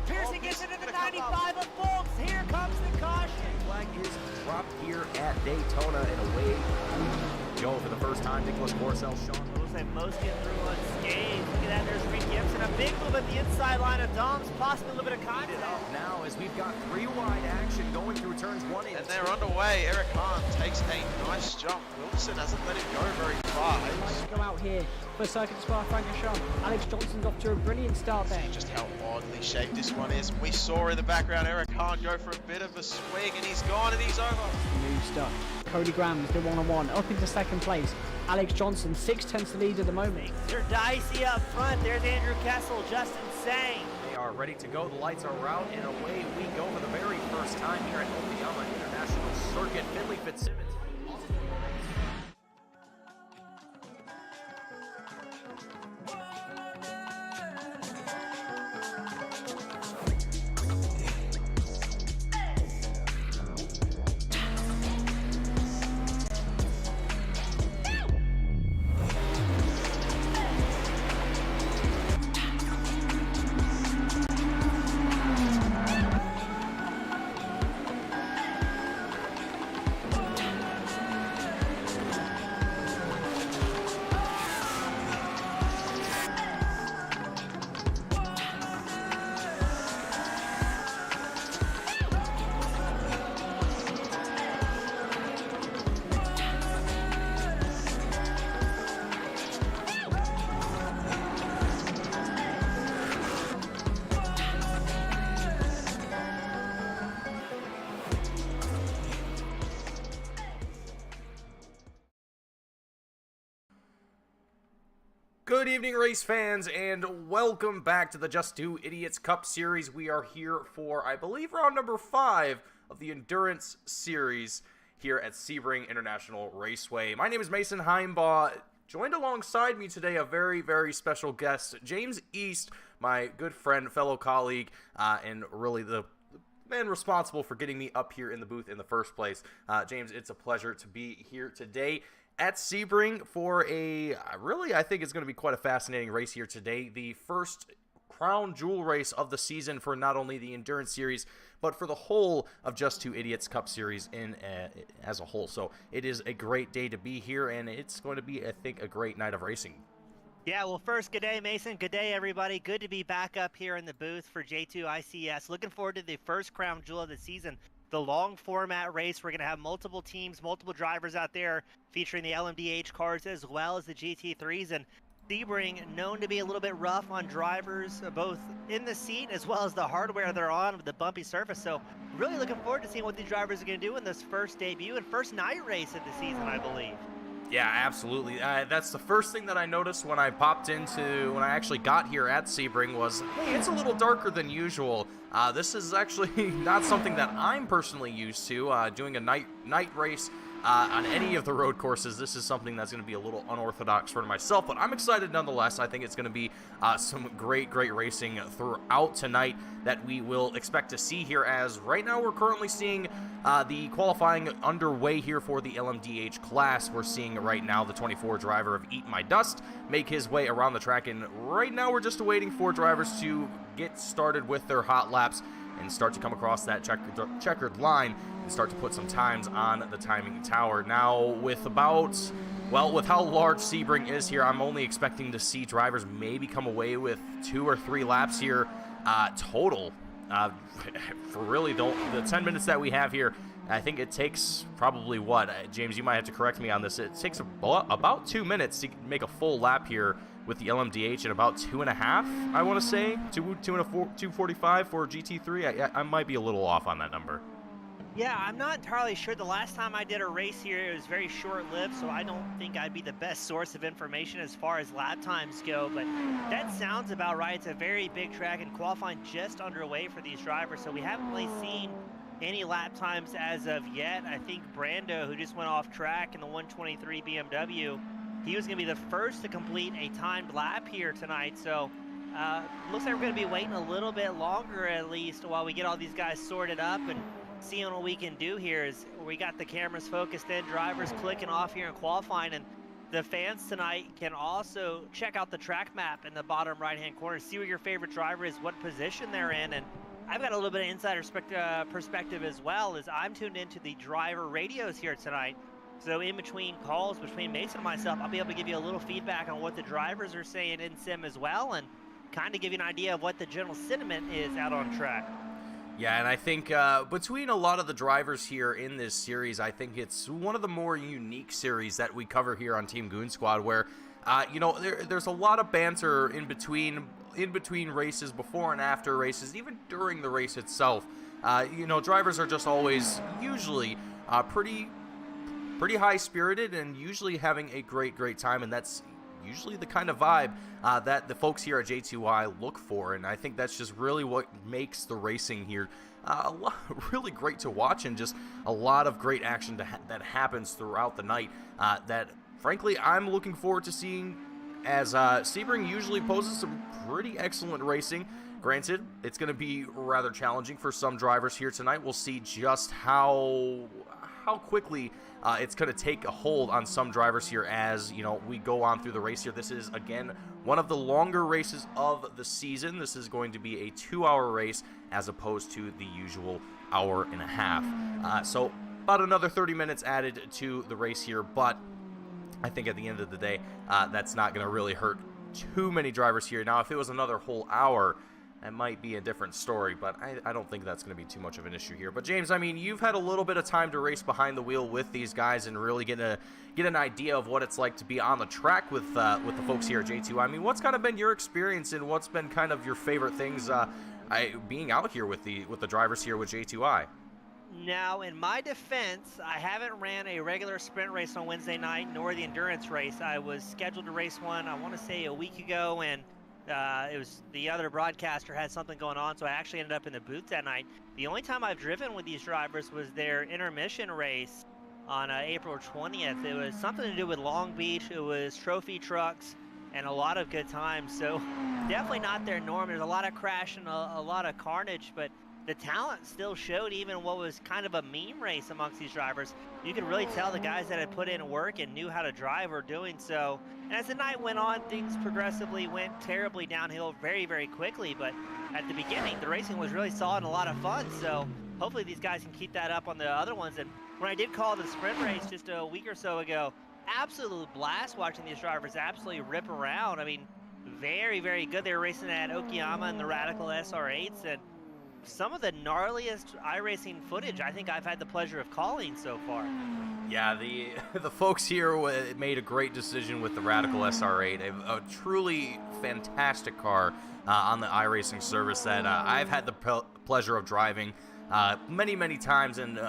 Pearson gets into the 95 of Bolts. Here comes the caution. Flag is dropped here at Daytona, and away we go for the first time. Nicholas Porcel, Sean. Looks like most get through unscathed. Look at that, there's Reed Gibson. A big move at the inside line of Doms, possibly a little bit of contact. Now, as we've got three wide action going through turns 1 and 2. And they're underway. Eric Hahn takes a nice jump. Wilson hasn't let him go very far. Go out here for Circuit Spa Francorchamps. Alex Johnson's off to a brilliant start there. Just how oddly shaped this one is. We saw in the background Eric Hahn go for a bit of a swing, and he's gone and he's over. New stuff. Cody Graham's the one-on-one up into second place. Alex Johnson 6/10 to lead at the moment. J2ICS up front. There's Andrew Kessel, Justin Sang. They are ready to go. The lights are out, and away we go for the very first time here at Okayama International Circuit. Finley Fitzsimmons. Good evening, race fans, and welcome back to the Just 2 Idiots Cup Series. We are here for, I believe, round number 5 of the Endurance Series here at Sebring International Raceway. My name is Mason Heimbaugh. Joined alongside me today a very, very special guest, James East, my good friend, fellow colleague, and really the man responsible for getting me up here in the booth in the first place. James, it's a pleasure to be here today at Sebring for a, really, I think it's going to be quite a fascinating race here today. The first crown jewel race of the season for not only the Endurance Series, but for the whole of Just 2 Idiots Cup Series as a whole. So it is a great day to be here, and it's going to be, I think, a great night of racing. Yeah, well, first, good day, Mason. Good day, everybody. Good to be back up here in the booth for J2ICS. Looking forward to the first crown jewel of the season. The long format race. We're going to have multiple teams, multiple drivers out there featuring the LMDH cars as well as the GT3s. And Sebring, known to be a little bit rough on drivers, both in the seat as well as the hardware they're on with the bumpy surface. So really looking forward to seeing what these drivers are going to do in this first debut and first night race of the season, I believe. Yeah, absolutely. That's the first thing that I noticed when I actually got here at Sebring was, hey, it's a little darker than usual. This is actually not something that I'm personally used to, doing a night race on any of the road courses. This is something that's going to be a little unorthodox for myself, but I'm excited nonetheless. I think it's going to be some great racing throughout tonight that we will expect to see here, as right now we're currently seeing the qualifying underway here for the LMDH class. We're seeing right now the 24 driver of Eat My Dust make his way around the track, and right now we're just waiting for drivers to get started with their hot laps and start to come across that checkered line and start to put some times on the timing tower. Now, with how large Sebring is here, I'm only expecting to see drivers maybe come away with 2 or 3 laps here total. For really the 10 minutes that we have here, I think it takes probably James, you might have to correct me on this. It takes about 2 minutes to make a full lap here with the LMDH, and about 2.5, I want to say, 2:45 for GT3. I might be a little off on that number. Yeah, I'm not entirely sure. The last time I did a race here, it was very short-lived, so I don't think I'd be the best source of information as far as lap times go, but that sounds about right. It's a very big track, and qualifying just underway for these drivers, so we haven't really seen any lap times as of yet. I think Brando, who just went off track in the 123 BMW, he was going to be the first to complete a timed lap here tonight, so looks like we're going to be waiting a little bit longer at least while we get all these guys sorted up and seeing what we can do here. Is we got the cameras focused in, drivers clicking off here in qualifying, and the fans tonight can also check out the track map in the bottom right hand corner, see where your favorite driver is, what position they're in, and I've got a little bit of insider perspective as well, as I'm tuned into the driver radios here tonight. So in between calls between Mason and myself, I'll be able to give you a little feedback on what the drivers are saying in sim as well, and kind of give you an idea of what the general sentiment is out on track. Yeah, and I think between a lot of the drivers here in this series, I think it's one of the more unique series that we cover here on Team Goon Squad, where you know, there's a lot of banter in between races, before and after races, even during the race itself. You know, drivers are just always usually pretty high-spirited and usually having a great time, and that's usually the kind of vibe that the folks here at J2I look for, and I think that's just really what makes the racing here really great to watch, and just a lot of great action that happens throughout the night that, frankly, I'm looking forward to seeing, as Sebring usually poses some pretty excellent racing. Granted, it's going to be rather challenging for some drivers here tonight. We'll see just how quickly it's going to take a hold on some drivers here as, you know, we go on through the race here. This is, again, one of the longer races of the season. This is going to be a 2-hour race as opposed to the usual hour and a half. So about another 30 minutes added to the race here, but I think at the end of the day, that's not going to really hurt too many drivers here. Now, if it was another whole hour, it might be a different story, but I don't think that's going to be too much of an issue here. But James, I mean, you've had a little bit of time to race behind the wheel with these guys and really get an idea of what it's like to be on the track with the folks here at J2. I mean, what's kind of been your experience, and what's been kind of your favorite things being out here with the drivers here with J2I? Now, in my defense, I haven't ran a regular sprint race on Wednesday night, nor the endurance race. I was scheduled to race one, I want to say a week ago, and it was the other broadcaster had something going on, so I actually ended up in the booth that night. The only time I've driven with these drivers was their intermission race on April 20th. It was something to do with Long Beach. It was trophy trucks and a lot of good times. So definitely not their norm. There's a lot of crashing, a lot of carnage, but the talent still showed even what was kind of a meme race amongst these drivers. You could really tell the guys that had put in work and knew how to drive were doing so. And as the night went on, things progressively went terribly downhill very quickly. But at the beginning, the racing was really solid and a lot of fun. So hopefully these guys can keep that up on the other ones. And when I did call the sprint race just a week or so ago, absolute blast watching these drivers absolutely rip around. I mean, very good. They were racing at Okayama and the Radical SR8s, and some of the gnarliest iRacing footage I think I've had the pleasure of calling so far. Yeah, the folks here made a great decision with the Radical SR8, a truly fantastic car on the iRacing service that I've had the pleasure of driving many times, and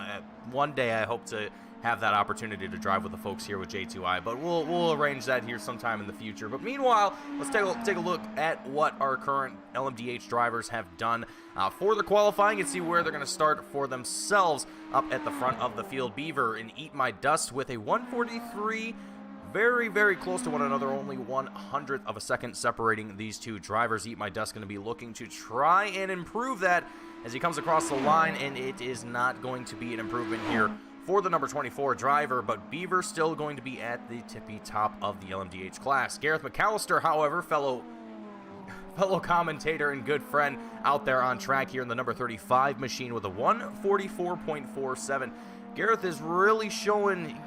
one day I hope to have that opportunity to drive with the folks here with J2I, but we'll arrange that here sometime in the future. But meanwhile, let's take a look at what our current LMDH drivers have done for the qualifying and see where they're going to start for themselves up at the front of the field. Beaver and Eat My Dust with a 143, very close to one another, only 1/100th of a second separating these two drivers. Eat My Dust going to be looking to try and improve that as he comes across the line, and it is not going to be an improvement here for the number 24 driver, but Beaver still going to be at the tippy top of the LMDH class. Gareth McAllister, however, fellow commentator and good friend out there on track here in the number 35 machine with a 144.47. Gareth is really showing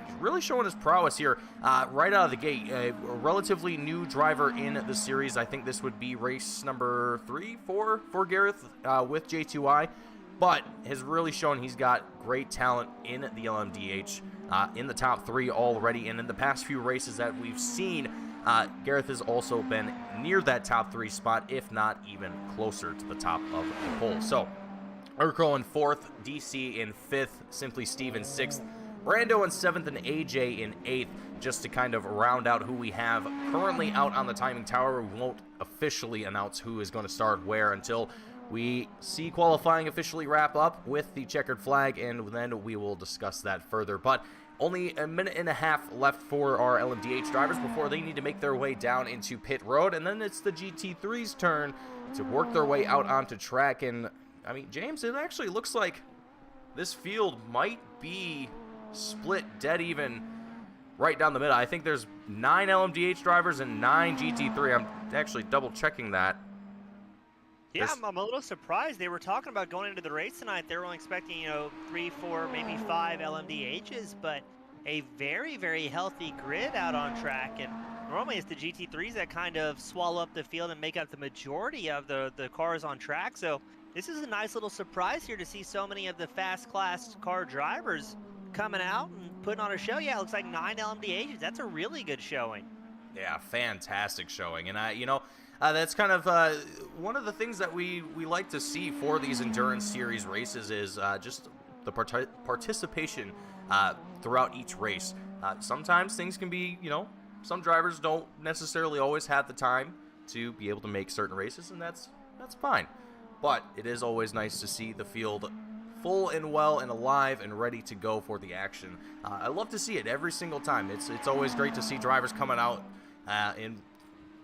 his prowess here right out of the gate. A relatively new driver in the series. I think this would be race number 3, 4 for Gareth with J2I. But has really shown he's got great talent in the LMDH, in the top 3 already. And in the past few races that we've seen, Gareth has also been near that top 3 spot, if not even closer to the top of the poll. So, Urkel in 4th, DC in 5th, Simply Steve in 6th, Brando in 7th, and AJ in 8th, just to kind of round out who we have currently out on the timing tower. We won't officially announce who is going to start where until we see qualifying officially wrap up with the checkered flag, and then we will discuss that further. But only a minute and a half left for our LMDH drivers before they need to make their way down into pit road, and then it's the GT3's turn to work their way out onto track. And, I mean, James, it actually looks like this field might be split dead even right down the middle. I think there's 9 LMDH drivers and 9 GT3. I'm actually double-checking that. Yeah, I'm a little surprised. They were talking about going into the race tonight. They were only expecting, 3, 4, maybe 5 LMDHs, but a very, very healthy grid out on track. And normally it's the GT3s that kind of swallow up the field and make up the majority of the cars on track. So this is a nice little surprise here to see so many of the fast class car drivers coming out and putting on a show. Yeah, it looks like 9 LMDHs. That's a really good showing. Yeah, fantastic showing. And that's kind of one of the things that we like to see for these endurance series races is just the participation throughout each race. Sometimes things can be, some drivers don't necessarily always have the time to be able to make certain races, and that's fine. But it is always nice to see the field full and well and alive and ready to go for the action. I love to see it every single time. It's always great to see drivers coming out and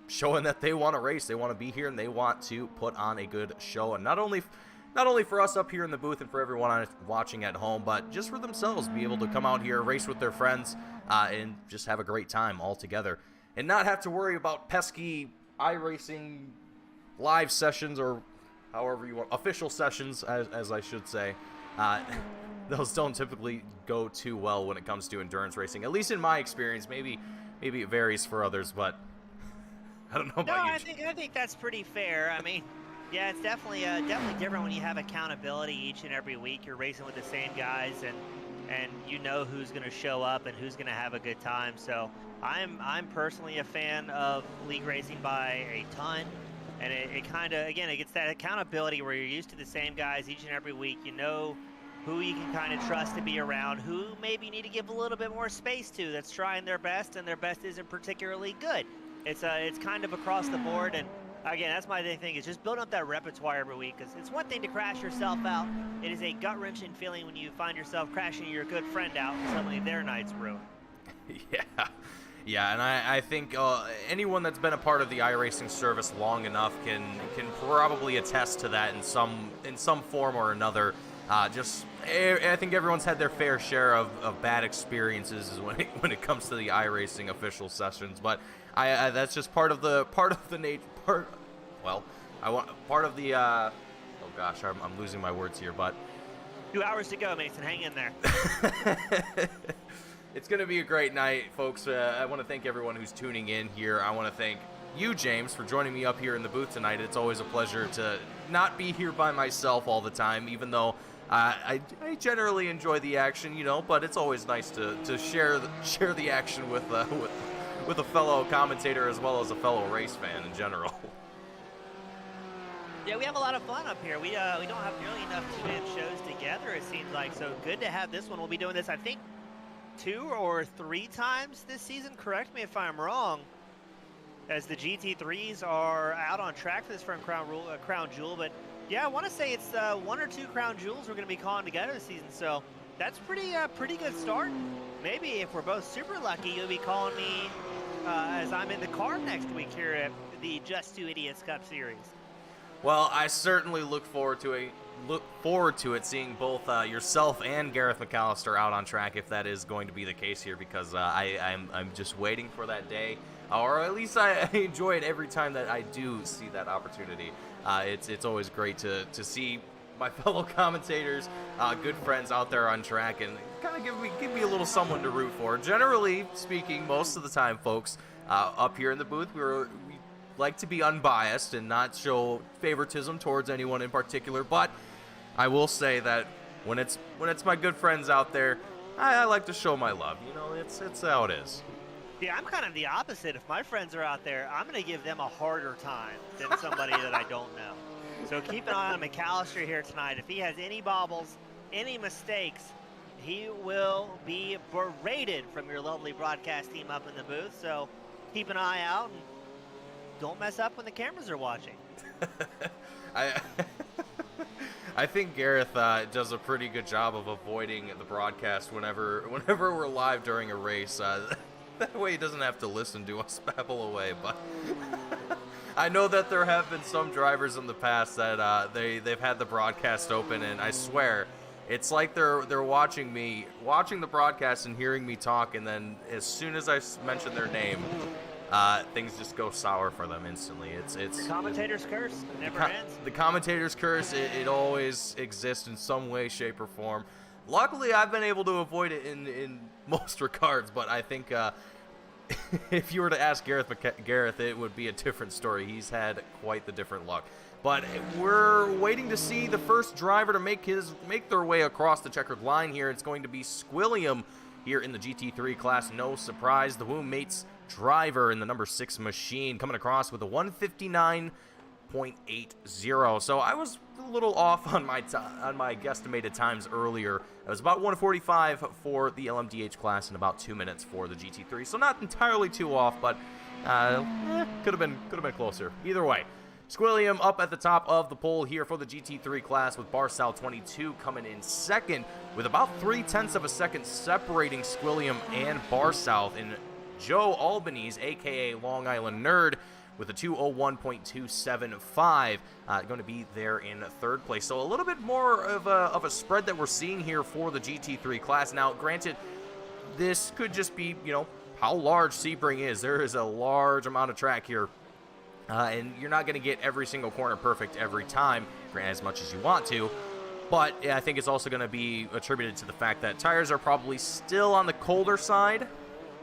showing that they want to race, they want to be here, and they want to put on a good show. And not only for us up here in the booth and for everyone watching at home, but just for themselves, be able to come out here, race with their friends, and just have a great time all together, and not have to worry about pesky iRacing live sessions, or however you want, official sessions, as I should say. Those don't typically go too well when it comes to endurance racing, at least in my experience. Maybe it varies for others, but I don't know about you. I think that's pretty fair. I mean, yeah, it's definitely different when you have accountability each and every week. You're racing with the same guys, and you know who's going to show up and who's going to have a good time. So I'm personally a fan of league racing by a ton, and it kind of, again, it gets that accountability where you're used to the same guys each and every week. You know who you can kind of trust to be around, who maybe you need to give a little bit more space to, that's trying their best and their best isn't particularly good. It's kind of across the board, and again, that's my thing, is just building up that repertoire every week, because it's one thing to crash yourself out. It is a gut-wrenching feeling when you find yourself crashing your good friend out and suddenly their night's ruined. Yeah, and I think anyone that's been a part of the iRacing service long enough can probably attest to that in some form or another. I think everyone's had their fair share of bad experiences when it comes to the iRacing official sessions, but that's just part of the I'm losing my words here, but 2 hours to go, Mason. Hang in there. It's going to be a great night, folks. I want to thank everyone who's tuning in here. I want to thank you, James, for joining me up here in the booth tonight. It's always a pleasure to not be here by myself all the time, even though I generally enjoy the action, but it's always nice to share the action with a fellow commentator as well as a fellow race fan in general. Yeah, we have a lot of fun up here. We don't have nearly enough two-man shows together, it seems like, so good to have this one. We'll be doing this, I think, 2 or 3 times this season. Correct me if I'm wrong, as the GT3s are out on track for this from Crown Jewel. But yeah, I want to say it's 1 or 2 Crown Jewels we're going to be calling together this season, so that's pretty good start. Maybe if we're both super lucky, you'll be calling me as I'm in the car next week here at the J2ICS Cup Series. Well, I certainly look forward to it, seeing both yourself and Gareth McAllister out on track, if that is going to be the case here, because I'm just waiting for that day, or at least I enjoy it every time that I do see that opportunity. It's always great to see my fellow commentators, good friends out there on track, and kind of give me a little someone to root for. Generally speaking, most of the time, folks, up here in the booth, we like to be unbiased and not show favoritism towards anyone in particular, but I will say that when it's my good friends out there, I like to show my love. It's how it is. Yeah, I'm kind of the opposite. If my friends are out there, I'm going to give them a harder time than somebody that I don't know. So keep an eye on McAllister here tonight. If he has any bobbles, any mistakes, he will be berated from your lovely broadcast team up in the booth. So keep an eye out and don't mess up when the cameras are watching. I think Gareth does a pretty good job of avoiding the broadcast whenever we're live during a race. That way he doesn't have to listen to us babble away. But I know that there have been some drivers in the past that they've had the broadcast open, and I swear it's like they're watching the broadcast and hearing me talk, and then as soon as I mention their name, things just go sour for them instantly. It's Commentator's curse. It never ends. The commentator's curse, it always exists in some way, shape, or form. Luckily, I've been able to avoid it in most regards, but I think if you were to ask Gareth, it would be a different story. He's had quite the different luck. But we're waiting to see the first driver to make their way across the checkered line here. It's going to be Squilliam here in the GT3 class. No surprise, the Womb Mates driver in the number 6 machine coming across with a 159.80. So I was a little off on my guesstimated times earlier. It was about 1:45 for the LMDH class and about 2 minutes for the GT3. So not entirely too off, but could have been closer. Either way, Squilliam up at the top of the poll here for the GT3 class, with Barsal 22 coming in second with about 0.3 of a second separating Squilliam and Barsal, and Joe Albanese, aka Long Island Nerd, with a 201.275, going to be there in third place. So a little bit more of a spread that we're seeing here for the GT3 class. Now, granted, this could just be, how large Sebring is. There is a large amount of track here. And you're not going to get every single corner perfect every time, granted, as much as you want to. But yeah, I think it's also going to be attributed to the fact that tires are probably still on the colder side.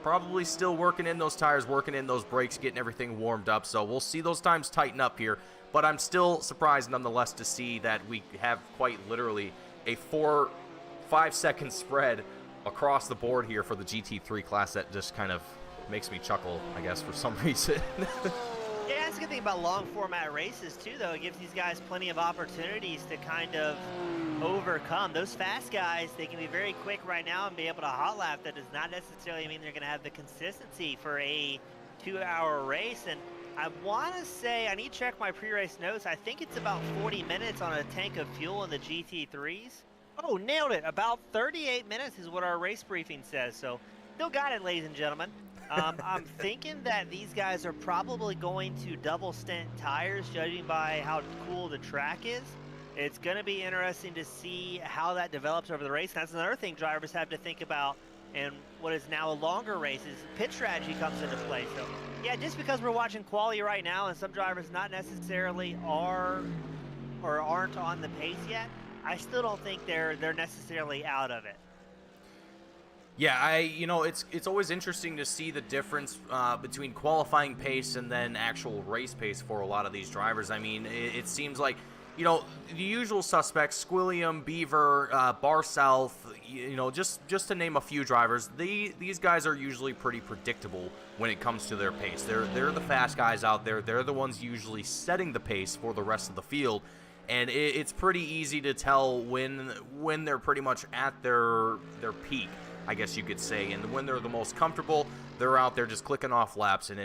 Probably still working in those tires, working in those brakes, getting everything warmed up. So we'll see those times tighten up here. But I'm still surprised nonetheless to see that we have quite literally a 4-5 second spread across the board here for the GT3 class. That just kind of makes me chuckle, I guess, for some reason. Yeah, that's a good thing about long format races too, though. It gives these guys plenty of opportunities to kind of overcome. Those fast guys, they can be very quick right now and be able to hot lap. That does not necessarily mean they're going to have the consistency for a 2-hour race. And I want to say, I need to check my pre-race notes. I think it's about 40 minutes on a tank of fuel in the GT3s. Oh, nailed it. About 38 minutes is what our race briefing says. So still got it, ladies and gentlemen. I'm thinking that these guys are probably going to double stint tires, judging by how cool the track is. It's going to be interesting to see how that develops over the race. That's another thing drivers have to think about in what is now a longer race is pit strategy comes into play. So, yeah, just because we're watching quali right now and some drivers not necessarily are or aren't on the pace yet, I still don't think they're necessarily out of it. Yeah, it's always interesting to see the difference between qualifying pace and then actual race pace for a lot of these drivers. I mean, it seems like, the usual suspects, Squilliam, Beaver, Barsal, just to name a few drivers, these guys are usually pretty predictable when it comes to their pace. They're the fast guys out there. They're the ones usually setting the pace for the rest of the field. And it's pretty easy to tell when they're pretty much at their peak, I guess you could say, and when they're the most comfortable, they're out there just clicking off laps, and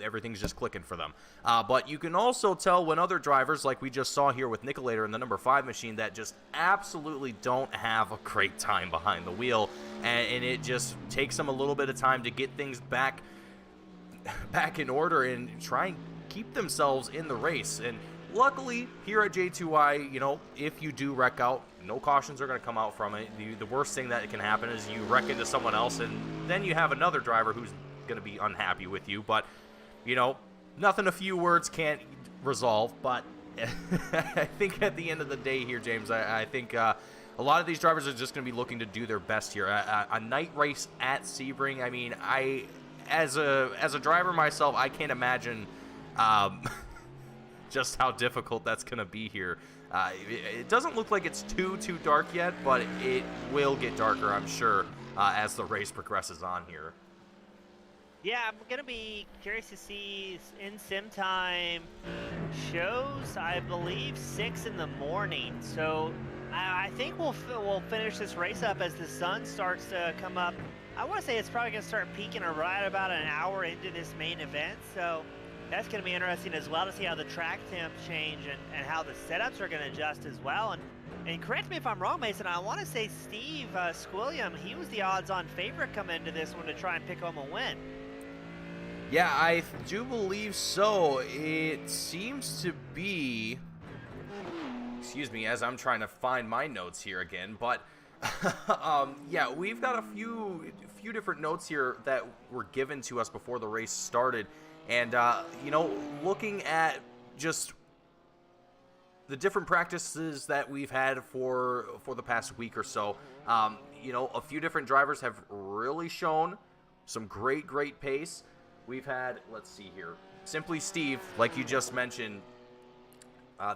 everything's just clicking for them. But you can also tell when other drivers, like we just saw here with Nicolator in the number 5 machine, that just absolutely don't have a great time behind the wheel, and it just takes them a little bit of time to get things back in order and try and keep themselves in the race. And luckily, here at J2I, if you do wreck out, no cautions are going to come out from it. The worst thing that can happen is you wreck into someone else, and then you have another driver who's going to be unhappy with you. But, nothing a few words can't resolve. But I think at the end of the day here, James, I think a lot of these drivers are just going to be looking to do their best here. A night race at Sebring, I mean, as a driver myself, I can't imagine just how difficult that's going to be here. It doesn't look like it's too dark yet, but it will get darker, I'm sure, as the race progresses on here. Yeah, I'm going to be curious to see in sim time shows, I believe, 6 in the morning. So I think we'll finish this race up as the sun starts to come up. I want to say it's probably going to start peaking right about an hour into this main event. So that's going to be interesting as well to see how the track temps change and how the setups are going to adjust as well. And correct me if I'm wrong, Mason, I want to say Steve Squilliam, he was the odds-on favorite coming into this one to try and pick home a win. Yeah, I do believe so. It seems to be... Excuse me, as I'm trying to find my notes here again, but Yeah, we've got a few different notes here that were given to us before the race started, and looking at just the different practices that we've had for the past week or so, a few different drivers have really shown some great pace. We've had, let's see here, Simply Steve, like you just mentioned,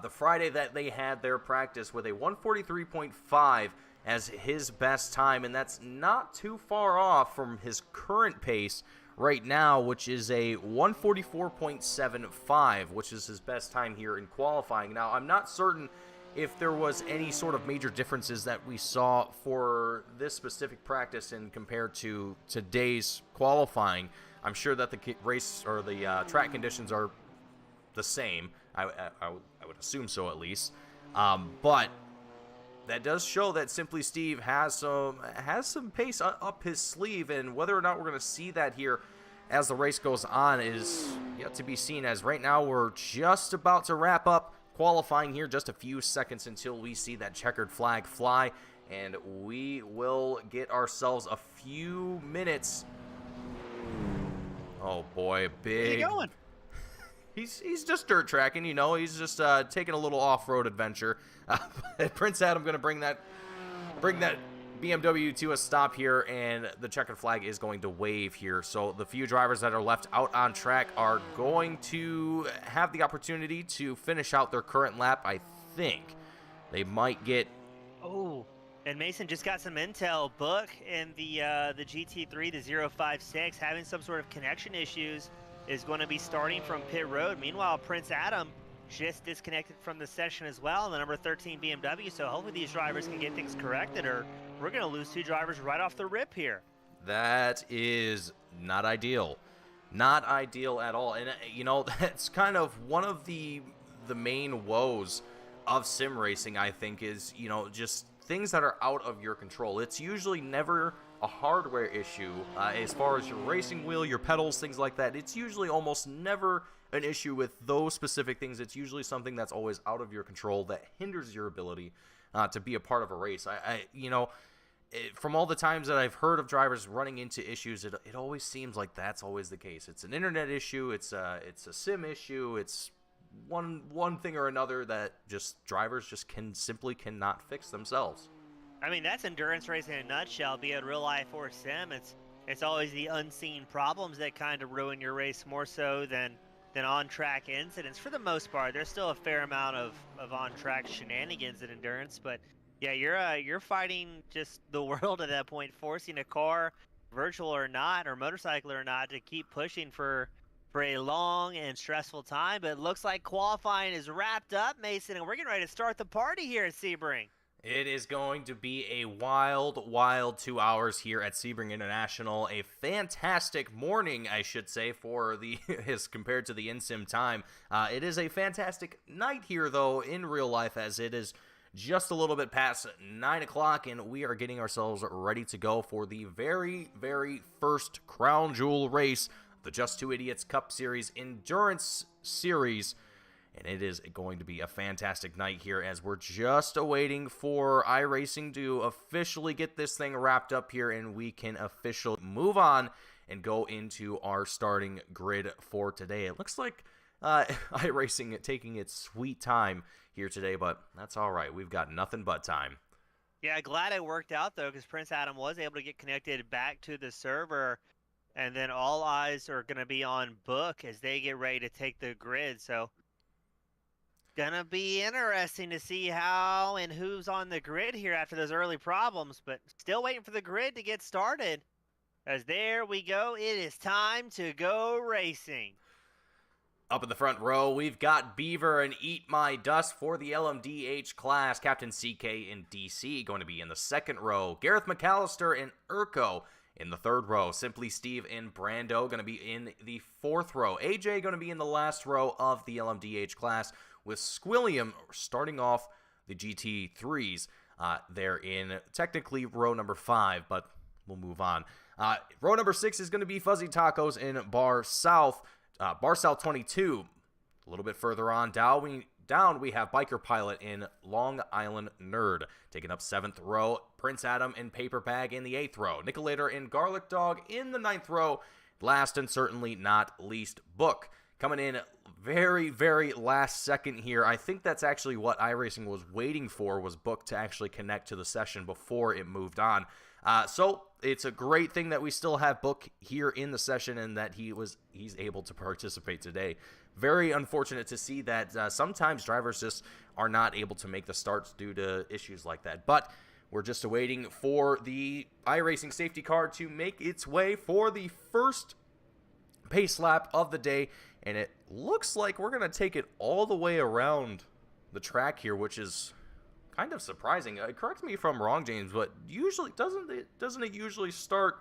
the Friday that they had their practice with a 143.5 as his best time, and that's not too far off from his current pace right now, which is a 144.75, which is his best time here in qualifying. Now, I'm not certain if there was any sort of major differences that we saw for this specific practice and compared to today's qualifying. I'm sure that the race or the track conditions are the same. I would assume so, at least. But that does show that Simply Steve has some pace up his sleeve, and whether or not we're going to see that here as the race goes on is yet to be seen, as right now we're just about to wrap up qualifying here, just a few seconds until we see that checkered flag fly, and we will get ourselves a few minutes. Oh boy, big. Where you going? He's just dirt tracking, he's just taking a little off-road adventure. Prince Adam going to bring that BMW to a stop here, and the checkered flag is going to wave here. So the few drivers that are left out on track are going to have the opportunity to finish out their current lap. I think they might get... Oh, and Mason just got some intel. Book in the GT3, the 056, having some sort of connection issues, is going to be starting from pit road. Meanwhile, Prince Adam just disconnected from the session as well in the number 13 BMW, so hopefully these drivers can get things corrected, or we're going to lose two drivers right off the rip here. That is not ideal. Not ideal at all. And, that's kind of one of the main woes of sim racing, I think, is, just things that are out of your control. It's usually never a hardware issue as far as your racing wheel, your pedals, things like that. It's usually almost never an issue with those specific things. It's usually something that's always out of your control that hinders your ability to be a part of a race. From all the times that I've heard of drivers running into issues, it always seems like that's always the case. It's an internet issue. It's a sim issue. It's one thing or another that just drivers just simply cannot fix themselves. I mean, that's endurance racing in a nutshell, be it real life or sim. It's always the unseen problems that kind of ruin your race more so than on-track incidents. For the most part, there's still a fair amount of on-track shenanigans in endurance, but yeah, you're fighting just the world at that point, forcing a car, virtual or not, or motorcycle or not, to keep pushing for a long and stressful time. But it looks like qualifying is wrapped up, Mason, and we're getting ready to start the party here at Sebring. It is going to be a wild 2 hours here at Sebring International. A fantastic morning, I should say, for as compared to the in-sim time. It is a fantastic night here, though, in real life, as it is just a little bit past 9 o'clock, and we are getting ourselves ready to go for the very first crown jewel race, the Just Two Idiots Cup Series Endurance Series. And it is going to be a fantastic night here, as we're just awaiting for iRacing to officially get this thing wrapped up here, and we can officially move on and go into our starting grid for today. It looks like iRacing taking its sweet time here today, but that's all right. We've got nothing but time. Yeah, glad it worked out, though, because Prince Adam was able to get connected back to the server, and then all eyes are going to be on Book as they get ready to take the grid. So gonna be interesting to see how and who's on the grid here after those early problems, but still waiting for the grid to get started, as there we go. It is time to go racing. Up in the front row, we've got Beaver and Eat My Dust for the LMDH class. Captain CK and DC going to be in the second row. Gareth McAllister and Urko in the third row. Simply Steve and Brando going to be in the fourth row. AJ going to be in the last row of the LMDH class, with Squilliam starting off the GT3s. They're in technically row number 5, but we'll move on. Row number 6 is going to be Fuzzy Tacos in Bar South. Bar South 22. A little bit further on, down, we have Biker Pilot in Long Island Nerd. Taking up 7th row, Prince Adam in Paper Bag in the 8th row. Nicolator in Garlic Dog in the 9th row. Last and certainly not least, Book. Coming in very, very last second here. I think that's actually what iRacing was waiting for, was Book to actually connect to the session before it moved on. So it's a great thing that we still have Book here in the session and that he's able to participate today. Very unfortunate to see that sometimes drivers just are not able to make the starts due to issues like that. But we're just awaiting for the iRacing safety car to make its way for the first pace lap of the day. And it looks like we're going to take it all the way around the track here, which is kind of surprising. Correct me if I'm wrong, James, but usually doesn't it usually start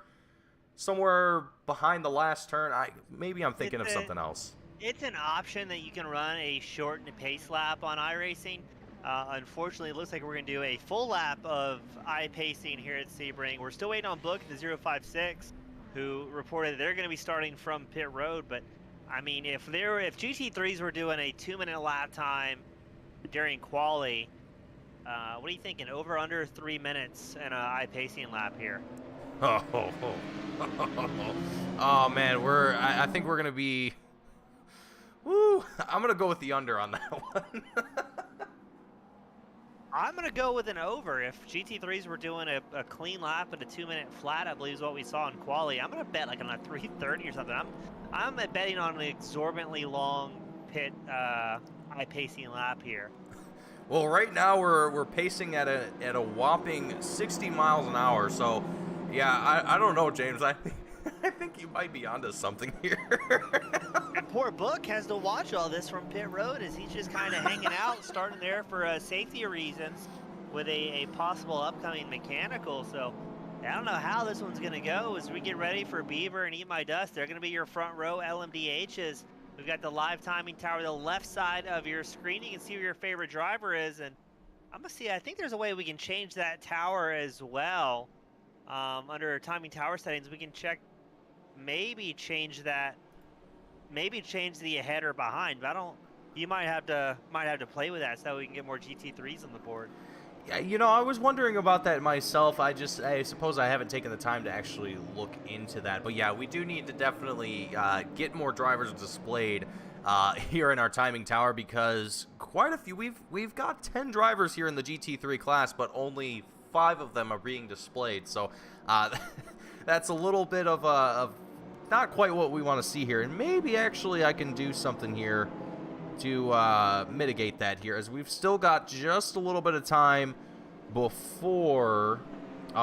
somewhere behind the last turn? Maybe I'm thinking of something else. It's an option that you can run a shortened pace lap on iRacing. Unfortunately, it looks like we're going to do a full lap of iPacing here at Sebring. We're still waiting on Book, the 056, who reported they're going to be starting from pit road. But I mean, if GT3s were doing a 2-minute lap time during quali, what are you thinking? Over under 3 minutes in an iPacing lap here? Oh man, I think we're going to be. Woo! I'm going to go with the under on that one. I'm going to go with an over. If GT3s were doing a clean lap and a 2-minute flat, I believe is what we saw in quali, I'm going to bet like on a 3:30 or something. I'm betting on an exorbitantly long pit iPacing lap here. Well, right now we're pacing at a whopping 60 miles an hour. So, yeah, I don't know, James. I think you might be onto something here. And poor Book has to watch all this from pit road as he's just kind of hanging out, starting there for safety reasons with a possible upcoming mechanical. So I don't know how this one's going to go as we get ready for Beaver and Eat My Dust. They're going to be your front row LMDHs. We've got the live timing tower, the left side of your screen. You can see where your favorite driver is. And I'm going to see, I think there's a way we can change that tower as well. Under timing tower settings, we can check, maybe change the ahead or behind, but you might have to play with that so we can get more GT3s on the board. Yeah, you know, I was wondering about that myself. I suppose I haven't taken the time to actually look into that. But yeah, we do need to definitely get more drivers displayed here in our timing tower, because quite a few, we've got 10 drivers here in the GT3 class, but only 5 of them are being displayed. So that's a little bit of not quite what we want to see here. And maybe actually I can do something here to mitigate that here, as we've still got just a little bit of time before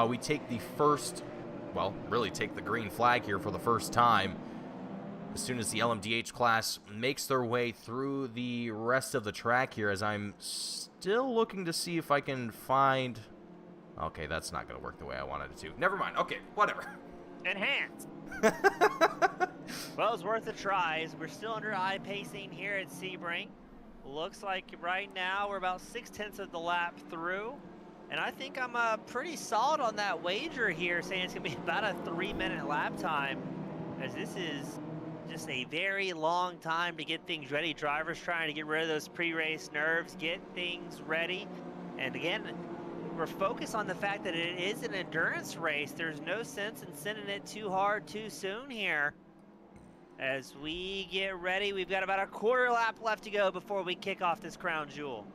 we take the first, well, really take the green flag here for the first time. As soon as the LMDH class makes their way through the rest of the track here, as I'm still looking to see if I can find... Okay, that's not going to work the way I wanted it to. Never mind. Okay, whatever. Enhance. Well, it's worth a try. As we're still under iPacing here at Sebring. Looks like right now we're about 6/10 of the lap through. And I think I'm pretty solid on that wager here, saying it's going to be about a 3-minute lap time, as this is just a very long time to get things ready. Drivers trying to get rid of those pre-race nerves, get things ready. And again, we're focused on the fact that it is an endurance race. There's no sense in sending it too hard too soon here. As we get ready, we've got about a quarter lap left to go before we kick off this crown jewel.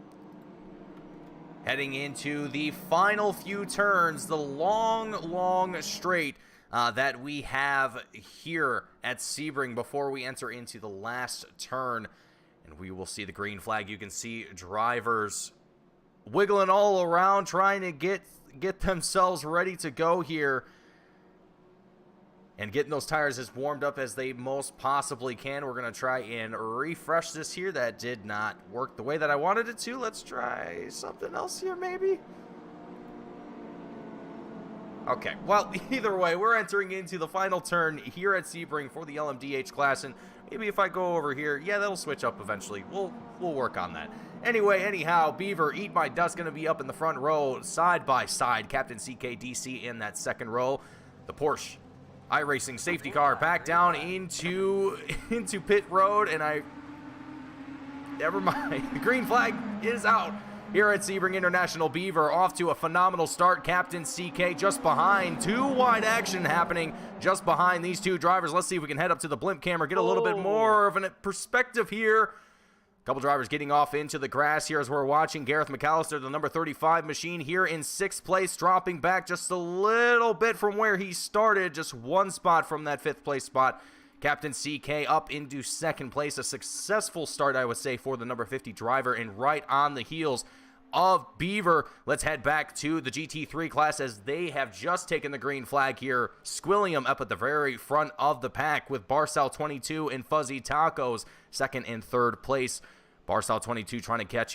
Heading into the final few turns, the long straight that we have here at Sebring before we enter into the last turn. And we will see the green flag. You can see drivers wiggling all around, trying to get themselves ready to go here, and getting those tires as warmed up as they most possibly can. We're going to try and refresh this here. That did not work the way that I wanted it to. Let's try something else here, maybe. Okay, well, either way, we're entering into the final turn here at Sebring for the LMDH class, and maybe if I go over here, yeah, that'll switch up eventually. We'll work on that. Anyway, anyhow, Beaver, Eat My Dust going to be up in the front row, side by side. Captain CKDC in that second row. The Porsche iRacing safety car back down into pit road, and never mind. The green flag is out here at Sebring International. Beaver off to a phenomenal start. Captain CK just behind. Too wide action happening just behind these two drivers. Let's see if we can head up to the blimp camera, get a little bit more of a perspective here. Couple drivers getting off into the grass here as we're watching. Gareth McAllister, the number 35 machine, here in 6th place, dropping back just a little bit from where he started, just one spot from that 5th place spot. Captain CK up into 2nd place, a successful start, I would say, for the number 50 driver, and right on the heels of Beaver. Let's head back to the GT3 class as they have just taken the green flag here. Squilliam up at the very front of the pack with Barcel 22 and Fuzzy Tacos 2nd and 3rd place. Barcel 22 trying to catch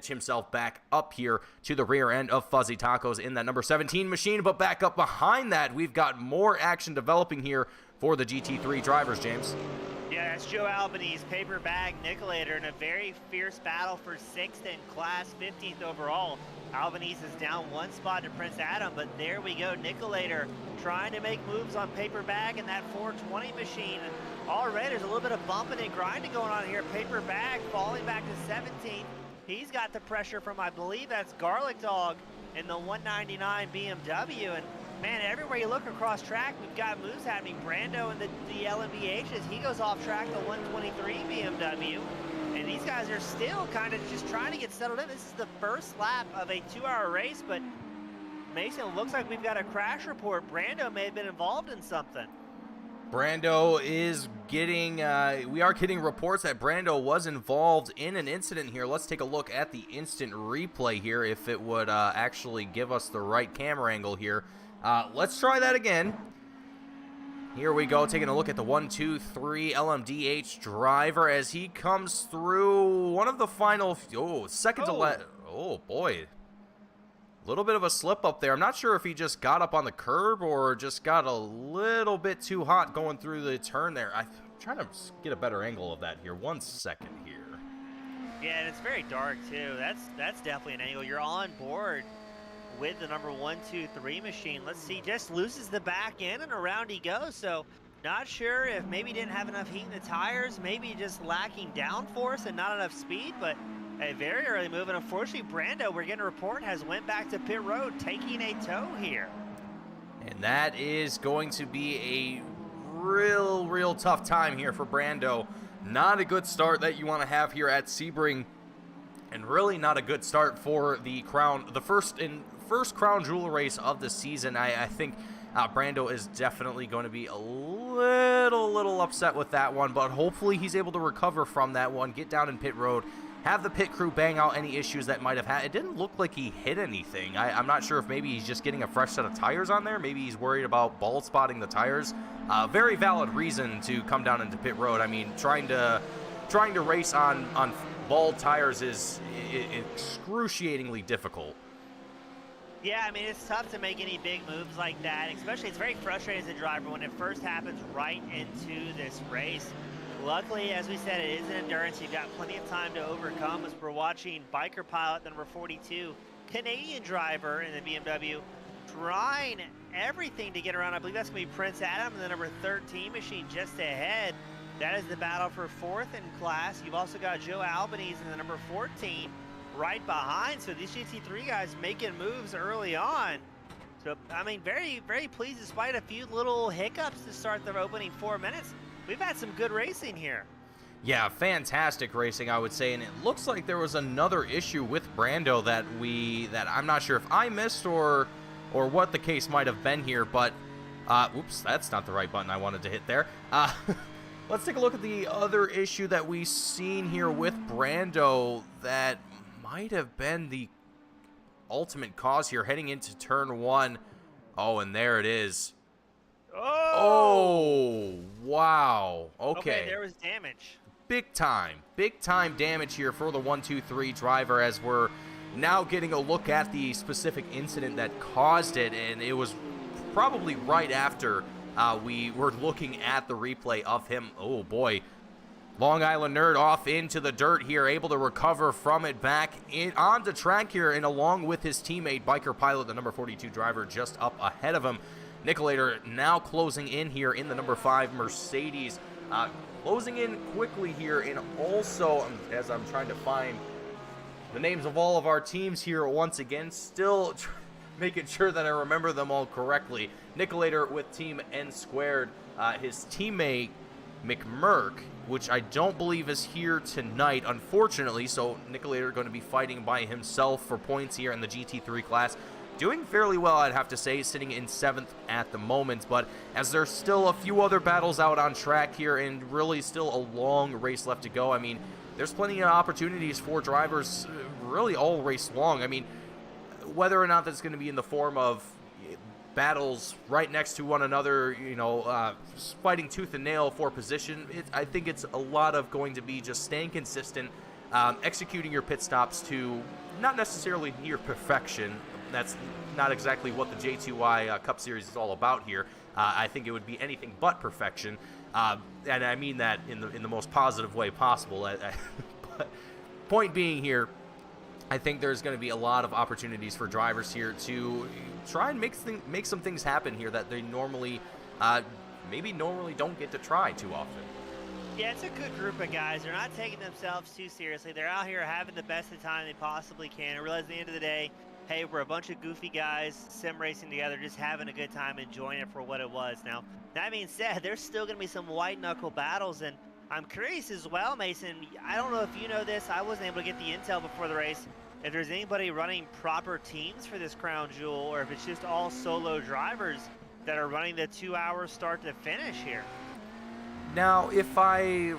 himself back up here to the rear end of Fuzzy Tacos in that number 17 machine, but back up behind that, we've got more action developing here for the GT3 drivers, James. Yeah, that's Joe Albanese, paper bag Nicolator in a very fierce battle for 6th in class, 15th overall. Albanese is down one spot to Prince Adam, but there we go. Nicolator trying to make moves on paper bag in that 420 machine. And already there's a little bit of bumping and grinding going on here. Paper bag falling back to 17th. He's got the pressure from, I believe that's Garlic Dog in the 199 BMW. And man, everywhere you look across track, we've got moves happening. Brando in the LMBHs, he goes off track to 123 BMW. And these guys are still kind of just trying to get settled in. This is the first lap of a 2-hour race, but Mason, it looks like we've got a crash report. Brando may have been involved in something. Brando is getting, we are getting reports that Brando was involved in an incident here. Let's take a look at the instant replay here, if it would actually give us the right camera angle here. Let's try that again. Here we go, taking a look at the 1-2-3 LMDH driver as he comes through one of the final, second to left. Oh boy, a little bit of a slip up there. I'm not sure if he just got up on the curb or just got a little bit too hot going through the turn there. I'm trying to get a better angle of that here. 1 second here. Yeah, and it's very dark too. That's definitely an angle. You're on board with the number 1-2-3 machine. Let's see, just loses the back end and around he goes. So not sure if maybe didn't have enough heat in the tires, maybe just lacking downforce and not enough speed, but a very early move. And unfortunately, Brando, we're getting a report, has went back to pit road, taking a tow here. And that is going to be a real tough time here for Brando. Not a good start that you want to have here at Sebring, and really not a good start for the crown, the first crown jewel race of the season. I think Brando is definitely going to be a little upset with that one, but hopefully he's able to recover from that one, get down in pit road, have the pit crew bang out any issues that might have had. It didn't look like he hit anything. I'm not sure if maybe he's just getting a fresh set of tires on there. Maybe he's worried about bald spotting the tires. Very valid reason to come down into pit road. I mean, trying to race on bald tires is excruciatingly difficult. Yeah, I mean, it's tough to make any big moves like that, especially it's very frustrating as a driver when it first happens right into this race. Luckily, as we said, it is an endurance. You've got plenty of time to overcome as we're watching Biker Pilot, the number 42, Canadian driver in the BMW, trying everything to get around. I believe that's going to be Prince Adam, the number 13 machine just ahead. That is the battle for 4th in class. You've also got Joe Albanese in the number 14 right behind. So these GT3 guys making moves early on. So, I mean, very pleased despite a few little hiccups to start the opening 4 minutes. We've had some good racing here. Yeah, fantastic racing, I would say, and it looks like there was another issue with Brando that I'm not sure if I missed or what the case might have been here, but oops, that's not the right button I wanted to hit there. Let's take a look at the other issue that we've seen here with Brando that might have been the ultimate cause here heading into turn 1. Oh, and there it is. Oh, wow. Okay, there was damage. Big time damage here for the 1-2-3 driver as we're now getting a look at the specific incident that caused it, and it was probably right after we were looking at the replay of him. Oh boy, Long Island Nerd off into the dirt here, able to recover from it back in onto track here, and along with his teammate Biker Pilot, the number 42 driver, just up ahead of him. Nicolator now closing in here in the number 5 Mercedes. closing in quickly here, and also, as I'm trying to find the names of all of our teams here once again, still making sure that I remember them all correctly. Nicolator with Team N Squared, his teammate McMurk, which I don't believe is here tonight, unfortunately, so Nicolator going to be fighting by himself for points here in the GT3 class. Doing fairly well, I'd have to say, sitting in 7th at the moment, but as there's still a few other battles out on track here and really still a long race left to go, I mean, there's plenty of opportunities for drivers really all race long. I mean, whether or not that's going to be in the form of battles right next to one another, you know, fighting tooth and nail for position, I think it's a lot of going to be just staying consistent, executing your pit stops to not necessarily near perfection. That's not exactly what the J2Y Cup Series is all about here. I think it would be anything but perfection, and I mean that in the most positive way possible. But point being here, I think there's going to be a lot of opportunities for drivers here to try and make some things happen here that they normally, maybe normally don't get to try too often. Yeah, it's a good group of guys. They're not taking themselves too seriously. They're out here having the best of time they possibly can. I realize at the end of the day, hey, we're a bunch of goofy guys sim racing together, just having a good time, enjoying it for what it was. Now, that being said, there's still going to be some white knuckle battles, and I'm curious as well, Mason. I don't know if you know this. I wasn't able to get the intel before the race. If there's anybody running proper teams for this crown jewel, or if it's just all solo drivers that are running the 2-hour start to finish here. Now, if I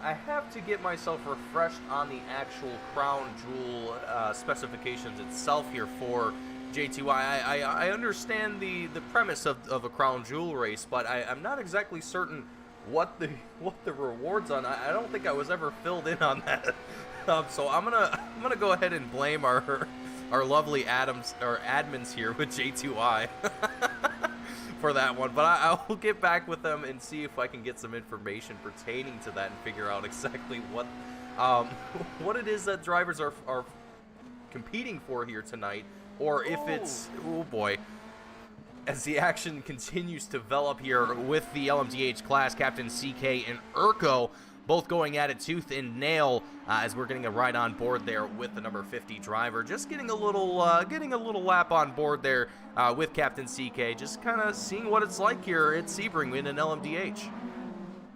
have to get myself refreshed on the actual crown jewel specifications itself here for J2I. I understand the premise of a crown jewel race, but I'm not exactly certain what the rewards on. I don't think I was ever filled in on that. So I'm gonna go ahead and blame our lovely admins here with J2I for that one, but I will get back with them and see if I can get some information pertaining to that and figure out exactly what it is that drivers are competing for here tonight, or if it's, oh boy, as the action continues to develop here with the LMDH class, Captain CK and Urko both going at it tooth and nail, as we're getting a ride on board there with the number 50 driver. Just getting a little lap on board there with Captain CK, just kind of seeing what it's like here at Sebring in an LMDH.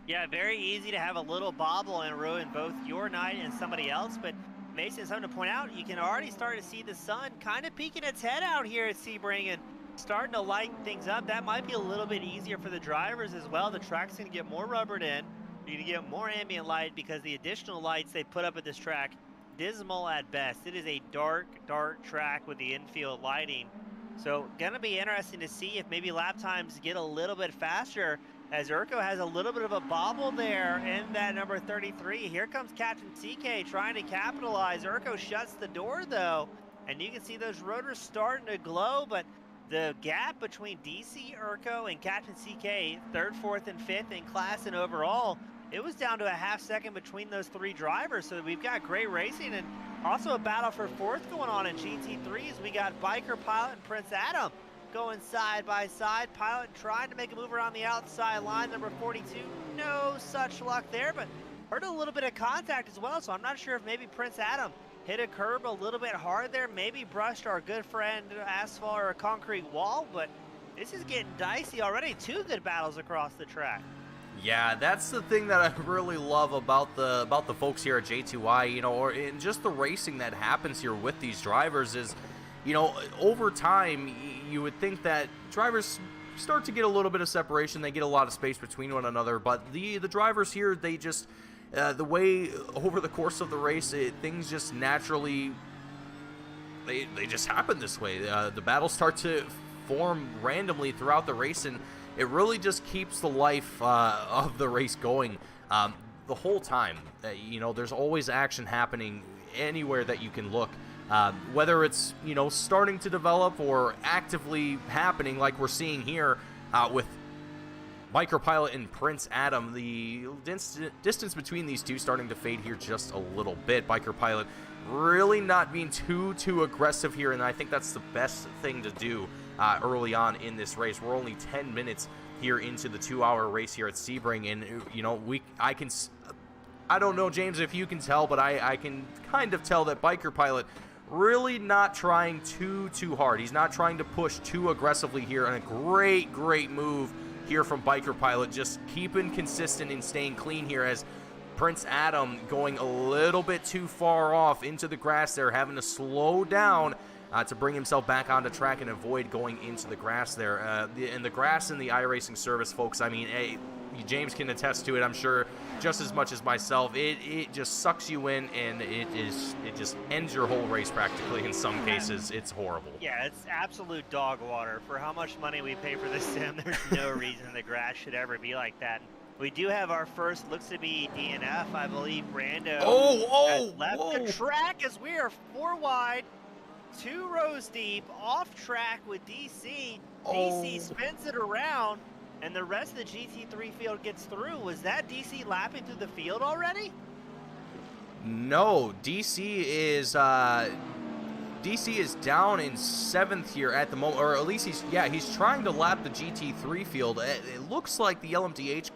Yeah, very easy to have a little bobble and ruin both your night and somebody else, but Mason, something to point out, you can already start to see the sun kind of peeking its head out here at Sebring and starting to light things up. That might be a little bit easier for the drivers as well. The track's going to get more rubbered in. You're going to get more ambient light because the additional lights they put up at this track, dismal at best. It is a dark, dark track with the infield lighting. So going to be interesting to see if maybe lap times get a little bit faster, as Urko has a little bit of a bobble there in that number 33. Here comes Captain CK trying to capitalize. Urko shuts the door though, and you can see those rotors starting to glow, but the gap between DC, Urko, and Captain CK, 3rd, 4th, and 5th in class and overall, it was down to a half second between those 3 drivers. So we've got great racing and also a battle for 4th going on in GT3s. We got Biker Pilot and Prince Adam going side by side. Pilot trying to make a move around the outside line. Number 42, no such luck there, but heard a little bit of contact as well. So I'm not sure if maybe Prince Adam hit a curb a little bit hard there, maybe brushed our good friend asphalt or a concrete wall, but this is getting dicey already. 2 good battles across the track. Yeah, that's the thing that I really love about the folks here at J2I, you know, or in just the racing that happens here with these drivers is, you know, over time you would think that drivers start to get a little bit of separation, they get a lot of space between one another, but the drivers here, they just the way over the course of the race, things just naturally they just happen this way. The battles start to form randomly throughout the race, and it really just keeps the life of the race going the whole time. You know, there's always action happening anywhere that you can look, whether it's, you know, starting to develop or actively happening like we're seeing here with Biker Pilot and Prince Adam. The distance between these two starting to fade here just a little bit. Biker Pilot really not being too aggressive here, and I think that's the best thing to do early on in this race. We're only 10 minutes here into the 2-hour race here at Sebring. And, you know, I don't know, James, if you can tell, but I can kind of tell that Biker Pilot really not trying too hard. He's not trying to push too aggressively here, and a great move here from Biker Pilot, just keeping consistent and staying clean here, as Prince Adam going a little bit too far off into the grass there, having to slow down to bring himself back onto track and avoid going into the grass there. And the grass in the iRacing service, folks, I mean, James can attest to it, I'm sure, just as much as myself. It just sucks you in, and it just ends your whole race practically in some cases. It's horrible. Yeah, it's absolute dog water. For how much money we pay for this sim, there's no reason the grass should ever be like that. We do have our first, looks to be DNF, I believe. Brando has left the track as we are 4 wide, 2 rows deep, off track with DC. DC spins it around, and the rest of the GT3 field gets through. Was that DC lapping through the field already? No, DC is down in 7th here at the moment, or at least he's trying to lap the GT3 field. It looks like the LMDH,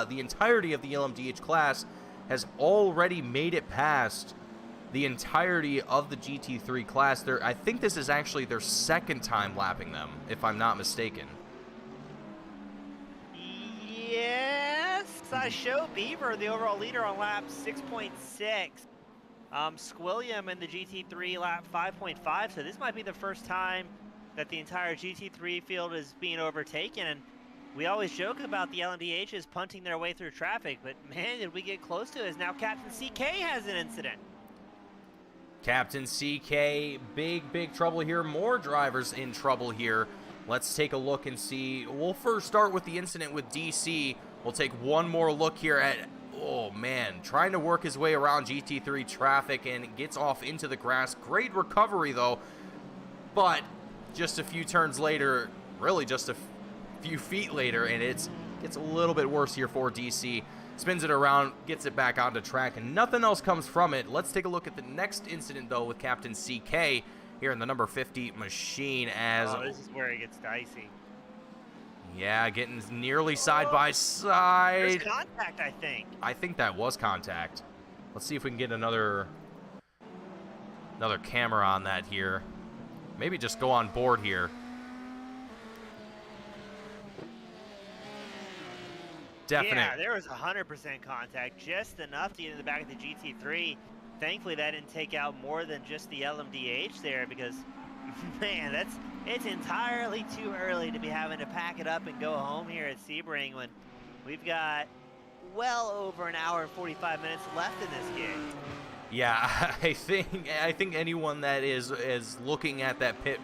the entirety of the LMDH class has already made it past the entirety of the GT3 class. I think this is actually their 2nd time lapping them, if I'm not mistaken. Yes, I show Beaver the overall leader on lap 6.6. Squilliam in the GT3 lap 5.5, so this might be the first time that the entire GT3 field is being overtaken. And we always joke about the LMDHs punting their way through traffic, but man, did we get close to it, as now Captain CK has an incident. Captain CK, big trouble here. More drivers in trouble here. Let's take a look and see. We'll first start with the incident with DC. We'll take one more look here at, oh man, trying to work his way around GT3 traffic and gets off into the grass. Great recovery though, but just a few turns later, really just a few feet later, and it gets a little bit worse here for DC. Spins it around, gets it back onto track, and nothing else comes from it. Let's take a look at the next incident though with Captain CK here in the number 50 machine, as this is where it gets dicey. Yeah, getting nearly side by side. There's contact, I think. I think that was contact. Let's see if we can get another camera on that here. Maybe just go on board here. Definite. Yeah, there was 100% contact, just enough to get in the back of the GT3. Thankfully, that didn't take out more than just the LMDH there, because, man, it's entirely too early to be having to pack it up and go home here at Sebring when we've got well over an hour and 45 minutes left in this game. Yeah, I think anyone that is looking at that pit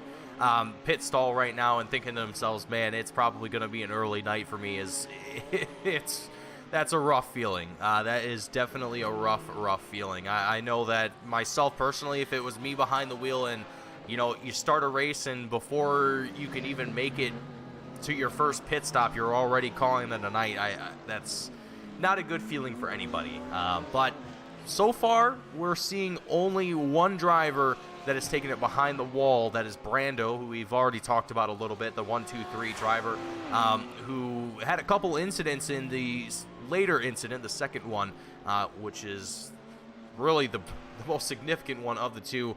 stall right now and thinking to themselves, man, it's probably going to be an early night for me, that's a rough feeling. That is definitely a rough feeling. I know that myself personally, if it was me behind the wheel and, you know, you start a race and before you can even make it to your first pit stop, you're already calling it a night. That's not a good feeling for anybody. But so far, we're seeing only one driver that has taken it behind the wall. That is Brando, who we've already talked about a little bit, the 1-2-3 driver, who had a couple incidents in the later incident, the second one, which is really the most significant one of the two,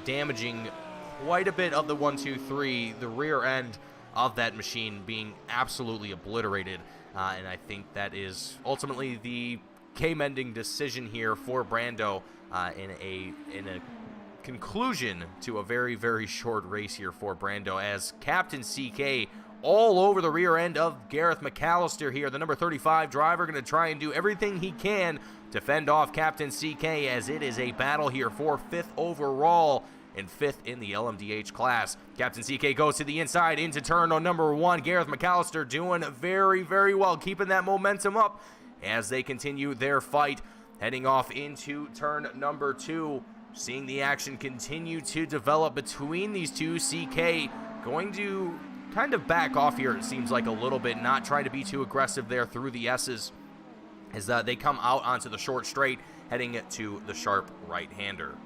damaging quite a bit of the 1-2-3, the rear end of that machine being absolutely obliterated. And I think that is ultimately the game-ending decision here for Brando in a conclusion to a very short race here for Brando, as Captain CK all over the rear end of Gareth McAllister here, the number 35 driver, going to try and do everything he can to fend off Captain CK, as it is a battle here for 5th overall and 5th in the LMDH class. Captain CK goes to the inside into turn on number 1. Gareth McAllister doing very well, keeping that momentum up as they continue their fight, heading off into turn number 2. Seeing the action continue to develop between these two. CK going to kind of back off here, it seems like, a little bit, not trying to be too aggressive there through the S's, as they come out onto the short straight, heading to the sharp right-hander.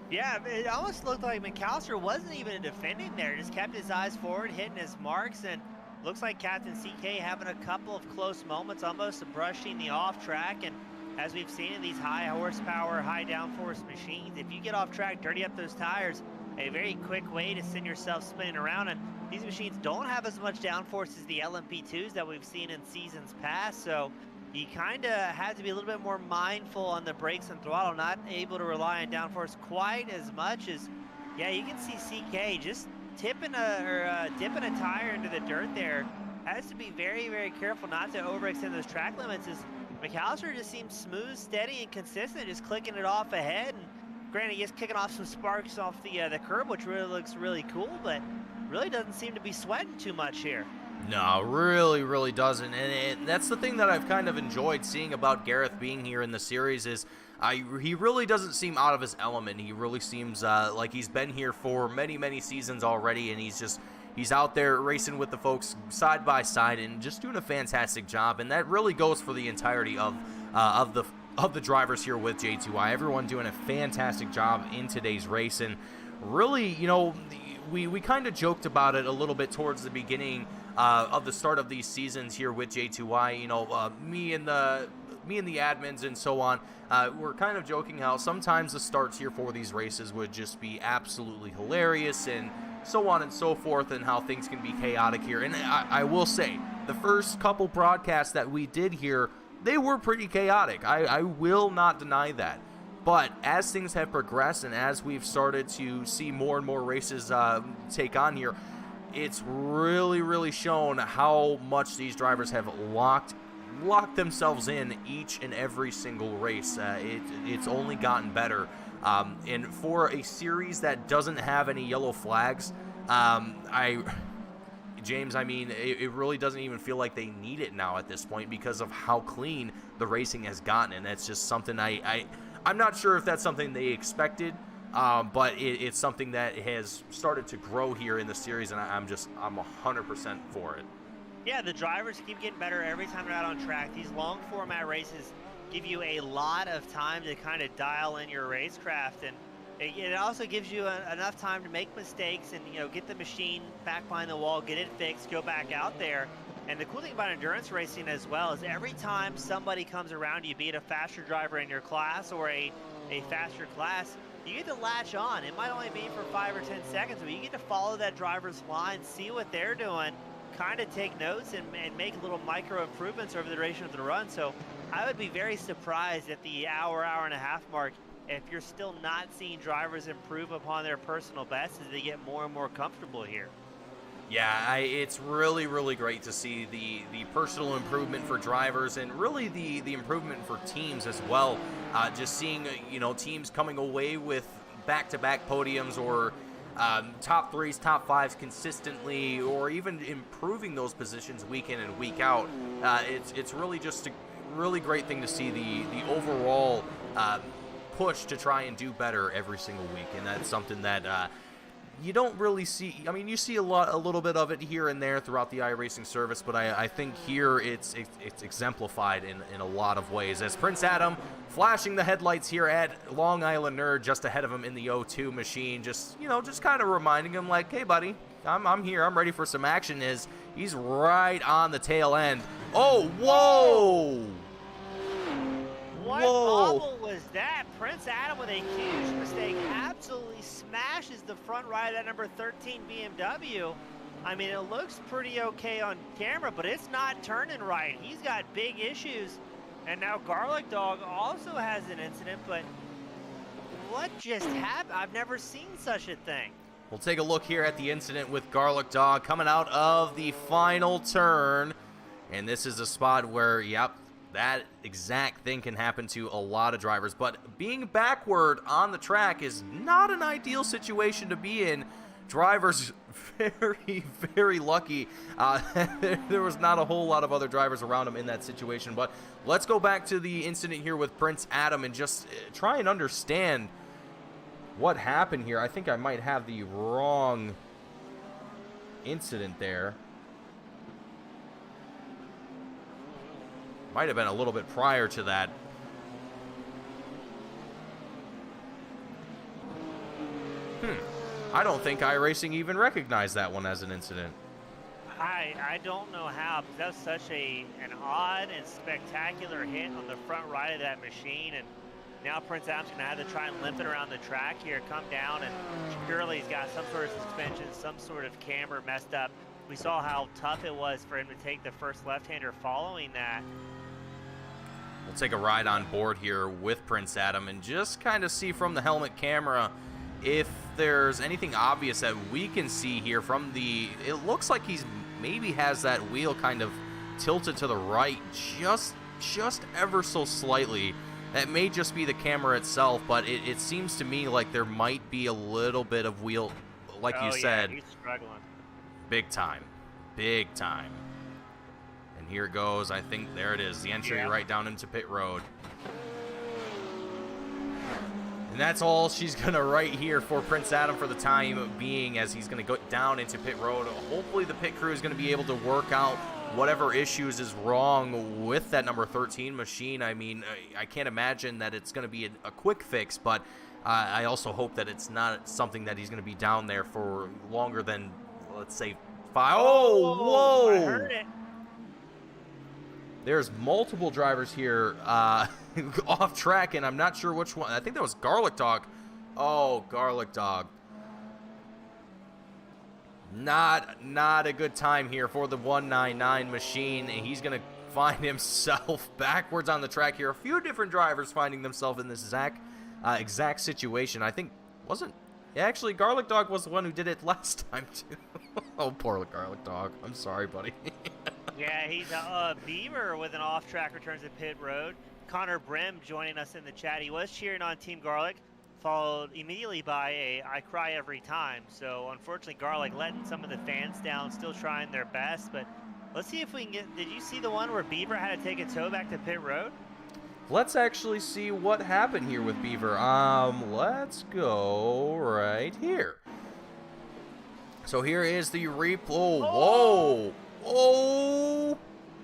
Yeah, it almost looked like McAllister wasn't even defending there, just kept his eyes forward, hitting his marks, and looks like Captain CK having a couple of close moments, almost brushing the off track. And as we've seen in these high horsepower, high downforce machines, if you get off track, dirty up those tires, a very quick way to send yourself spinning around. And these machines don't have as much downforce as the LMP2s that we've seen in seasons past, so you kind of have to be a little bit more mindful on the brakes and throttle, not able to rely on downforce quite as much as, yeah, you can see CK just dipping a tire into the dirt there. Has to be very, very careful not to overextend those track limits, as McAllister just seems smooth, steady, and consistent, just clicking it off ahead. And granted, he's kicking off some sparks off the curb, which really looks really cool, but really doesn't seem to be sweating too much here. No, really doesn't. And that's the thing that I've kind of enjoyed seeing about Gareth being here in the series is he really doesn't seem out of his element. He really seems like he's been here for many seasons already, and he's out there racing with the folks side by side and just doing a fantastic job. And that really goes for the entirety of the drivers here with J2I. Everyone doing a fantastic job in today's race. And really, you know, we kind of joked about it a little bit towards the beginning of the start of these seasons here with J2I. You know, me and the admins and so on, we're kind of joking how sometimes the starts here for these races would just be absolutely hilarious and so on and so forth, and how things can be chaotic here. And I will say, the first couple broadcasts that we did here, they were pretty chaotic. I will not deny that. But as things have progressed and as we've started to see more and more races take on here, it's really shown how much these drivers have locked themselves in each and every single race. It's only gotten better. And for a series that doesn't have any yellow flags, James, I mean, it really doesn't even feel like they need it now at this point because of how clean the racing has gotten. And that's just something I'm not sure if that's something they expected, but it's something that has started to grow here in the series, and I'm 100% for it. Yeah, the drivers keep getting better every time they're out on track. These long format races give you a lot of time to kind of dial in your racecraft, and it also gives you enough time to make mistakes and, you know, get the machine back behind the wall, get it fixed, go back out there. And the cool thing about endurance racing as well is every time somebody comes around you, be it a faster driver in your class or a faster class, you get to latch on. It might only be for 5 or 10 seconds, but you get to follow that driver's line, see what they're doing, kind of take notes and make little micro improvements over the duration of the run. So I would be very surprised at the hour and a half mark if you're still not seeing drivers improve upon their personal bests as they get more and more comfortable here. Yeah, it's really great to see the personal improvement for drivers and really the improvement for teams as well. Just seeing, you know, teams coming away with back-to-back podiums or top 3s, top 5s consistently, or even improving those positions week in and week out. It's really just a really great thing to see the overall push to try and do better every single week, and that's something that you don't really see. I mean, you see a little bit of it here and there throughout the iRacing service, but I think here it's exemplified in a lot of ways. As Prince Adam flashing the headlights here at Long Island Nerd, just ahead of him in the O2 machine, just kind of reminding him like, hey buddy, I'm here, I'm ready for some action. As he's right on the tail end. Oh, whoa! What bubble was that? Prince Adam with a huge mistake absolutely smashes the front right of that number 13 BMW. I mean, it looks pretty okay on camera, but it's not turning right. He's got big issues. And now Garlic Dog also has an incident, but what just happened? I've never seen such a thing. We'll take a look here at the incident with Garlic Dog coming out of the final turn. And this is a spot where, yep, that exact thing can happen to a lot of drivers, but being backward on the track is not an ideal situation to be in. Drivers very lucky. There was not a whole lot of other drivers around him in that situation, but let's go back to the incident here with Prince Adam and just try and understand what happened here. I think I might have the wrong incident there. Might have been a little bit prior to that. I don't think iRacing even recognized that one as an incident. I don't know how, because that was such an odd and spectacular hit on the front right of that machine, and now Prince Adam's going to have to try and limp it around the track here, come down, and surely he's got some sort of suspension, some sort of camber messed up. We saw how tough it was for him to take the first left-hander following that. We'll take a ride on board here with Prince Adam and just kind of see from the helmet camera if there's anything obvious that we can see here from the... It looks like he's maybe has that wheel kind of tilted to the right just ever so slightly. That may just be the camera itself, but it seems to me like there might be a little bit of wheel, like you said. He's struggling. Big time. Big time. And here it goes. I think there it is. The entry right down into pit road. And that's all she's going to write here for Prince Adam for the time being, as he's going to go down into pit road. Hopefully the pit crew is going to be able to work out whatever issues is wrong with that number 13 machine. I mean, I can't imagine that it's going to be a quick fix, but I also hope that it's not something that he's going to be down there for longer than, let's say, 5. Oh, whoa! I heard it. There's multiple drivers here off track, and I'm not sure which one. I think that was Garlic Dog. Oh, Garlic Dog. Not a good time here for the 199 machine. He's going to find himself backwards on the track here. A few different drivers finding themselves in this exact situation. I think, wasn't... Yeah, actually, Garlic Dog was the one who did it last time, too. Oh, poor Garlic Dog. I'm sorry, buddy. Yeah, he's Beaver with an off-track return to pit road. Connor Brim joining us in the chat. He was cheering on Team Garlic, followed immediately by a I cry every time. So unfortunately, Garlic letting some of the fans down, still trying their best. But let's see if we can get... Did you see the one where Beaver had to take a tow back to pit road? Let's actually see what happened here with Beaver. Let's go right here. So here is the replay. Oh, whoa.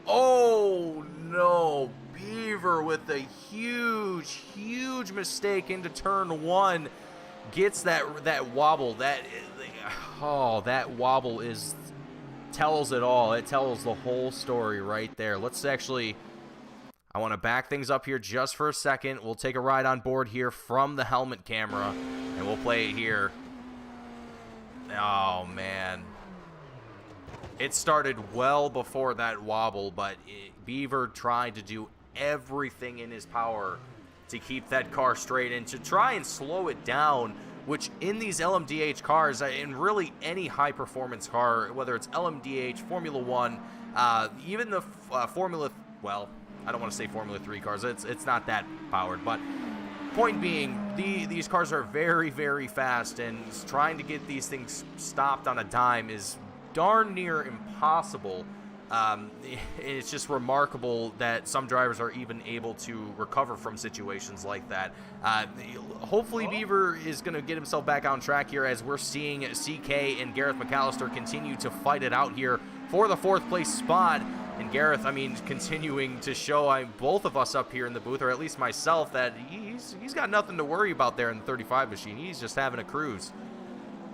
Oh, no. Beaver with a huge mistake into turn 1. Gets that wobble. That wobble tells it all. It tells the whole story right there. Let's actually... I want to back things up here just for a second. We'll take a ride on board here from the helmet camera, and we'll play it here. Oh, man. It started well before that wobble, but Beaver tried to do everything in his power to keep that car straight and to try and slow it down, which in these LMDH cars, in really any high-performance car, whether it's LMDH, Formula 1, even the Formula... Well... I don't want to say Formula 3 cars. It's not that powered. But point being, these cars are very fast, and trying to get these things stopped on a dime is darn near impossible. It's just remarkable that some drivers are even able to recover from situations like that. Hopefully Beaver is going to get himself back on track here, as we're seeing CK and Gareth McAllister continue to fight it out here for the 4th place spot. And Gareth, I mean, continuing to show both of us up here in the booth, or at least myself, that he's got nothing to worry about there in the 35 machine. He's just having a cruise.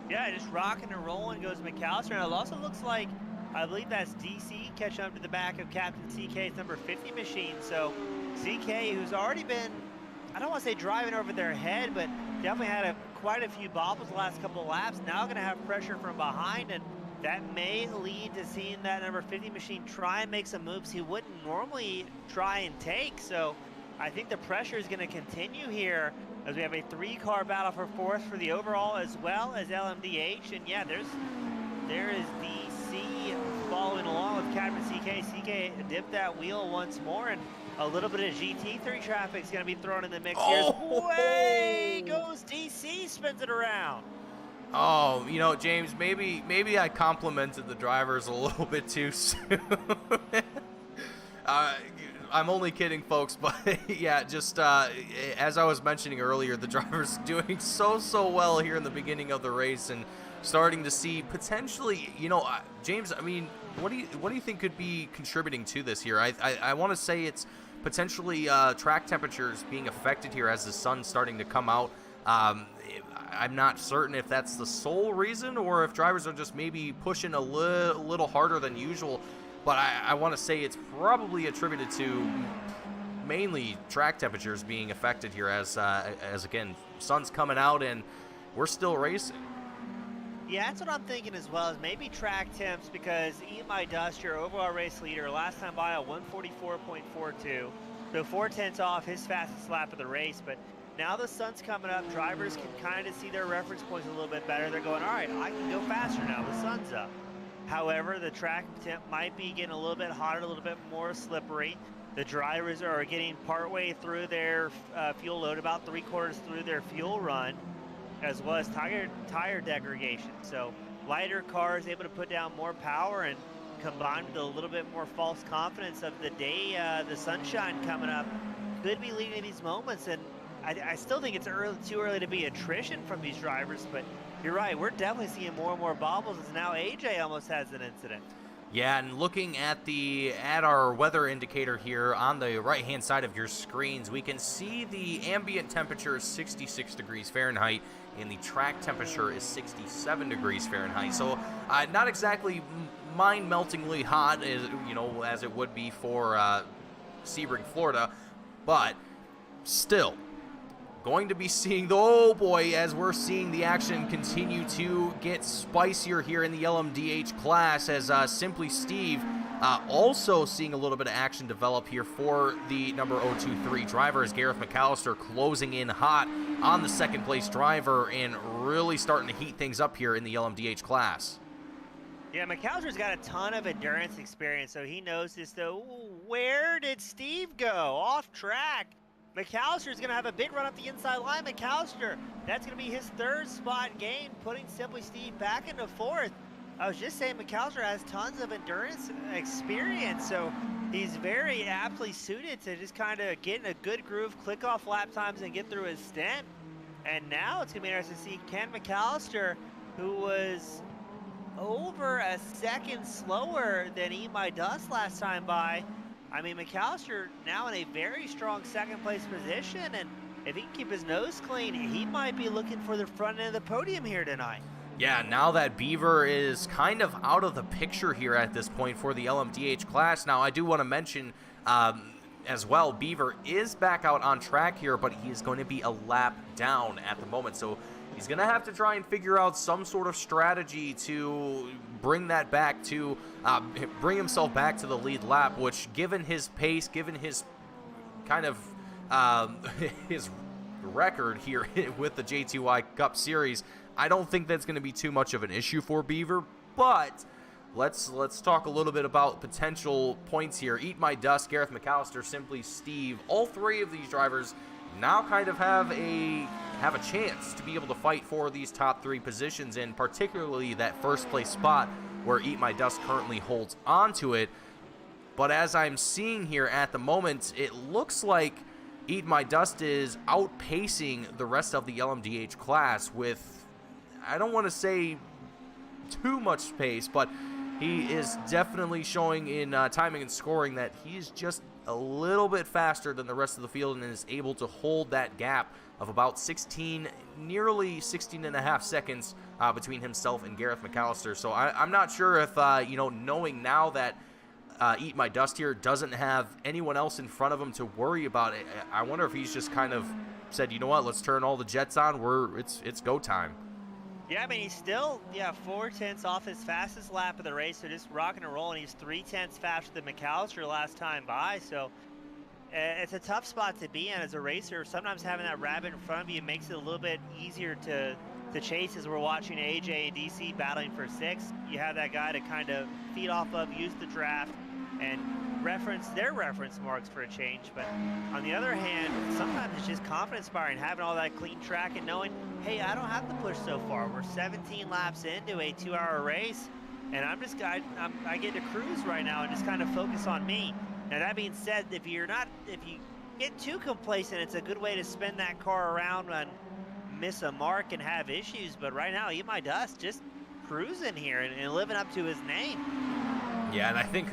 Yeah, just rocking and rolling goes McAllister. And it also looks like, I believe that's DC catching up to the back of Captain CK's number 50 machine. So CK, who's already been, I don't want to say driving over their head, but definitely had quite a few bobbles the last couple of laps, now going to have pressure from behind, and that may lead to seeing that number 50 machine try and make some moves he wouldn't normally try and take. So I think the pressure is going to continue here as we have a 3-car battle for 4th for the overall as well as LMDH. And yeah, there is DC following along with Captain CK. CK dipped that wheel once more, and a little bit of GT3 traffic is going to be thrown in the mix here. Way goes DC, spins it around. Oh, you know, James, maybe I complimented the drivers a little bit too soon. I'm only kidding, folks, but yeah, just as I was mentioning earlier, the drivers doing so well here in the beginning of the race, and starting to see potentially, you know, James, I mean, what do you think could be contributing to this here? I want to say it's potentially track temperatures being affected here as the sun's starting to come out. I'm not certain if that's the sole reason or if drivers are just maybe pushing a little harder than usual. But I want to say it's probably attributed to mainly track temperatures being affected here as again, sun's coming out and we're still racing. Yeah, that's what I'm thinking as well, is maybe track temps, because Eat My Dust, your overall race leader, last time by a 144.42, so 4/10 off his fastest lap of the race. But now the sun's coming up, drivers can kind of see their reference points a little bit better. They're going, all right, I can go faster now, the sun's up. However, the track temp might be getting a little bit hotter, a little bit more slippery. The drivers are getting partway through their fuel load, about 3/4 through their fuel run, as well as tire degradation. So lighter cars able to put down more power, and combined with a little bit more false confidence of the day, the sunshine coming up, could be leading to these moments. And I still think it's too early to be attrition from these drivers, but you're right, we're definitely seeing more and more bobbles, as now AJ almost has an incident. Yeah, and looking at our weather indicator here on the right-hand side of your screens, we can see the ambient temperature is 66 degrees Fahrenheit, and the track temperature is 67 degrees Fahrenheit. So not exactly mind-meltingly hot, as it would be for Sebring, Florida, but still going to be seeing as we're seeing the action continue to get spicier here in the LMDH class, as Simply Steve also seeing a little bit of action develop here for the number 023 driver, as Gareth McAllister closing in hot on the second place driver and really starting to heat things up here in the LMDH class. Yeah, McAllister's got a ton of endurance experience, so he knows this, though. Where did Steve go? Off track. McAllister's going to have a big run up the inside line. McAllister, that's going to be his third spot gain, putting Simply Steve back into fourth. I was just saying McAllister has tons of endurance experience, so he's very aptly suited to just kind of get in a good groove, click off lap times, and get through his stint. And now it's going to be interesting to see, can McAllister, who was over a second slower than Eat My Dust last time by, I mean, McAllister now in a very strong second place position, and if he can keep his nose clean, he might be looking for the front end of the podium here tonight. Yeah, now that Beaver is kind of out of the picture here at this point for the LMDH class. Now, I do want to mention as well, Beaver is back out on track here, but he is going to be a lap down at the moment, so he's going to have to try and figure out some sort of strategy to bring that back to, bring himself back to the lead lap, which, given his pace, given his kind of, his record here with the J2I Cup Series, I don't think that's going to be too much of an issue for Beaver. But let's talk a little bit about potential points here. Eat My Dust, Gareth McAllister, Simply Steve, all three of these drivers now kind of have a chance to be able to fight for these top three positions, and particularly that first place spot where Eat My Dust currently holds onto it. But as I'm seeing here at the moment, it looks like Eat My Dust is outpacing the rest of the LMDH class with, I don't want to say too much pace, but he is definitely showing in timing and scoring that he's just a little bit faster than the rest of the field and is able to hold that gap of about 16, nearly 16 and a half seconds between himself and Gareth McAllister. So I'm not sure if, knowing now that Eat My Dust here doesn't have anyone else in front of him to worry about it, I wonder if he's just kind of said, you know what, let's turn all the jets on. It's go time. Yeah, I mean, he's still, 4/10 off his fastest lap of the race, so just rocking and rolling. He's 3/10 faster than McAllister last time by, so it's a tough spot to be in as a racer. Sometimes having that rabbit in front of you makes it a little bit easier to chase, as we're watching AJ and DC battling for 6th. You have that guy to kind of feed off of, use the draft, and reference their reference marks for a change. But on the other hand, sometimes it's just confidence inspiring, having all that clean track and knowing, hey, I don't have to push so far. We're 17 laps into a 2-hour race, and I get to cruise right now and just kind of focus on me. Now, that being said, if you get too complacent, it's a good way to spin that car around and miss a mark and have issues. But right now, Eat My Dust just cruising here and living up to his name. Yeah, and I think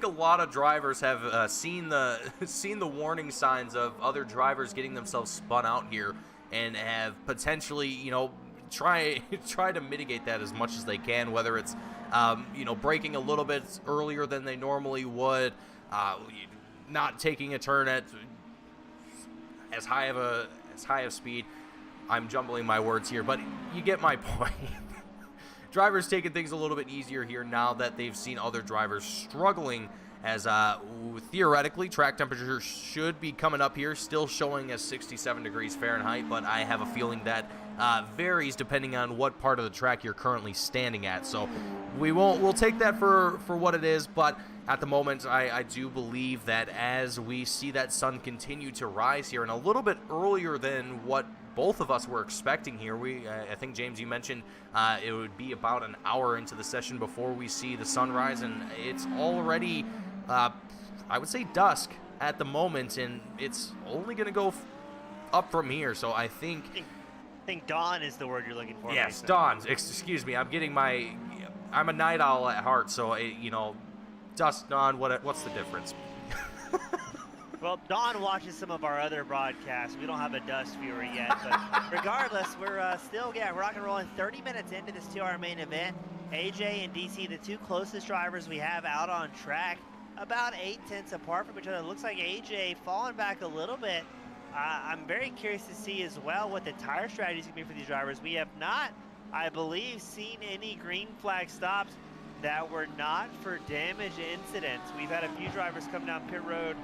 a lot of drivers have seen the warning signs of other drivers getting themselves spun out here and have potentially, you know, try to mitigate that as much as they can, whether it's you know, braking a little bit earlier than they normally would, not taking a turn at as high of speed. I'm jumbling my words here, but you get my point. Drivers taking things a little bit easier here now that they've seen other drivers struggling, as theoretically track temperature should be coming up here, still showing as 67 degrees Fahrenheit, but I have a feeling that varies depending on what part of the track you're currently standing at. So we'll take that for what it is, but at the moment I do believe that as we see that sun continue to rise here, and a little bit earlier than what both of us were expecting here. I think, James, you mentioned it would be about an hour into the session before we see the sunrise, and it's already, I would say, dusk at the moment, and it's only going to go up from here. So I think dawn is the word you're looking for. Yes, Mason. dawn. Excuse me. I'm a night owl at heart, so you know, dusk, dawn. What's the difference? Well, Don watches some of our other broadcasts. We don't have a dust viewer yet, but regardless, we're still rock and rolling 30 minutes into this 2-hour main event. AJ and DC, the two closest drivers we have out on track, about 8/10 apart from each other. It looks like AJ falling back a little bit. I'm very curious to see as well what the tire strategy is going to be for these drivers. We have not, I believe, seen any green flag stops that were not for damage incidents. We've had a few drivers come down pit road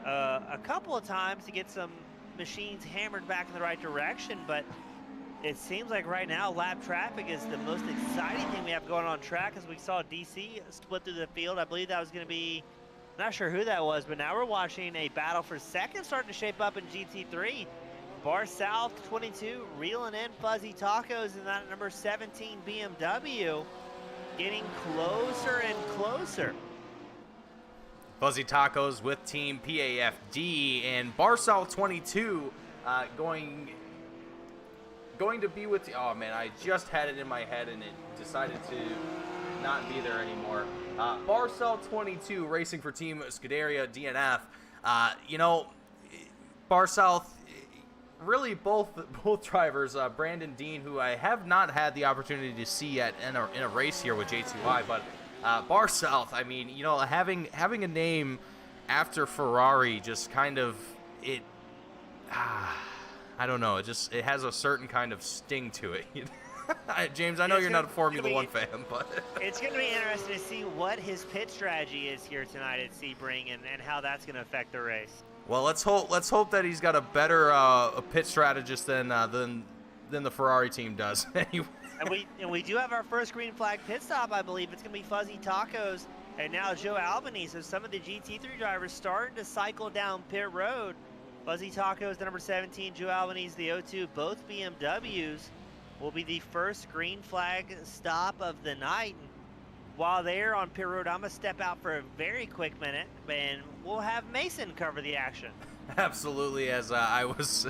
a couple of times to get some machines hammered back in the right direction, but it seems like right now lap traffic is the most exciting thing we have going on track, as we saw DC split through the field. I believe that was going to be, not sure who that was, but now we're watching a battle for second starting to shape up in GT3. Bar South 22 reeling in Fuzzy Tacos in that number 17 BMW, getting closer and closer. Fuzzy Tacos with Team PAFD, and Bar South 22 going to be with oh man, I just had it in my head and it decided to not be there anymore. Bar South 22 racing for Team Scuderia DNF. You know, Bar South, really both drivers, Brandon Dean, who I have not had the opportunity to see yet in a race here with J2I, but Bar South, I mean, you know, having a name after Ferrari just kind of, it, I don't know, it has a certain kind of sting to it. James, I know you're not a Formula One fan, but it's going to be interesting to see what his pit strategy is here tonight at Sebring and how that's going to affect the race. Well, let's hope that he's got a better a pit strategist than the Ferrari team does. Anyway. And we do have our first green flag pit stop, I believe. It's going to be Fuzzy Tacos and now Joe Albany. So some of the GT3 drivers starting to cycle down pit road. Fuzzy Tacos, the number 17, Joe Albany's the 02, both BMWs will be the first green flag stop of the night. And while they're on pit road, I'm going to step out for a very quick minute, and we'll have Mason cover the action. Absolutely, as I was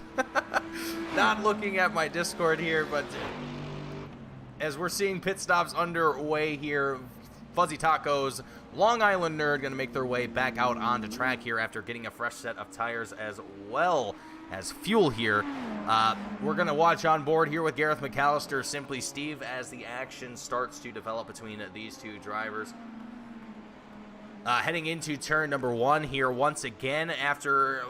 not looking at my Discord here, but as we're seeing pit stops underway here, Fuzzy Tacos, Long Island Nerd going to make their way back out onto track here after getting a fresh set of tires as well as fuel here. We're going to watch on board here with Gareth McAllister, Simply Steve, as the action starts to develop between these two drivers. Heading into turn number 1 here once again after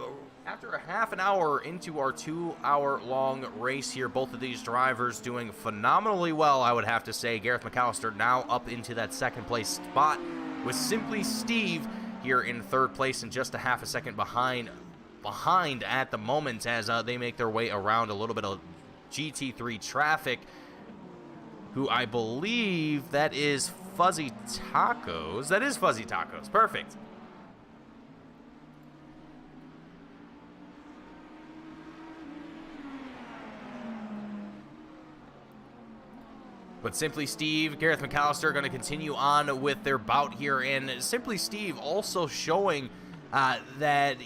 a half an hour into our 2-hour long race here. Both of these drivers doing phenomenally well, I would have to say. Gareth McAllister now up into that second place spot, with Simply Steve here in third place and just a half a second behind at the moment, as they make their way around a little bit of GT3 traffic, who I believe that is Fuzzy Tacos. That is Fuzzy Tacos. Perfect. But Simply Steve, Gareth McAllister going to continue on with their bout here, and Simply Steve also showing that,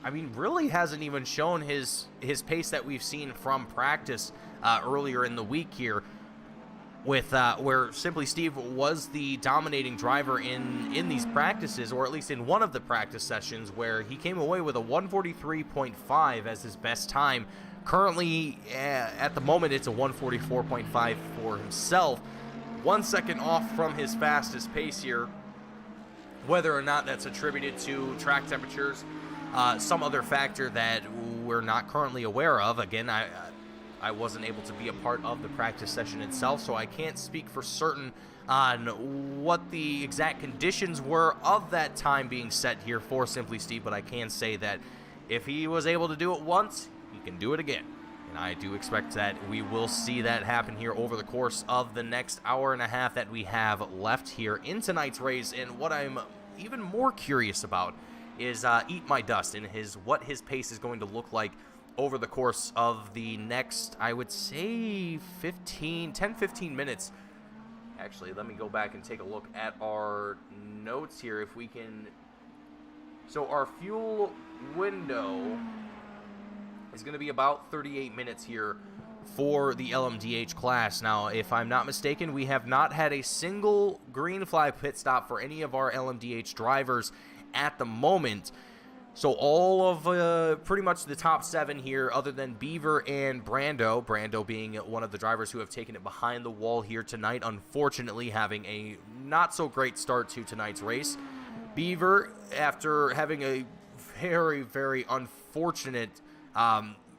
I mean, really hasn't even shown his pace that we've seen from practice earlier in the week here, with where Simply Steve was the dominating driver in these practices, or at least in one of the practice sessions, where he came away with a 143.5 as his best time, Currently, at the moment, it's a 144.5 for himself. 1 second off from his fastest pace here. Whether or not that's attributed to track temperatures, some other factor that we're not currently aware of. Again, I wasn't able to be a part of the practice session itself, so I can't speak for certain on what the exact conditions were of that time being set here for Simply Steve, but I can say that if he was able to do it once, he can do it again. And I do expect that we will see that happen here over the course of the next hour and a half that we have left here in tonight's race. And what I'm even more curious about is Eat My Dust and what his pace is going to look like over the course of the next, I would say, 10-15 minutes. Actually, let me go back and take a look at our notes here if we can. So our fuel window is going to be about 38 minutes here for the LMDH class. Now, if I'm not mistaken, we have not had a single green flag pit stop for any of our LMDH drivers at the moment. So all of pretty much the top 7 here, other than Beaver and Brando being one of the drivers who have taken it behind the wall here tonight, unfortunately having a not so great start to tonight's race. Beaver, after having a very, very unfortunate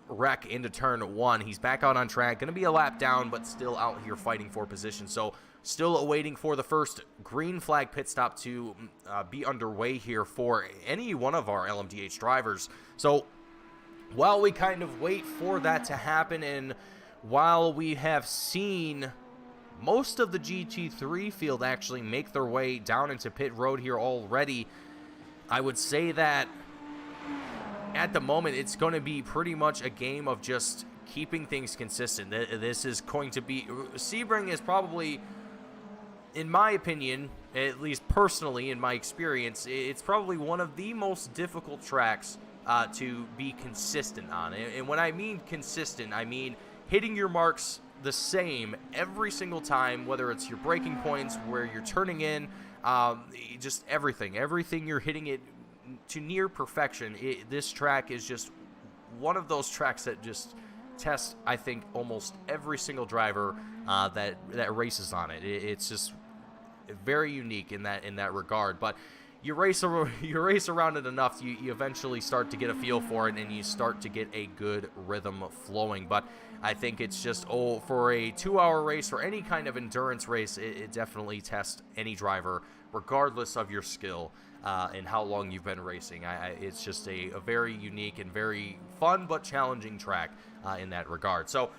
wreck into turn 1, he's back out on track, going to be a lap down, but still out here fighting for position. So still awaiting for the first green flag pit stop to be underway here for any one of our LMDH drivers. So while we kind of wait for that to happen, and while we have seen most of the GT3 field actually make their way down into pit road here already, I would say that at the moment it's going to be pretty much a game of just keeping things consistent. This is going to be, Sebring is probably, in my opinion, at least personally in my experience, it's probably one of the most difficult tracks to be consistent on. And when I mean consistent, I mean hitting your marks the same every single time, whether it's your braking points, where you're turning in, just everything you're hitting it to near perfection. This track is just one of those tracks that just test, I think, almost every single driver that races on it. It's just very unique in that regard. But you race around it enough, you eventually start to get a feel for it, and you start to get a good rhythm flowing. But I think it's just, for a 2-hour race or any kind of endurance race, it definitely tests any driver, regardless of your skill and how long you've been racing. It's just a very unique and very fun but challenging track in that regard. So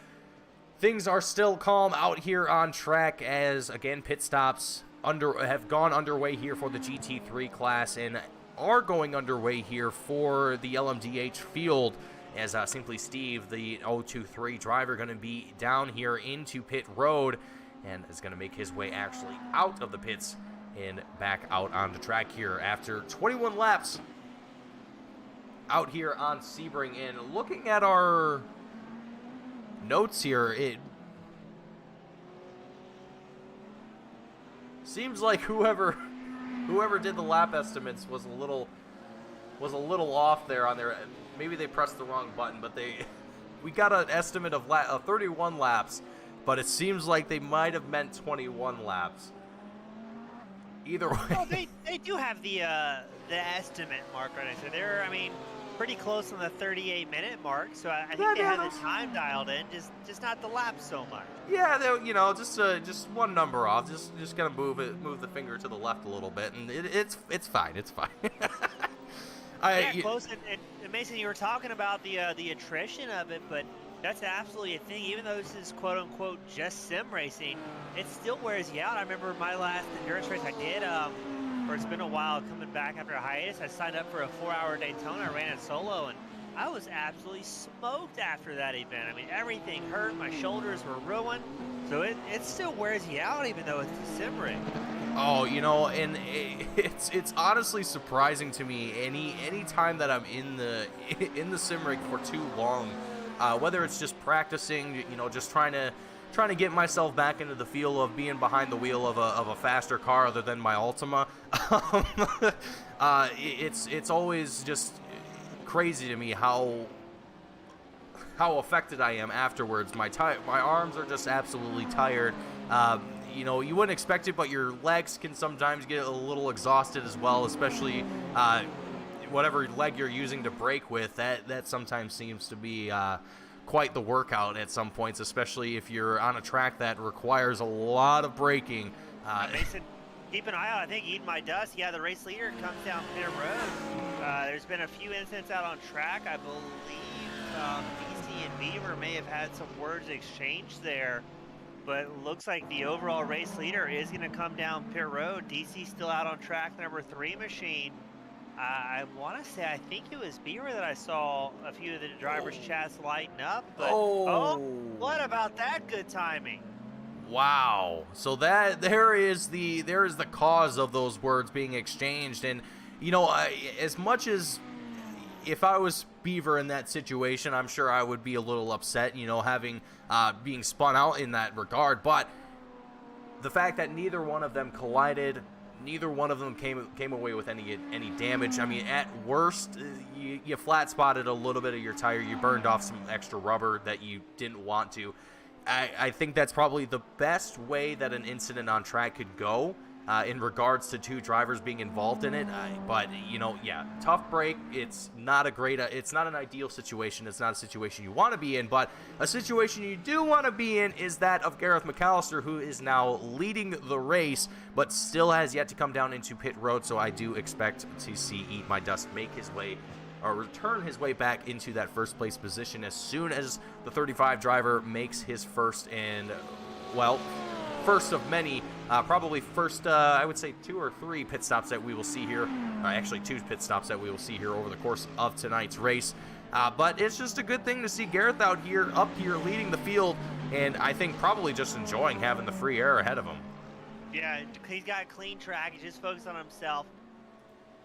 things are still calm out here on track as, again, pit stops have gone underway here for the GT3 class and are going underway here for the LMDH field, as Simply Steve, the 023 driver, going to be down here into pit road and is going to make his way actually out of the pits and back out on the track here after 21 laps out here on Sebring. And looking at our notes here, it seems like whoever did the lap estimates was a little off there on their. Maybe they pressed the wrong button, but we got an estimate of 31 laps, but it seems like they might have meant 21 laps. Either way. Well, they do have the estimate mark right now. So they're, pretty close on the 38-minute mark. So I think they have the time dialed in, just not the laps so much. Yeah, just one number off. Just gonna move the finger to the left a little bit, and it's fine. It's fine. Close. And Mason, you were talking about the attrition of it, but that's absolutely a thing. Even though this is quote-unquote just sim racing, it still wears you out. I remember my last endurance race I did, or it's been a while coming back after a hiatus. I signed up for a 4-hour Daytona. I ran it solo, and I was absolutely smoked after that event. Everything hurt. My shoulders were ruined. So it still wears you out, even though it's a sim rig. Oh, and it's honestly surprising to me any time that I'm in the sim rig for too long, whether it's just practicing, just trying to get myself back into the feel of being behind the wheel of a faster car other than my Altima. It's always just crazy to me how how affected I am afterwards. My arms are just absolutely tired. You know, you wouldn't expect it, but your legs can sometimes get a little exhausted as well, especially whatever leg you're using to brake with. That sometimes seems to be quite the workout at some points, especially if you're on a track that requires a lot of braking. Mason, keep an eye out. I think Eat My Dust, yeah, the race leader comes down pit road. There's been a few incidents out on track. I believe DC and Beaver may have had some words exchanged there, but it looks like the overall race leader is going to come down pit road. DC still out on track, number 3 machine. I want to say, I think it was Beaver that I saw a few of the drivers' chats lighten up. But, oh, what about that good timing? Wow. So there is the cause of those words being exchanged. And, you know, as much as if I was Beaver in that situation, I'm sure I would be a little upset, you know, having being spun out in that regard. But the fact that neither one of them collided, neither one of them came away with any damage. I mean, at worst, you flat spotted a little bit of your tire. You burned off some extra rubber that you didn't want to. I think that's probably the best way that an incident on track could go in regards to 2 drivers being involved in it. But, you know, yeah, tough break. It's not it's not an ideal situation. It's not a situation you want to be in. But a situation you do want to be in is that of Gareth McAllister, who is now leading the race, but still has yet to come down into pit road. So I do expect to see Eat My Dust make his way or return his way back into that first place position as soon as the 35 driver makes his first and, well, first of many, probably first, I would say 2 or 3 pit stops that we will see here. Actually, 2 pit stops that we will see here over the course of tonight's race. But it's just a good thing to see Gareth up here leading the field, and I think probably just enjoying having the free air ahead of him. Yeah, he's got a clean track. He's just focused on himself.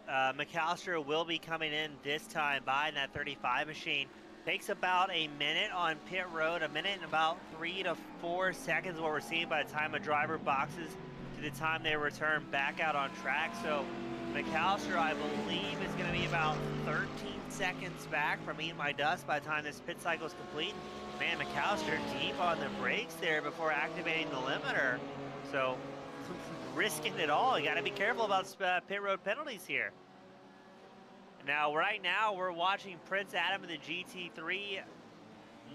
McAllister will be coming in this time by in that 35 machine. Takes about a minute on pit road, a minute and about 3 to 4 seconds what we're seeing by the time a driver boxes to the time they return back out on track. So McAllister, I believe, is going to be about 13 seconds back from Eat My Dust by the time this pit cycle is complete. Man, McAllister deep on the brakes there before activating the limiter. So risking it all. You got to be careful about pit road penalties here. Now, right now, we're watching Prince Adam in the GT3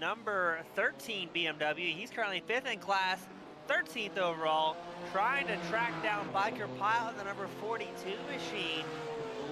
number 13 BMW. He's currently 5th in class, 13th overall, trying to track down biker pilot, the number 42 machine.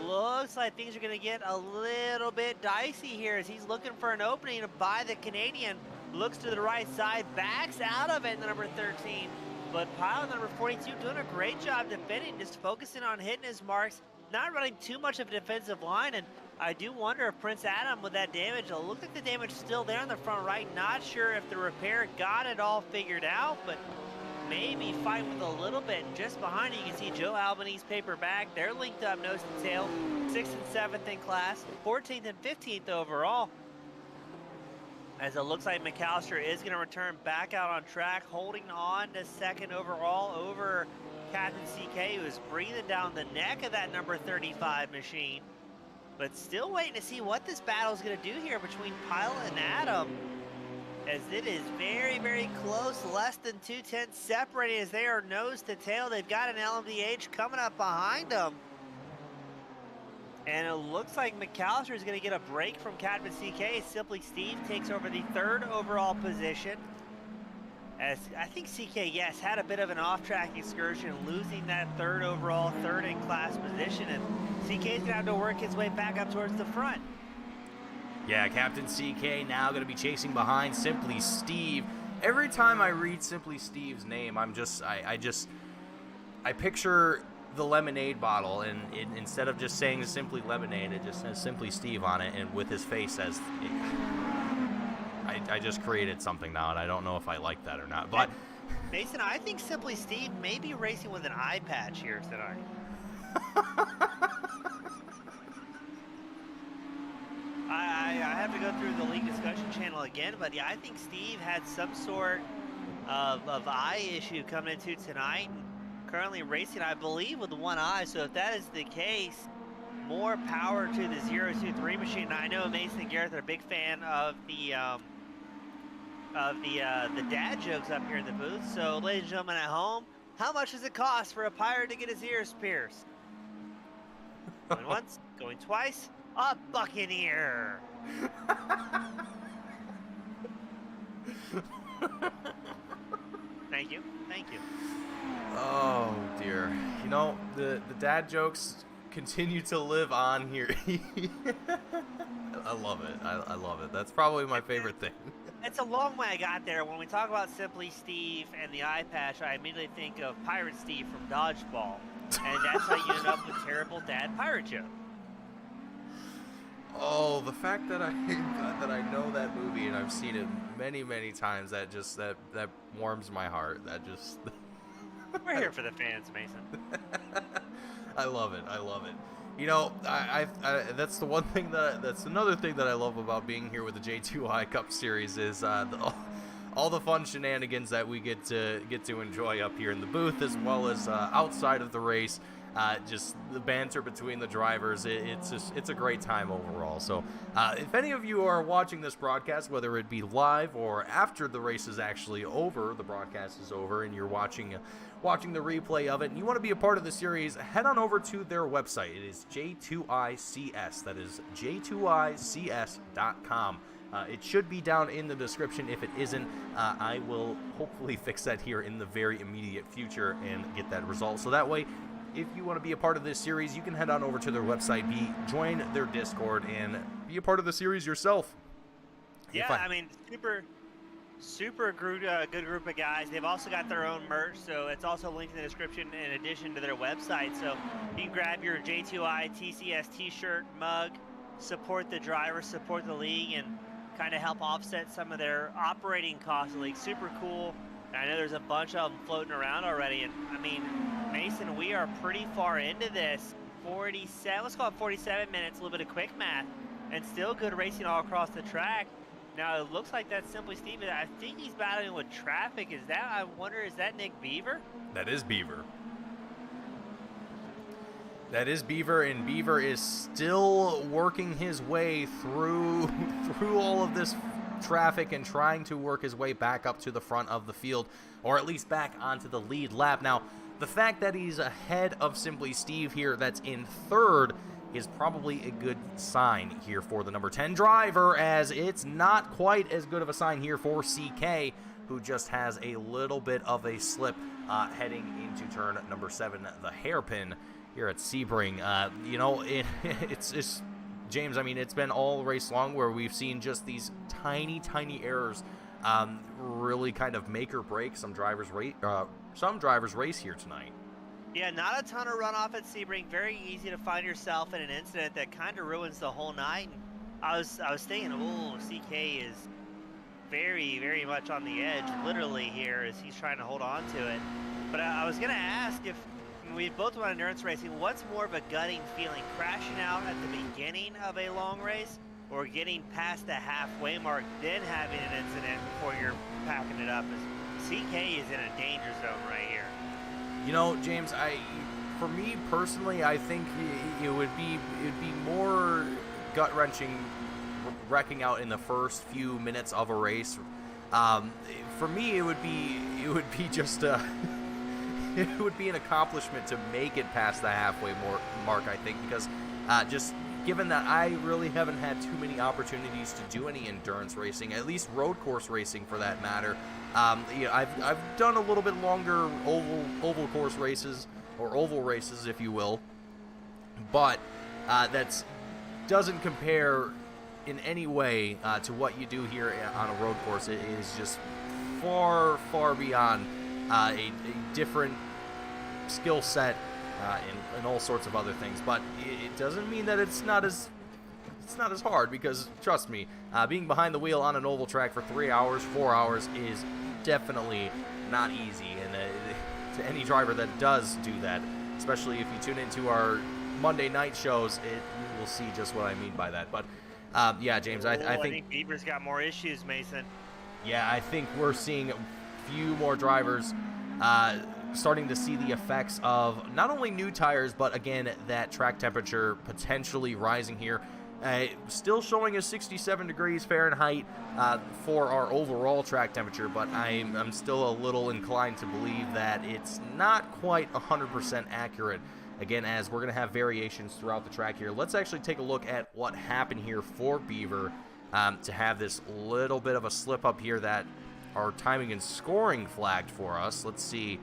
Looks like things are going to get a little bit dicey here as he's looking for an opening by the Canadian. Looks to the right side, backs out of it, the number 13. But pilot number 42 doing a great job defending, just focusing on hitting his marks, not running too much of a defensive line. And I do wonder if Prince Adam, with that damage, it'll look like the damage is still there in the front right. Not sure if the repair got it all figured out, but maybe fight with a little bit. And just behind you can see Joe Albanese paper bag. They're linked up nose to tail, 6th and 7th in class, 14th and 15th overall. As it looks like McAllister is going to return back out on track, holding on to 2nd overall over Captain CK, who is breathing down the neck of that number 35 machine. But still waiting to see what this battle is going to do here between Pilot and Adam, as it is very, very close, less than 2/10 separating as they are nose to tail. They've got an LMDH coming up behind them. And it looks like McAllister is going to get a break from Captain CK. Simply Steve takes over the 3rd overall position. As I think CK, yes, had a bit of an off-track excursion, losing that 3rd overall, 3rd in class position. And CK's going to have to work his way back up towards the front. Yeah, Captain CK now going to be chasing behind Simply Steve. Every time I read Simply Steve's name, I picture the lemonade bottle, and instead of just saying Simply Lemonade, it just says Simply Steve on it, and with his face as I just created something now, and I don't know if I like that or not. But Mason, I think Simply Steve may be racing with an eye patch here tonight. I have to go through the league discussion channel again, but yeah, I think Steve had some sort of eye issue coming into tonight. Currently racing, I believe, with one eye. So if that is the case, more power to the 023 machine. Now, I know Mason and Gareth are a big fan of the of the dad jokes up here in the booth. So, ladies and gentlemen at home, how much does it cost for a pirate to get his ears pierced? Going once, going twice, a buccaneer. Thank you, thank you. Oh dear. You know, the dad jokes continue to live on here. I love it. I love it. That's probably my favorite thing. It's a long way I got there. When we talk about Simply Steve and the eye patch, I immediately think of Pirate Steve from Dodgeball. And that's how you end up with terrible dad pirate joke. Oh, the fact that I that I know that movie and I've seen it many times, that warms my heart. That just We're here for the fans, Mason. I love it. I love it. You know, I that's the one thing that's another thing that I love about being here with the J2I Cup Series is all the fun shenanigans that we get to enjoy up here in the booth, as well as outside of the race. Just the banter between the drivers. It's a great time overall. So if any of you are watching this broadcast, whether it be live or after the race is actually over, the broadcast is over, and you're watching the replay of it, and you want to be a part of the series, head on over to their website. It is J2ICS. That is J2ICS.com. It should be down in the description. If it isn't, I will hopefully fix that here in the very immediate future and get that result. So that way, if you want to be a part of this series, you can head on over to their website, join their Discord, and be a part of the series yourself. Yeah, I mean, super good group of guys. They've also got their own merch, so it's also linked in the description in addition to their website. So you can grab your J2ICS t-shirt, mug, support the drivers, support the league, and kind of help offset some of their operating costs of the league. Super cool. And I know there's a bunch of them floating around already, and I mean, Mason, we are pretty far into this. 47, let's call it 47 minutes, a little bit of quick math, and still good racing all across the track. Now, it looks like that's Simply Steve. I think he's battling with traffic. Is that Nick Beaver? That is Beaver. That is Beaver, and Beaver is still working his way through all of this traffic and trying to work his way back up to the front of the field, or at least back onto the lead lap. Now, the fact that he's ahead of Simply Steve here, that's in third, is probably a good sign here for the number 10 driver, as it's not quite as good of a sign here for CK, who just has a little bit of a slip heading into turn number 7, the hairpin here at Sebring. You know, it's James, I mean, it's been all race long where we've seen just these tiny errors really kind of make or break some drivers' race here tonight. Yeah, not a ton of runoff at Sebring. Very easy to find yourself in an incident that kind of ruins the whole night. I was thinking, oh, CK is very much on the edge, literally here, as he's trying to hold on to it. But I was gonna ask, if we both want endurance racing, what's more of a gutting feeling, crashing out at the beginning of a long race, or getting past the halfway mark, then having an incident before you're packing it up? As CK is in a danger zone right here. You know, James, for me personally, I think it would be more gut-wrenching wrecking out in the first few minutes of a race. For me, it would be just it would be an accomplishment to make it past the halfway mark, I think, because just given that I really haven't had too many opportunities to do any endurance racing, at least road course racing for that matter. Yeah, I've done a little bit longer oval course races, or oval races, if you will, but that doesn't compare in any way to what you do here on a road course. It is just far beyond a different skill set and all sorts of other things. But it doesn't mean that it's not as hard, because trust me, being behind the wheel on an oval track for 3 hours, 4 hours is definitely not easy. And to any driver that does do that, especially if you tune into our Monday night shows, you will see just what I mean by that. But yeah, James, I think Beaver's got more issues, Mason. Yeah, I think we're seeing a few more drivers starting to see the effects of not only new tires, but again, that track temperature potentially rising here. Still showing us 67 degrees Fahrenheit for our overall track temperature, but I'm still a little inclined to believe that it's not quite 100% accurate. Again, as we're going to have variations throughout the track here. Let's actually take a look at what happened here for Beaver to have this little bit of a slip up here that our timing and scoring flagged for us. Let's see.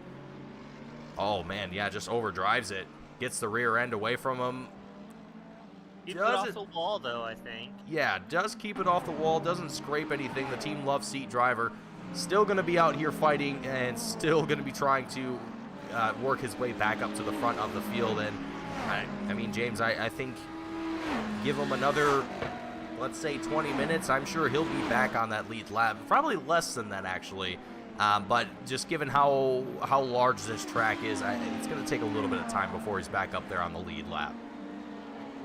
Oh, man, yeah, just overdrives it. Gets the rear end away from him. Keeps it off the wall, though, I think. Yeah, does keep it off the wall. Doesn't scrape anything. The team love seat driver. Still going to be out here fighting and still going to be trying to work his way back up to the front of the field. And, I mean, James, I think give him another, let's say, 20 minutes. I'm sure he'll be back on that lead lap. Probably less than that, actually. But just given how large this track is, it's going to take a little bit of time before he's back up there on the lead lap.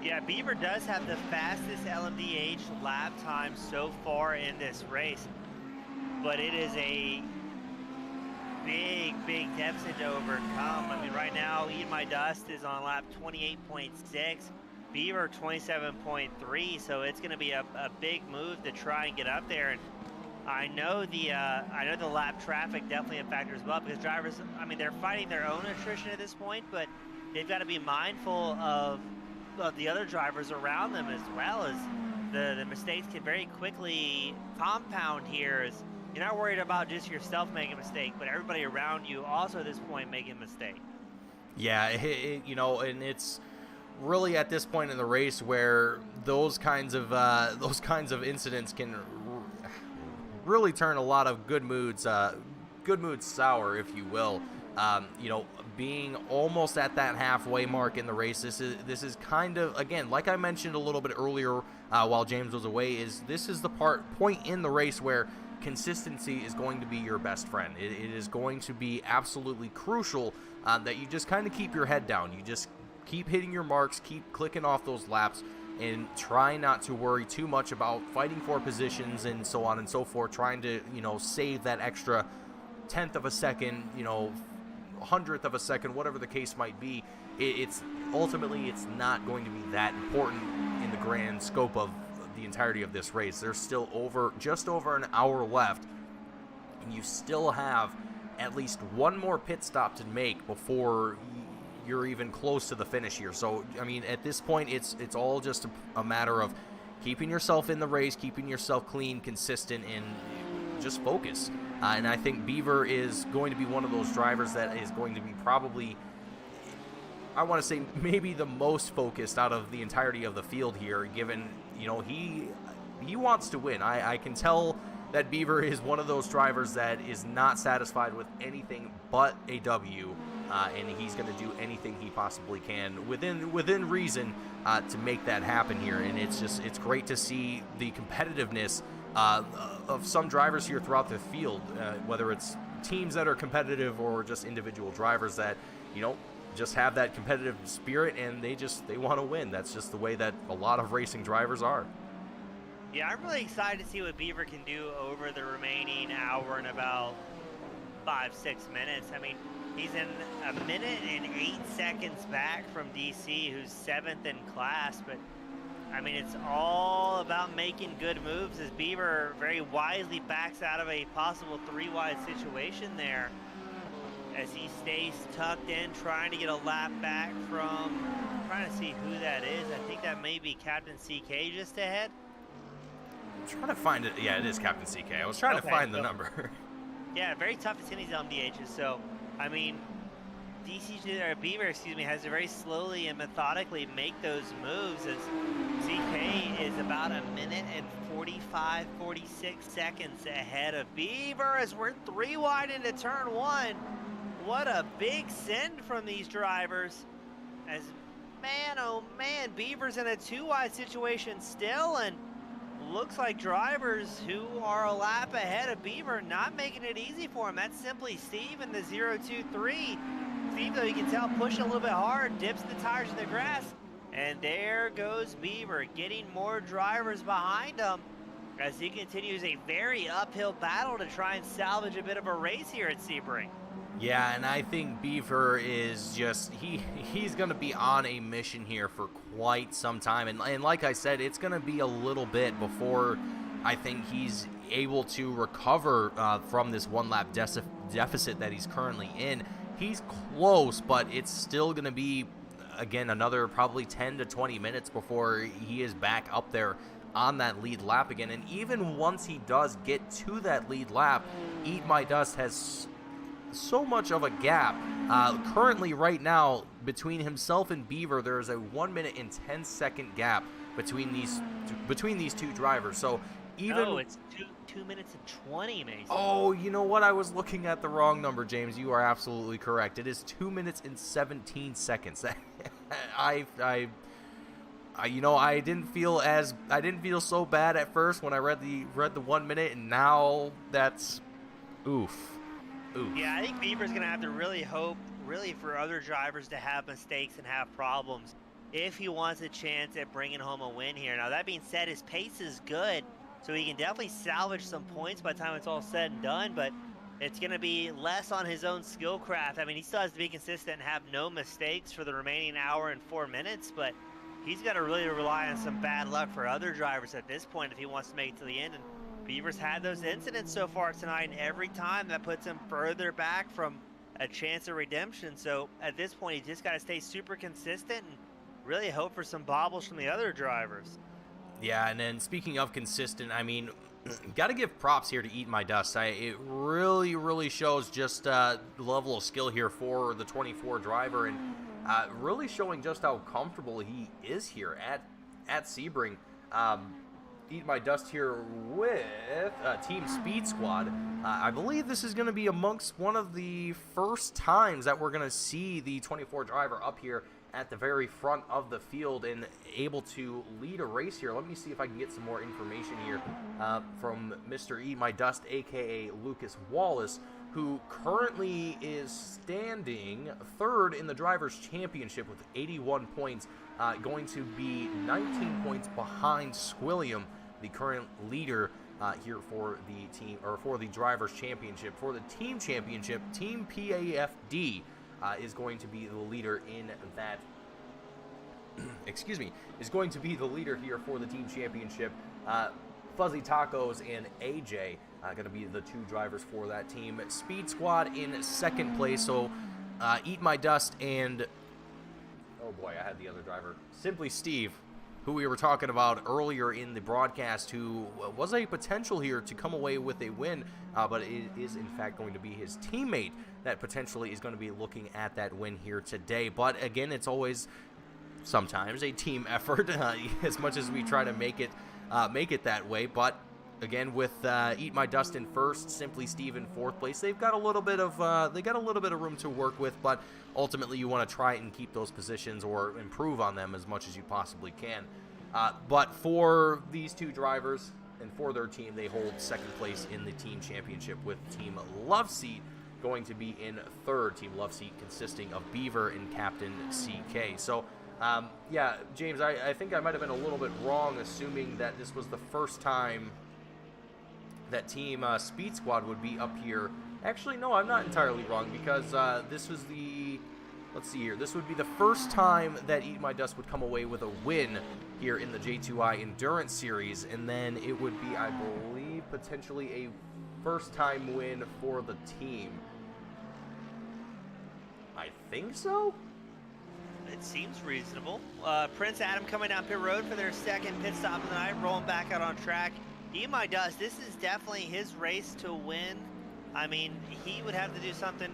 Yeah, Beaver does have the fastest LMDH lap time so far in this race, but it is a big deficit to overcome. I mean, right now, Eat My Dust is on lap 28.6, Beaver 27.3, so it's going to be a big move to try and get up there. And I know the lap traffic definitely a factor as well, because drivers, I mean, they're fighting their own attrition at this point, but they've got to be mindful of the other drivers around them as well, as the mistakes can very quickly compound here. As you're not worried about just yourself making a mistake, but everybody around you also at this point making a mistake. Yeah, you know, and it's really at this point in the race where those kinds of incidents can really turn a lot of good moods sour, if you will. You know, being almost at that halfway mark in the race, this is kind of, again, like I mentioned a little bit earlier while James was away, this is the point in the race where consistency is going to be your best friend. It is going to be absolutely crucial that you just kind of keep your head down. You just keep hitting your marks, keep clicking off those laps, and try not to worry too much about fighting for positions and so on and so forth, trying to, you know, save that extra tenth of a second, you know, hundredth of a second, whatever the case might be. It's ultimately not going to be that important in the grand scope of the entirety of this race. There's still just over an hour left, and you still have at least one more pit stop to make before you're even close to the finish here. So, I mean, at this point, it's all just a matter of keeping yourself in the race, keeping yourself clean, consistent, and just focus. And I think Beaver is going to be one of those drivers that is going to be probably, I want to say, maybe the most focused out of the entirety of the field here, given, you know, he wants to win. I can tell that Beaver is one of those drivers that is not satisfied with anything but a W, and he's going to do anything he possibly can within reason to make that happen here. And it's great to see the competitiveness of some drivers here throughout the field, whether it's teams that are competitive or just individual drivers that, you know, just have that competitive spirit and they want to win. That's just the way that a lot of racing drivers are. Yeah, I'm really excited to see what Beaver can do over the remaining hour and about 5-6 minutes. I mean, he's in 1 minute and 8 seconds back from DC, who's 7th in class, but I mean, it's all about making good moves as Beaver very wisely backs out of a possible 3-wide situation there, as he stays tucked in, trying to get a lap back from, I'm trying to see who that is. I think that may be Captain CK just ahead. I'm trying to find it. Yeah, it is Captain CK. I was trying to find the number. Yeah, very tough to see these LMDHs. So, I mean, Beaver, has to very slowly and methodically make those moves, as CK is about 1 minute and 45, 46 seconds ahead of Beaver as we're 3 wide into turn 1. What a big send from these drivers, as man, oh man, Beaver's in a 2-wide situation still, and looks like drivers who are a lap ahead of Beaver not making it easy for him. That's simply Steve in the 023. Steve, though, you can tell, pushing a little bit hard, dips the tires in the grass, and there goes Beaver, getting more drivers behind him as he continues a very uphill battle to try and salvage a bit of a race here at Sebring. Yeah, and I think Beaver is just, he's going to be on a mission here for quite some time. And like I said, it's going to be a little bit before I think he's able to recover from this one-lap deficit that he's currently in. He's close, but it's still going to be, again, another probably 10 to 20 minutes before he is back up there on that lead lap again. And even once he does get to that lead lap, Eat My Dust has so much of a gap. Currently, right now, between himself and Beaver, there is a 1 minute and 10-second gap between these two drivers. So even it's 2 minutes and 20, Mason. Oh, you know what? I was looking at the wrong number, James. You are absolutely correct. It is 2 minutes and 17 seconds. I didn't feel so bad at first when I read the 1 minute, and now that's oof. Yeah, I think Beaver's going to have to really hope, for other drivers to have mistakes and have problems if he wants a chance at bringing home a win here. Now, that being said, his pace is good, so he can definitely salvage some points by the time it's all said and done, but it's going to be less on his own skill craft. I mean, he still has to be consistent and have no mistakes for the remaining hour and 4 minutes, but he's got to really rely on some bad luck for other drivers at this point if he wants to make it to the end. And Beaver's had those incidents so far tonight, and every time that puts him further back from a chance of redemption. So at this point, he just got to stay super consistent and really hope for some bobbles from the other drivers. Yeah, and then speaking of consistent, I mean, got to give props here to Eat My Dust. It really shows just the level of skill here for the 24 driver, and really showing just how comfortable he is here at Sebring. Eat My Dust here with Team Speed Squad. I believe this is going to be amongst one of the first times that we're going to see the 24 driver up here at the very front of the field and able to lead a race here. Let me see if I can get some more information here from Mr. Eat My Dust, aka Lucas Wallace, who currently is standing third in the Drivers' Championship with 81 points, going to be 19 points behind Squilliam, the current leader here for the team, or for the Drivers' Championship. For the Team Championship, Team PAFD is going to be the leader in that. Is going to be the leader here for the Team Championship. Fuzzy Tacos and AJ going to be the two drivers for that team. Speed Squad in second place. So Eat My Dust and, oh boy, I had the other driver, Simply Steve, who we were talking about earlier in the broadcast, who was a potential here to come away with a win, but it is in fact going to be his teammate that potentially is going to be looking at that win here today. But again, it's always sometimes a team effort, as much as we try to make it that way. But again, with Eat My Dust in first, Simply Steve in fourth place, they've got a little bit of room to work with, but ultimately you want to try and keep those positions or improve on them as much as you possibly can. But for these two drivers and for their team, they hold second place in the team championship, with Team Love Seat going to be in third. Team Love Seat consisting of Beaver and Captain CK. So yeah, James, I think I might have been a little bit wrong assuming that this was the first time that Team Speed Squad would be up here. Actually, no, I'm not entirely wrong, because this was the, let's see here, this would be the first time that Eat My Dust would come away with a win here in the J2I Endurance Series, and then it would be, I believe, potentially a first-time win for the team. I think so? It seems reasonable. Prince Adam coming down pit road for their second pit stop of the night, rolling back out on track. Eat My Dust, this is definitely his race to win. I mean, he would have to do something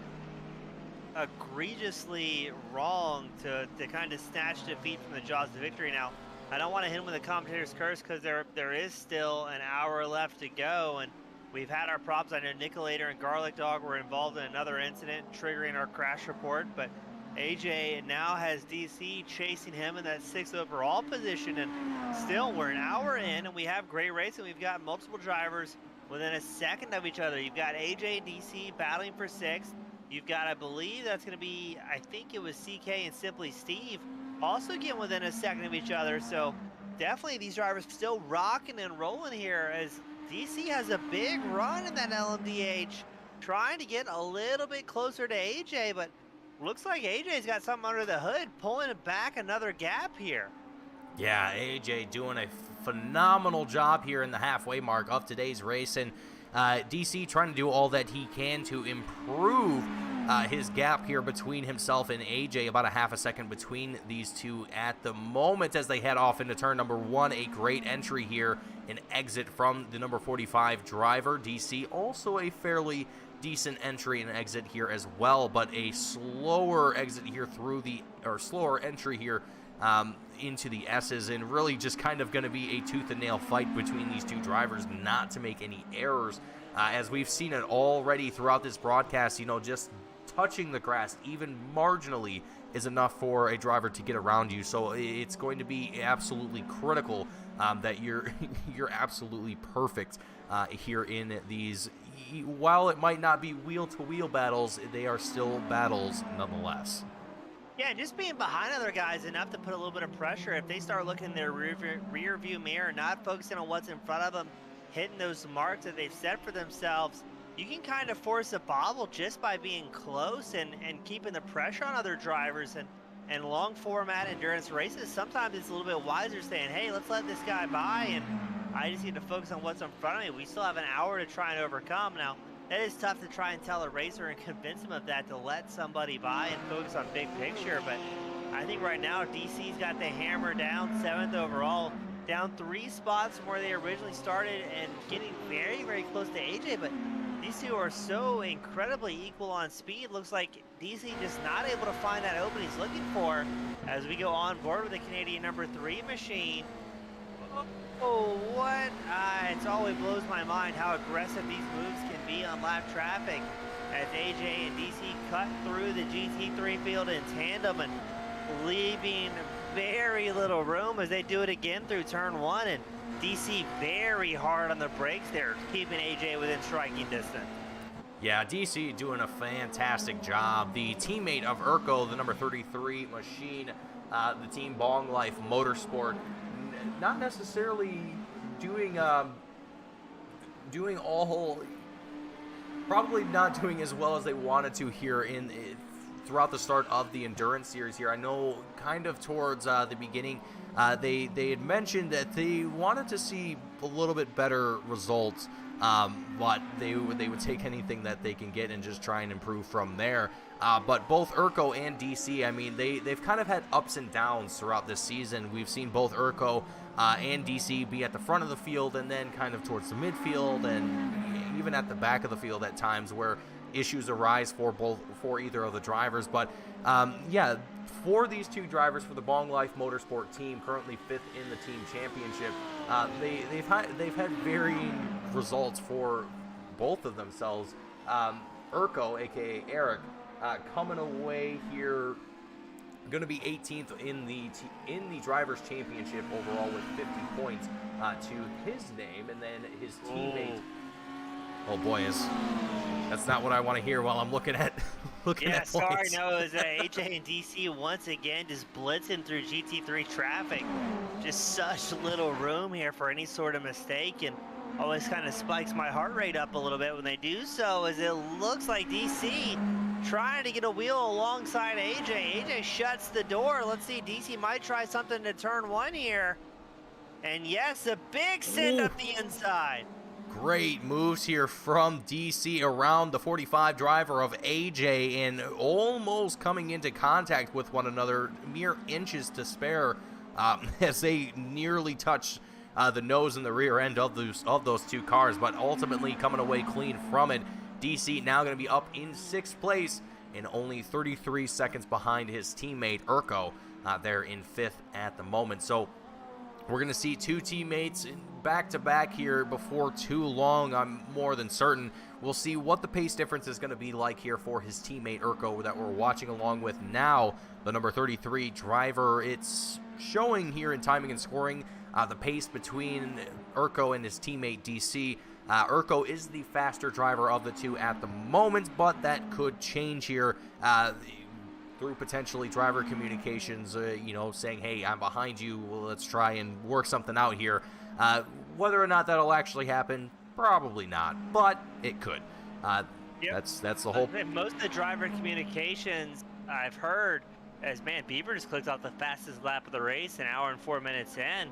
egregiously wrong to kind of snatch defeat from the jaws of victory. Now, I don't want to hit him with a commentator's curse, because there is still an hour left to go, and we've had our props. I know Nicolator and Garlic Dog were involved in another incident triggering our crash report, but AJ now has DC chasing him in that 6th overall position, and still we're an hour in and we have great racing. We've got multiple drivers within a second of each other. You've got AJ and DC battling for 6th. You've got, I believe that's going to be, I think it was CK and Simply Steve also getting within a second of each other. So definitely these drivers still rocking and rolling here, as DC has a big run in that LMDH. trying to get a little bit closer to AJ, but looks like AJ's got something under the hood, pulling it back another gap here. Yeah, AJ doing a phenomenal job here in the halfway mark of today's race, and DC trying to do all that he can to improve his gap here between himself and AJ, about a half a second between these two at the moment as they head off into turn number 1. A great entry here, an exit from the number 45 driver. DC also a fairly decent entry and exit here as well, but a slower exit here slower entry here into the S's, and really just kind of going to be a tooth and nail fight between these two drivers not to make any errors. As we've seen it already throughout this broadcast, just touching the grass even marginally is enough for a driver to get around you. So it's going to be absolutely critical that you're absolutely perfect here in these. While it might not be wheel-to-wheel battles, they are still battles nonetheless. Yeah, just being behind other guys enough to put a little bit of pressure. If they start looking in their rear view mirror, not focusing on what's in front of them, hitting those marks that they've set for themselves, you can kind of force a bobble just by being close and keeping the pressure on other drivers. And long format endurance races, sometimes it's a little bit wiser saying, hey, let's let this guy by, and I just need to focus on what's in front of me. We still have an hour to try and overcome. Now, that is tough to try and tell a racer and convince him of that, to let somebody by and focus on big picture. But I think right now DC's got the hammer down, 7th overall, down 3 spots from where they originally started and getting very, very close to AJ. But these two are so incredibly equal on speed. Looks like DC just not able to find that open he's looking for as we go on board with the Canadian number 3 machine. Oh, what? It always blows my mind how aggressive these moves can be on lap traffic as AJ and DC cut through the GT3 field in tandem and leaving very little room as they do it again through turn 1, and DC very hard on the brakes there, keeping AJ within striking distance. Yeah, DC doing a fantastic job. The teammate of Urko, the number 33 machine, the team Bong Life Motorsport, not necessarily probably not doing as well as they wanted to here throughout the start of the endurance series here. I know kind of towards the beginning, they had mentioned that they wanted to see a little bit better results, but they would take anything that they can get and just try and improve from there. But both Urko and DC, I mean, they've kind of had ups and downs throughout this season. We've seen both Urko and DC be at the front of the field and then kind of towards the midfield and even at the back of the field at times where issues arise for either of the drivers. But yeah, for these two drivers, for the Bong Life Motorsport team, currently 5th in the team championship, they've had varying results for both of themselves. Urko, aka Eric, coming away here, going to be 18th in the drivers championship overall with 50 points to his name, and then his teammate. Oh boy, that's not what I want to hear while I'm looking at points. Sorry, no, it was AJ and DC once again just blitzing through GT3 traffic. Just such little room here for any sort of mistake, and always kind of spikes my heart rate up a little bit when they do so, as it looks like DC trying to get a wheel alongside AJ. AJ shuts the door. Let's see, DC might try something to turn 1 here. And yes, a big send up the inside. Great moves here from DC around the 45 driver of AJ and almost coming into contact with one another, mere inches to spare as they nearly touch the nose and the rear end of those two cars, but ultimately coming away clean from it. DC now going to be up in 6th place and only 33 seconds behind his teammate Urko there in 5th at the moment. So we're going to see two teammates back-to-back here before too long, I'm more than certain. We'll see what the pace difference is going to be like here for his teammate Urko that we're watching along with now, the number 33 driver. It's showing here in timing and scoring the pace between Urko and his teammate DC. Urko is the faster driver of the two at the moment, but that could change here through potentially driver communications, saying, hey, I'm behind you, well, let's try and work something out here. Whether or not that'll actually happen, probably not, but it could. Yep. That's the whole. And most of the driver communications I've heard is, man, Beaver just clicked off the fastest lap of the race, an hour and 4 minutes in.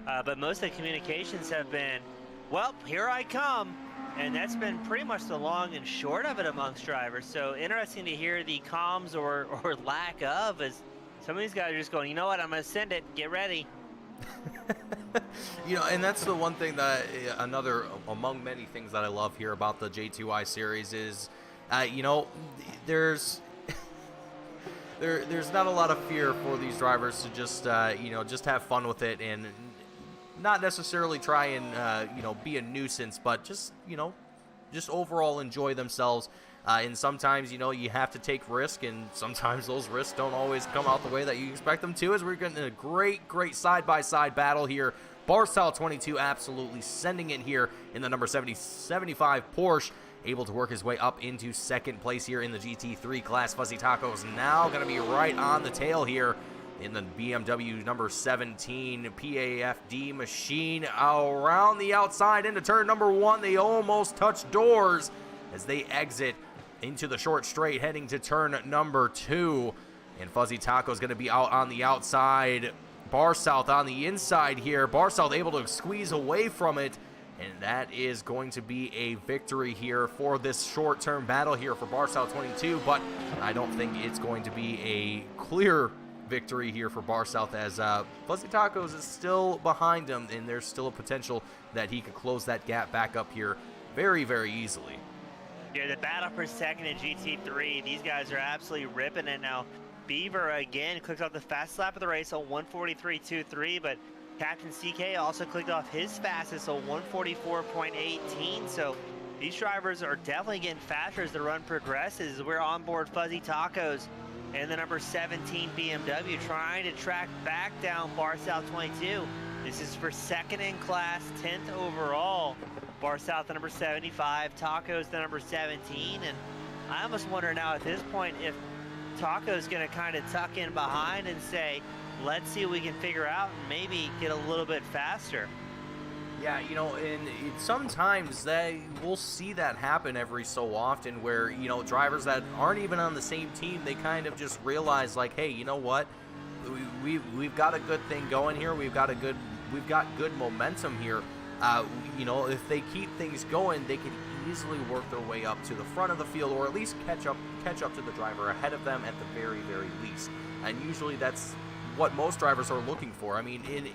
But most of the communications have been, well, here I come. And that's been pretty much the long and short of it amongst drivers. So interesting to hear the comms or lack of, as some of these guys are just going, you know what, I'm going to send it, get ready. You know, and that's the one thing that another among many things that I love here about the J2I series is, you know, there's not a lot of fear for these drivers to just you know, just have fun with it and not necessarily try and you know, be a nuisance, but just, you know, just overall enjoy themselves. And sometimes, you know, you have to take risk, and sometimes those risks don't always come out the way that you expect them to, as we're getting a great side-by-side battle here. Barstyle 22 absolutely sending it here in the number 75 Porsche, able to work his way up into second place here in the GT3 class. Fuzzy Taco's now going to be right on the tail here in the BMW number 17 PAFD machine. Around the outside into turn number 1, they almost touch doors as they exit into the short straight, heading to turn number 2. And Fuzzy Taco is going to be out on the outside. Bar South on the inside here. Bar South able to squeeze away from it. And that is going to be a victory here for this short-term battle here for Bar South 22. But I don't think it's going to be a clear victory here for Bar South, as Fuzzy Tacos is still behind him. And there's still a potential that he could close that gap back up here very, very easily. Yeah, the battle for second in GT3, these guys are absolutely ripping it now. Beaver, again, clicked off the fastest lap of the race on 1:43.23, but Captain CK also clicked off his fastest on 1:44.18, so these drivers are definitely getting faster as the run progresses. We're on board Fuzzy Tacos and the number 17 BMW, trying to track back down Bar South 22. This is for second in class, 10th overall. Bar South, the number 75, Taco's the number 17, and I almost wonder now at this point if Taco's going to kind of tuck in behind and say, let's see what we can figure out and maybe get a little bit faster. Yeah, you know, and sometimes we'll see that happen every so often where, you know, drivers that aren't even on the same team, they kind of just realize, like, hey, you know what, we've got a good thing going here, we've got good momentum here. You know, if they keep things going, they can easily work their way up to the front of the field, or at least catch up to the driver ahead of them at the very, very least. And usually that's what most drivers are looking for. I mean, in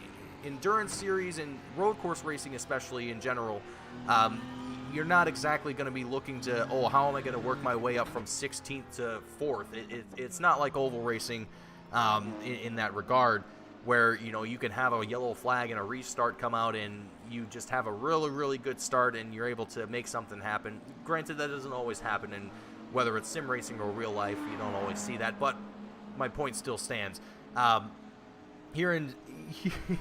endurance series and road course racing, especially in general, you're not exactly going to be looking to, oh, how am I going to work my way up from 16th to 4th? It's not like oval racing in that regard, where, you know, you can have a yellow flag and a restart come out and you just have a really, really good start and you're able to make something happen. Granted, that doesn't always happen, and whether it's sim racing or real life, you don't always see that, but my point still stands. Here in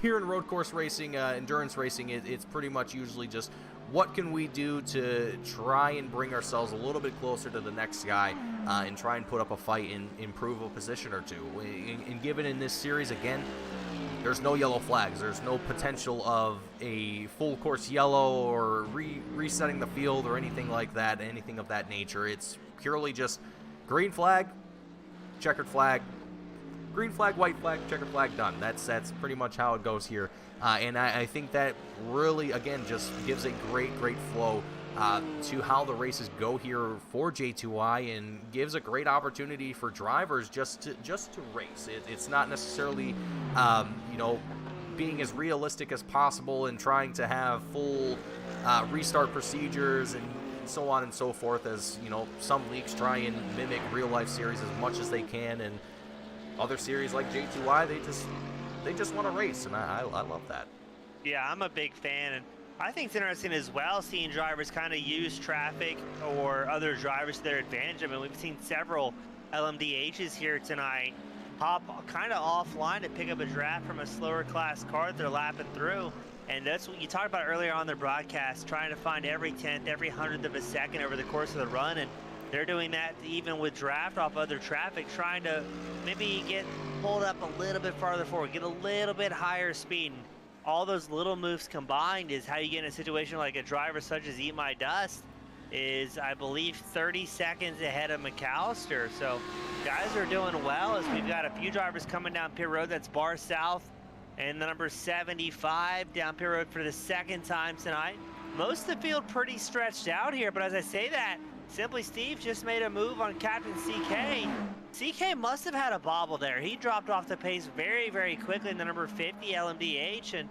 road course racing, endurance racing, it's pretty much usually just what can we do to try and bring ourselves a little bit closer to the next guy and try and put up a fight and improve a position or two. And given in this series, again, there's no yellow flags. There's no potential of a full course yellow or resetting the field or anything like that, anything of that nature. It's purely just green flag, checkered flag, green flag, white flag, checkered flag, done. That's pretty much how it goes here. And I think that really, again, just gives a great flow to how the races go here for J2I, and gives a great opportunity for drivers just to race. It's not necessarily, you know, being as realistic as possible and trying to have full restart procedures and so on and so forth, as, you know, some leagues try and mimic real life series as much as they can, and other series like J2I, they just want to race, and I love that. Yeah, I'm a big fan, and I think it's interesting as well seeing drivers kind of use traffic or other drivers to their advantage. I mean, we've seen several LMDHs here tonight hop kind of offline to pick up a draft from a slower class car that they're lapping through. And that's what you talked about earlier on their broadcast, trying to find every 10th, every 100th of a second over the course of the run. And they're doing that even with draft off other traffic, trying to maybe get pulled up a little bit farther forward, get a little bit higher speed. And all those little moves combined is how you get in a situation like a driver such as Eat My Dust is, I believe, 30 seconds ahead of McAllister. So guys are doing well as we've got a few drivers coming down pit road. That's Bar South and the number 75 down pit road for the second time tonight. Most of the field pretty stretched out here, but as I say that, Simply Steve just made a move on Captain CK. CK must have had a bobble there. He dropped off the pace very, very quickly in the number 50 LMDH, and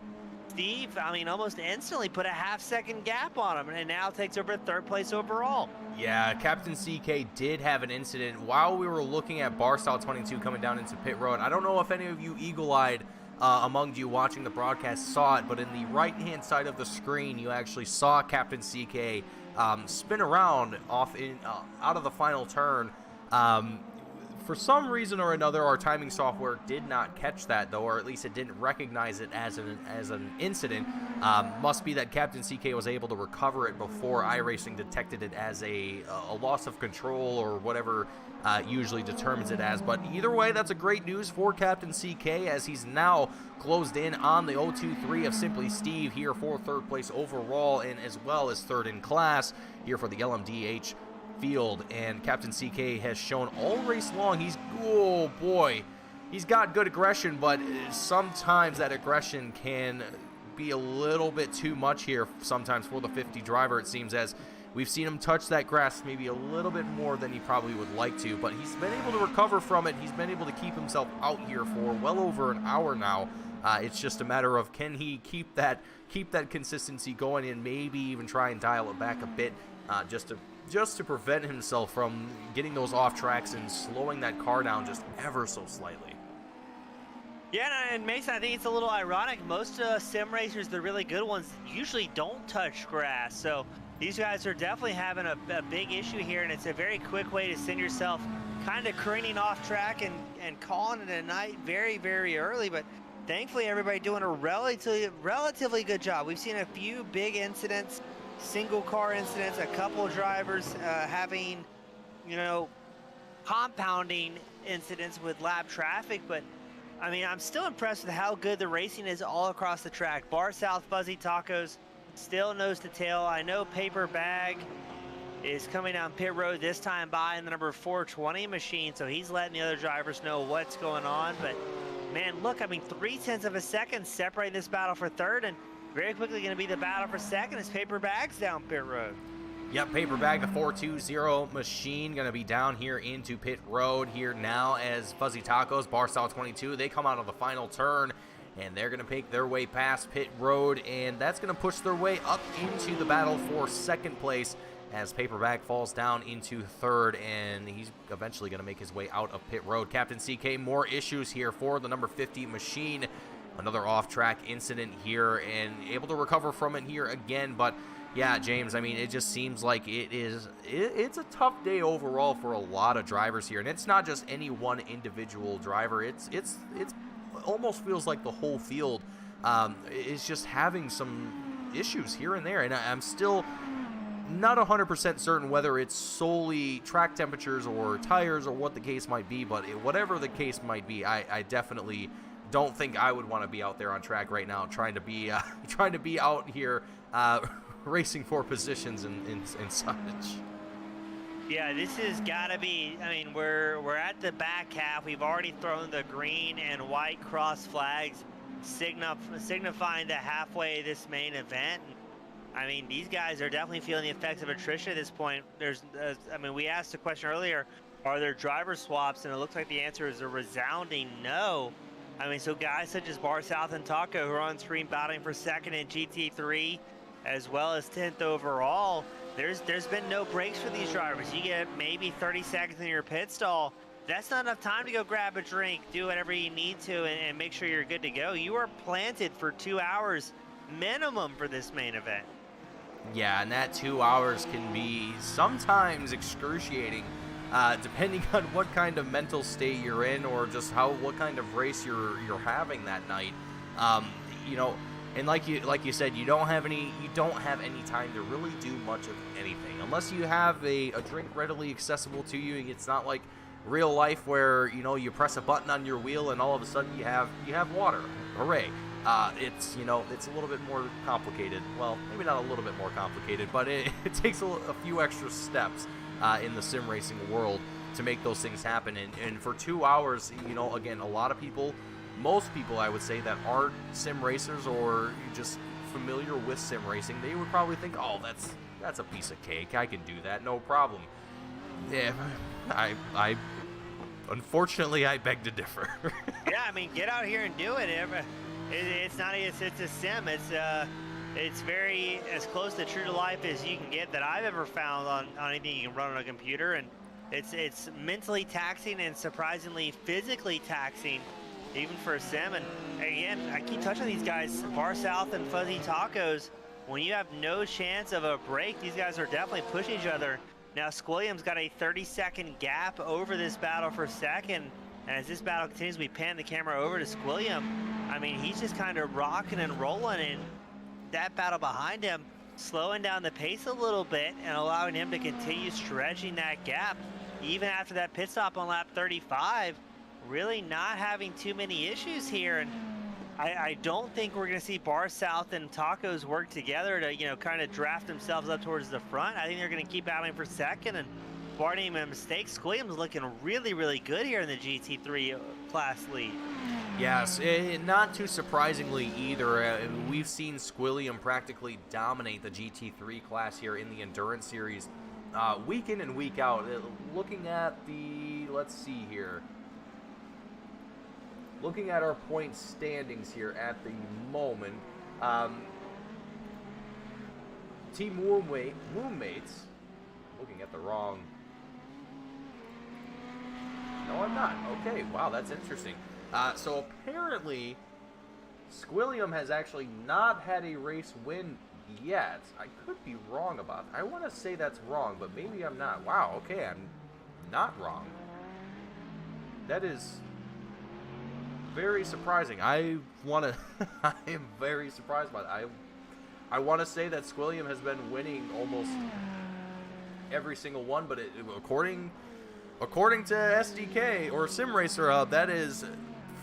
Steve, I mean, almost instantly put a half-second gap on him, and now takes over third place overall. Yeah, Captain CK did have an incident while we were looking at Barstow 22 coming down into pit road. I don't know if any of you eagle-eyed among you watching the broadcast saw it, but in the right-hand side of the screen, you actually saw Captain CK spin around off out of the final turn. For some reason or another, our timing software did not catch that, though, or at least it didn't recognize it as an incident. Must be that Captain CK was able to recover it before iRacing detected it as a loss of control or whatever usually determines it as. But either way, that's a great news for Captain CK, as he's now closed in on the 023 of Simply Steve here for third place overall, and as well as third in class here for the LMDH field. And Captain CK has shown all race long oh boy, he's got good aggression, but sometimes that aggression can be a little bit too much here sometimes for the 50 driver, it seems, as we've seen him touch that grass maybe a little bit more than he probably would like to, but he's been able to recover from it. He's been able to keep himself out here for well over an hour now. It's just a matter of, can he keep that consistency going and maybe even try and dial it back a bit, just to prevent himself from getting those off tracks and slowing that car down just ever so slightly. Yeah, and Mason, I think it's a little ironic. Most sim racers, the really good ones, usually don't touch grass. So these guys are definitely having a big issue here, and it's a very quick way to send yourself kind of careening off track and calling it a night very, very early. But thankfully, everybody doing a relatively good job. We've seen a few big incidents, single car incidents, a couple of drivers having, compounding incidents with lap traffic, but I mean, I'm still impressed with how good the racing is all across the track. Bar South Fuzzy Tacos still nose to tail. I know Paper Bag is coming down pit road this time by in the number 420 machine, so he's letting the other drivers know what's going on. But man, look, I mean, 0.3 of a second separating this battle for third, and very quickly going to be the battle for second as Paper Bag's down pit road. Yep, Paper Bag, the 420 machine, going to be down here into pit road here now as Fuzzy Tacos, Barstow 22, they come out of the final turn, and they're going to make their way past pit road, and that's going to push their way up into the battle for second place as Paper Bag falls down into third, and he's eventually going to make his way out of pit road. Captain CK, more issues here for the number 50 machine. Another off-track incident here, and able to recover from it here again. But yeah, James, I mean, it just seems like it's a tough day overall for a lot of drivers here, and it's not just any one individual driver. It's almost feels like the whole field is just having some issues here and there, and I'm still not 100% certain whether it's solely track temperatures or tires or what the case might be. But whatever the case might be, I definitely don't think I would want to be out there on track right now trying to be out here racing for positions and such. Yeah, this has got to be, I mean, we're at the back half. We've already thrown the green and white cross flags signifying the halfway of this main event. I mean, these guys are definitely feeling the effects of attrition at this point. I mean, we asked a question earlier, are there driver swaps? And it looks like the answer is a resounding no. I mean, so guys such as Bar South and Taco, who are on screen battling for second in GT3, as well as 10th overall, there's been no breaks for these drivers. You get maybe 30 seconds in your pit stall. That's not enough time to go grab a drink, do whatever you need to, and make sure you're good to go. You are planted for 2 hours minimum for this main event. Yeah, and that 2 hours can be sometimes excruciating, depending on what kind of mental state you're in, or just what kind of race you're having that night. And like you said, you don't have any time to really do much of anything unless you have a drink readily accessible to you. It's not like real life where you press a button on your wheel and all of a sudden you have water. Hooray! It's, you know, it's a little bit more complicated. Well, maybe not a little bit more complicated, but it takes a few extra steps in the sim racing world to make those things happen. And for 2 hours, you know, again, a lot of people, most people, I would say, that aren't sim racers or just familiar with sim racing, they would probably think, oh, that's a piece of cake. I can do that, no problem. Yeah, I unfortunately, I beg to differ. Yeah, I mean, get out here and do it. It's not. It's a sim. It's very as close to true to life as you can get that I've ever found on anything you can run on a computer, and it's mentally taxing and surprisingly physically taxing, even for a sim. And again, I keep touching these guys, Bar South and Fuzzy Tacos. When you have no chance of a break, these guys are definitely pushing each other. Now Squilliam's got a 30-second gap over this battle for second. And as this battle continues, we pan the camera over to Squilliam. I mean, he's just kind of rocking and rolling, and that battle behind him slowing down the pace a little bit and allowing him to continue stretching that gap. Even after that pit stop on lap 35, really not having too many issues here. And I don't think we're going to see Bar South and Tacos work together to, you know, kind of draft themselves up towards the front. I think they're going to keep battling for second, and barring a mistake, Squilliam's looking really, really good here in the GT3 class lead. Yes, not too surprisingly either. We've seen Squilliam practically dominate the GT3 class here in the Endurance Series week in and week out. Looking at the, let's see here. Looking at our point standings here at the moment, Team Woommates, looking at the wrong. No, I'm not. Okay, wow, that's interesting. So apparently, Squilliam has actually not had a race win yet. I could be wrong about that. I want to say that's wrong, but maybe I'm not. Wow, okay, I'm not wrong. That is very surprising. I want to... I am very surprised by that. I want to say that Squilliam has been winning almost every single one, but according to SDK or Sim Racer Hub, that is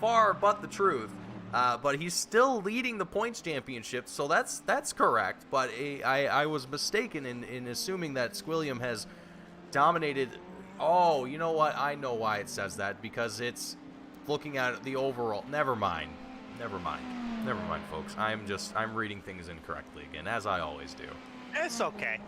far but the truth. But he's still leading the points championship, so that's correct. But I was mistaken in assuming that Squilliam has dominated. Oh, you know what? I know why it says that, because it's looking at the overall. Never mind, folks. I'm reading things incorrectly again, as I always do. It's okay.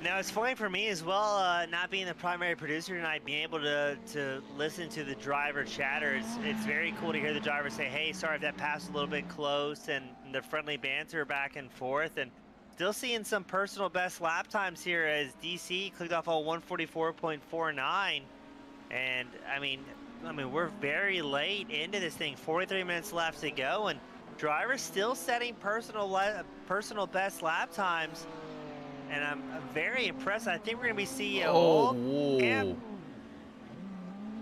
Now, it's funny for me as well, not being the primary producer tonight, being able to listen to the driver chatter. It's very cool to hear the driver say, hey, sorry if that passed a little bit close, and the friendly banter back and forth. And still seeing some personal best lap times here as DC clicked off all 144.49. And, I mean, we're very late into this thing, 43 minutes left to go, and drivers still setting personal best lap times. And I'm very impressed. I think we're going to be seeing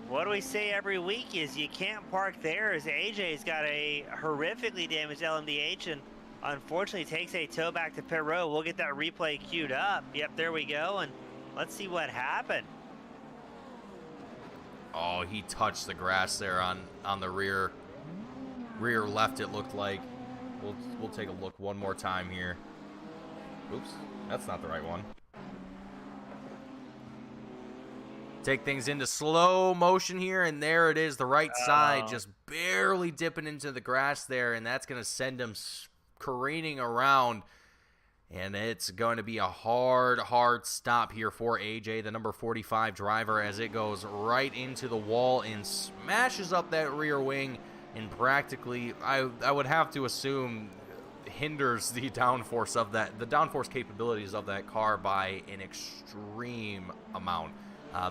what do we say every week is you can't park there, as AJ's got a horrifically damaged LMDH and unfortunately takes a tow back to pit road. We'll get that replay queued up. Yep, there we go. And let's see what happened. Oh, he touched the grass there on the rear left, it looked like. We'll take a look one more time here. Oops. That's not the right one. Take things into slow motion here, and there it is, the right side, just barely dipping into the grass there, and that's going to send him careening around. And it's going to be a hard stop here for AJ, the number 45 driver, as it goes right into the wall and smashes up that rear wing, and practically, I would have to assume, hinders the downforce capabilities of that car by an extreme amount.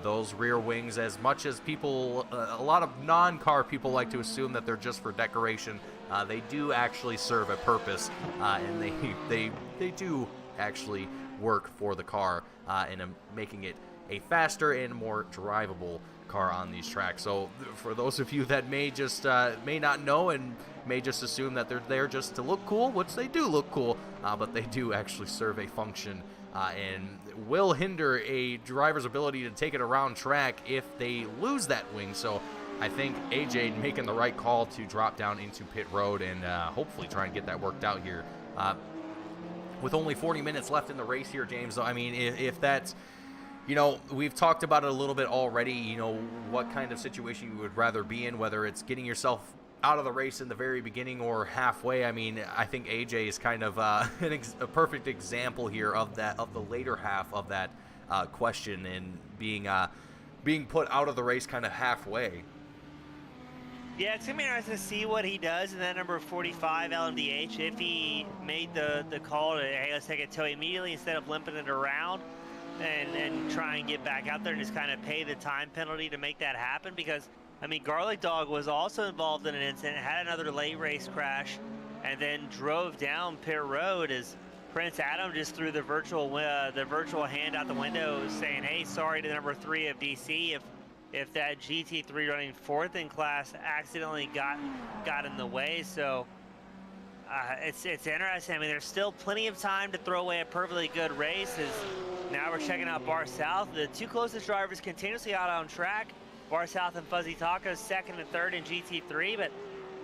Those rear wings, as much as people, a lot of non-car people like to assume that they're just for decoration, they do actually serve a purpose, and they do actually work for the car and making it a faster and more drivable car on these tracks. So for those of you that may not know and may just assume that they're there just to look cool, which they do look cool, but they do actually serve a function and will hinder a driver's ability to take it around track if they lose that wing. So I think AJ making the right call to drop down into pit road and hopefully try and get that worked out here. With only 40 minutes left in the race here, James, I mean, if that's, you know, we've talked about it a little bit already, you know, what kind of situation you would rather be in, whether it's getting yourself out of the race in the very beginning or halfway. I mean, I think AJ is kind of a perfect example here of that, of the later half of that question, and being put out of the race kind of halfway. Yeah, it's going to be interesting to see what he does in that number 45 LMDH. If he made the call to, hey, let's take a tow immediately instead of limping it around and try and get back out there and just kind of pay the time penalty to make that happen. Because, I mean, Garlic Dog was also involved in an incident, had another late race crash, and then drove down pit road as Prince Adam just threw the virtual hand out the window saying, hey, sorry to the number 3 of DC if that GT3 running 4th in class accidentally got in the way. So it's interesting. I mean, there's still plenty of time to throw away a perfectly good race. As now we're checking out Bar South. The 2 closest drivers continuously out on track. Bar South and Fuzzy Taco 2nd and 3rd in GT3, but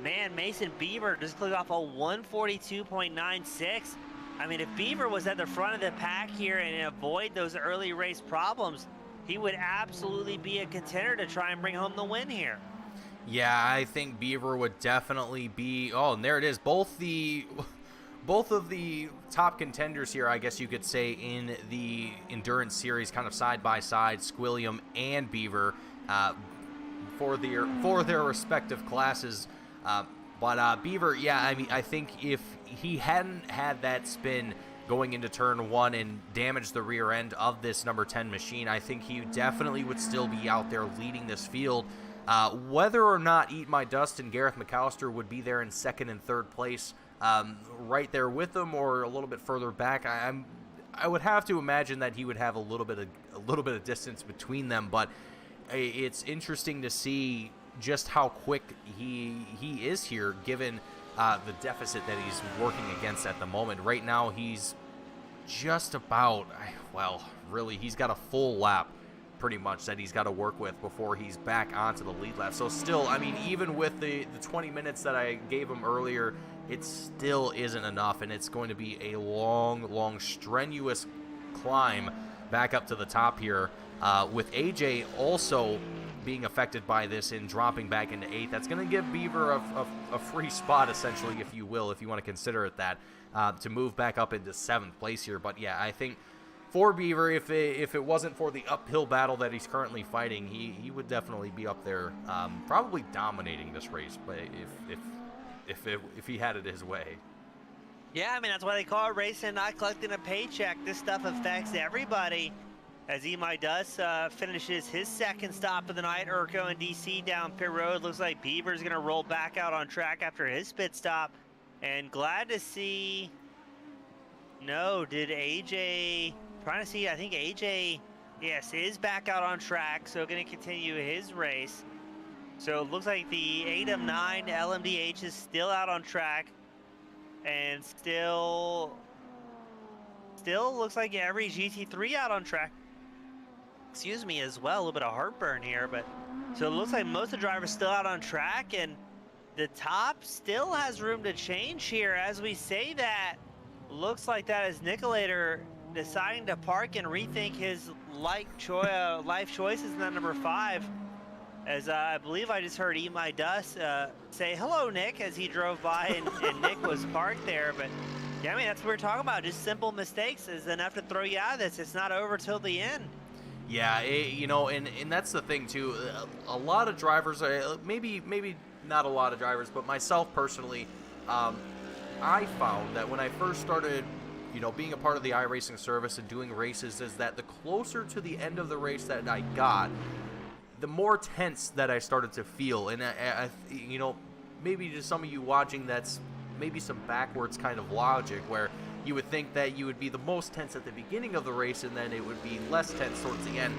man, Mason Beaver just clicked off a 142.96. I mean, if Beaver was at the front of the pack here and avoid those early race problems, he would absolutely be a contender to try and bring home the win here. Yeah, I think Beaver would definitely be. Oh, and there it is. Both of the top contenders here, I guess you could say, in the endurance series, kind of side by side, Squilliam and Beaver, for their respective classes. But Beaver, yeah, I mean, I think if he hadn't had that spin going into turn 1 and damage the rear end of this number 10 machine, I think he definitely would still be out there leading this field. Whether or not Eat My Dust and Gareth McAllister would be there in 2nd and 3rd place, right there with them or a little bit further back, I would have to imagine that he would have a little bit of distance between them. But it's interesting to see just how quick he is here, given the deficit that he's working against at the moment. Right now, he's just about, well, really, he's got a full lap pretty much that he's got to work with before he's back onto the lead lap. So still, I mean, even with the 20 minutes that I gave him earlier, it still isn't enough, and it's going to be a long, strenuous climb back up to the top here, with AJ also being affected by this and dropping back into 8th. That's going to give Beaver a free spot, essentially, if you will, if you want to consider it that, to move back up into 7th place here. But yeah, I think for Beaver, if it wasn't for the uphill battle that he's currently fighting, he would definitely be up there, probably dominating this race, but if he had it his way. Yeah, I mean, that's why they call it racing and not collecting a paycheck. This stuff affects everybody. As Imai Dust finishes his 2nd stop of the night, Urko and DC down pit road. Looks like Beaver's going to roll back out on track after his pit stop. And glad to see, no, did AJ, trying to see, I think AJ, yes, is back out on track, so going to continue his race. So it looks like the 8M9 LMDH is still out on track, and still looks like every GT3 out on track. Excuse me, as well, a little bit of heartburn here, but so it looks like most of the drivers still out on track, and the top still has room to change here. As we say that, looks like that is Nicolator deciding to park and rethink his life choices in that number 5. As I believe I just heard Eat My Dust say hello, Nick, as he drove by, and Nick was parked there. But yeah, I mean, that's what we're talking about. Just simple mistakes is enough to throw you out of this. It's not over till the end. Yeah, you know, and that's the thing too. A lot of drivers, maybe not a lot of drivers, but myself personally, I found that when I first started, you know, being a part of the iRacing service and doing races, is that the closer to the end of the race that I got, the more tense that I started to feel. And you know, maybe to some of you watching, that's maybe some backwards kind of logic, where you would think that you would be the most tense at the beginning of the race and then it would be less tense towards the end.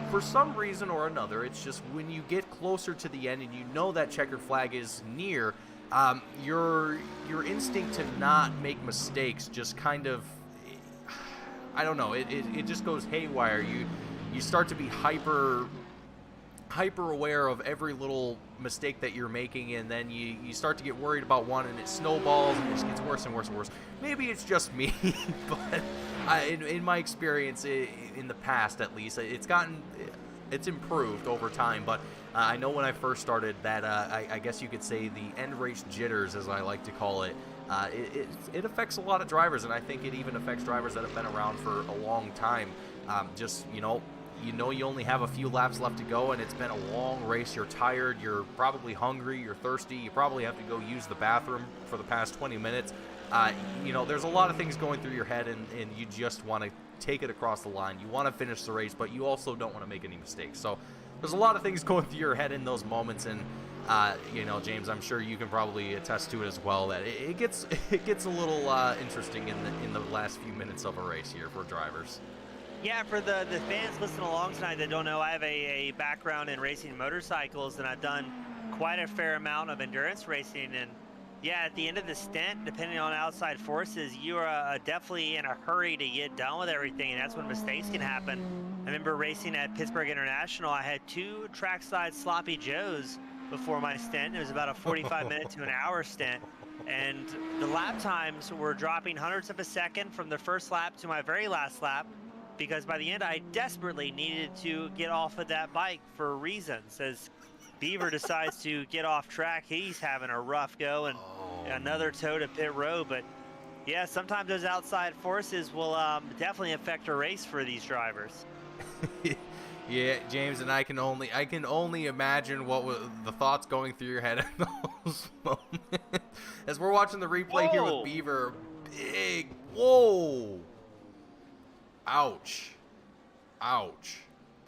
For some reason or another, it's just when you get closer to the end and you know that checkered flag is near, your instinct to not make mistakes just kind of, I don't know, it just goes haywire. You start to be hyper hyper aware of every little mistake that you're making, and then you start to get worried about one, and it snowballs and it just gets worse and worse and worse. Maybe it's just me, but in my experience, in the past at least, it's improved over time. But I know when I first started that I guess you could say the end race jitters, as I like to call it, it affects a lot of drivers, and I think it even affects drivers that have been around for a long time. Just, you know you only have a few laps left to go, and it's been a long race. You're tired, you're probably hungry, you're thirsty, you probably have to go use the bathroom for the past 20 minutes. There's a lot of things going through your head, and you just want to take it across the line. You want to finish the race, but you also don't want to make any mistakes. So there's a lot of things going through your head in those moments, and James, I'm sure you can probably attest to it as well, that it gets a little interesting in the last few minutes of a race here for drivers. Yeah, for the fans listening along tonight that don't know, I have a background in racing motorcycles, and I've done quite a fair amount of endurance racing. And yeah, at the end of the stint, depending on outside forces, you are definitely in a hurry to get done with everything, and that's when mistakes can happen. I remember racing at Pittsburgh International. I had 2 trackside sloppy joes before my stint. It was about a 45-minute to an hour stint. And the lap times were dropping hundredths of a second from the first lap to my very last lap, because by the end I desperately needed to get off of that bike for reasons. As Beaver decides to get off track, he's having a rough go, and another tow to pit road. But yeah, sometimes those outside forces will definitely affect a race for these drivers. Yeah, James, and I can only imagine what was the thoughts going through your head in those moments. As we're watching the replay here with Beaver, big, whoa. Ouch.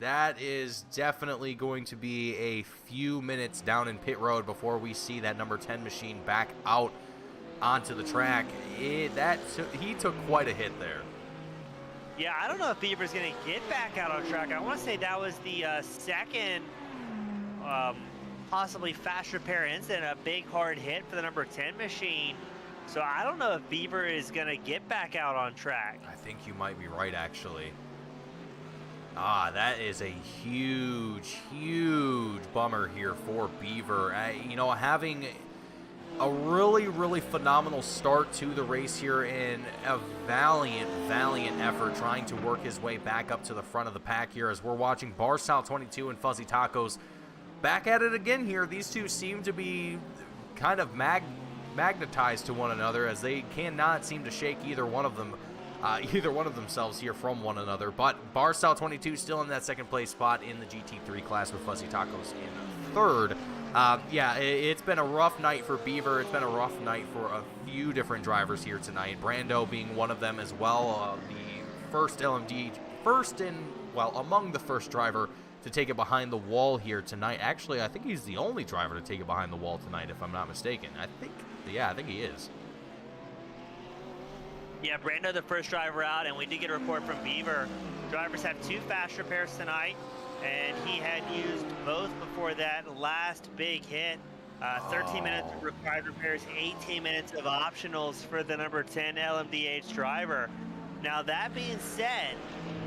That is definitely going to be a few minutes down in pit road before we see that number 10 machine back out onto the track. He took quite a hit there. Yeah, I don't know if Beaver's going to get back out on track. I want to say that was the second possibly fast repair incident, a big hard hit for the number 10 machine. So I don't know if Beaver is going to get back out on track. I think you might be right, actually. That is a huge bummer here for Beaver. Having a really phenomenal start to the race here, in a valiant effort trying to work his way back up to the front of the pack here, as we're watching Barstow 22 and Fuzzy Tacos back at it again here. These two seem to be kind of magnetized to one another, as they cannot seem to shake either one of themselves here from one another. But Barstow 22 still in that second place spot in the GT3 class, with Fuzzy Tacos in third. It's been a rough night for Beaver. It's been a rough night for a few different drivers here tonight, Brando being one of them as well. Among the first driver to take it behind the wall here tonight. Actually, I think he's the only driver to take it behind the wall tonight, if I'm not mistaken. I think he is. Yeah, Brando, the first driver out, and we did get a report from Beaver. Drivers have 2 fast repairs tonight, and he had used both before that last big hit. 13 minutes of required repairs, 18 minutes of optionals for the number 10 LMDH driver. Now, that being said,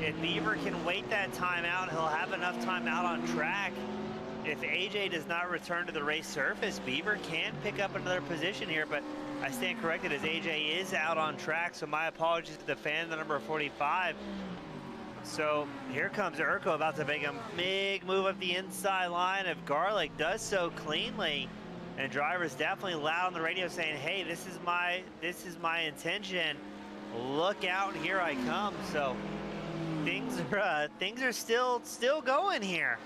if Beaver can wait that time out, he'll have enough time out on track. If AJ does not return to the race surface, Beaver can pick up another position here, but I stand corrected as AJ is out on track, so my apologies to the fan, the number 45. So here comes Urko, about to make a big move up the inside line. If Garlic does so cleanly, and driver's definitely loud on the radio saying, hey, this is my intention. Look out, here I come. So things are still going here.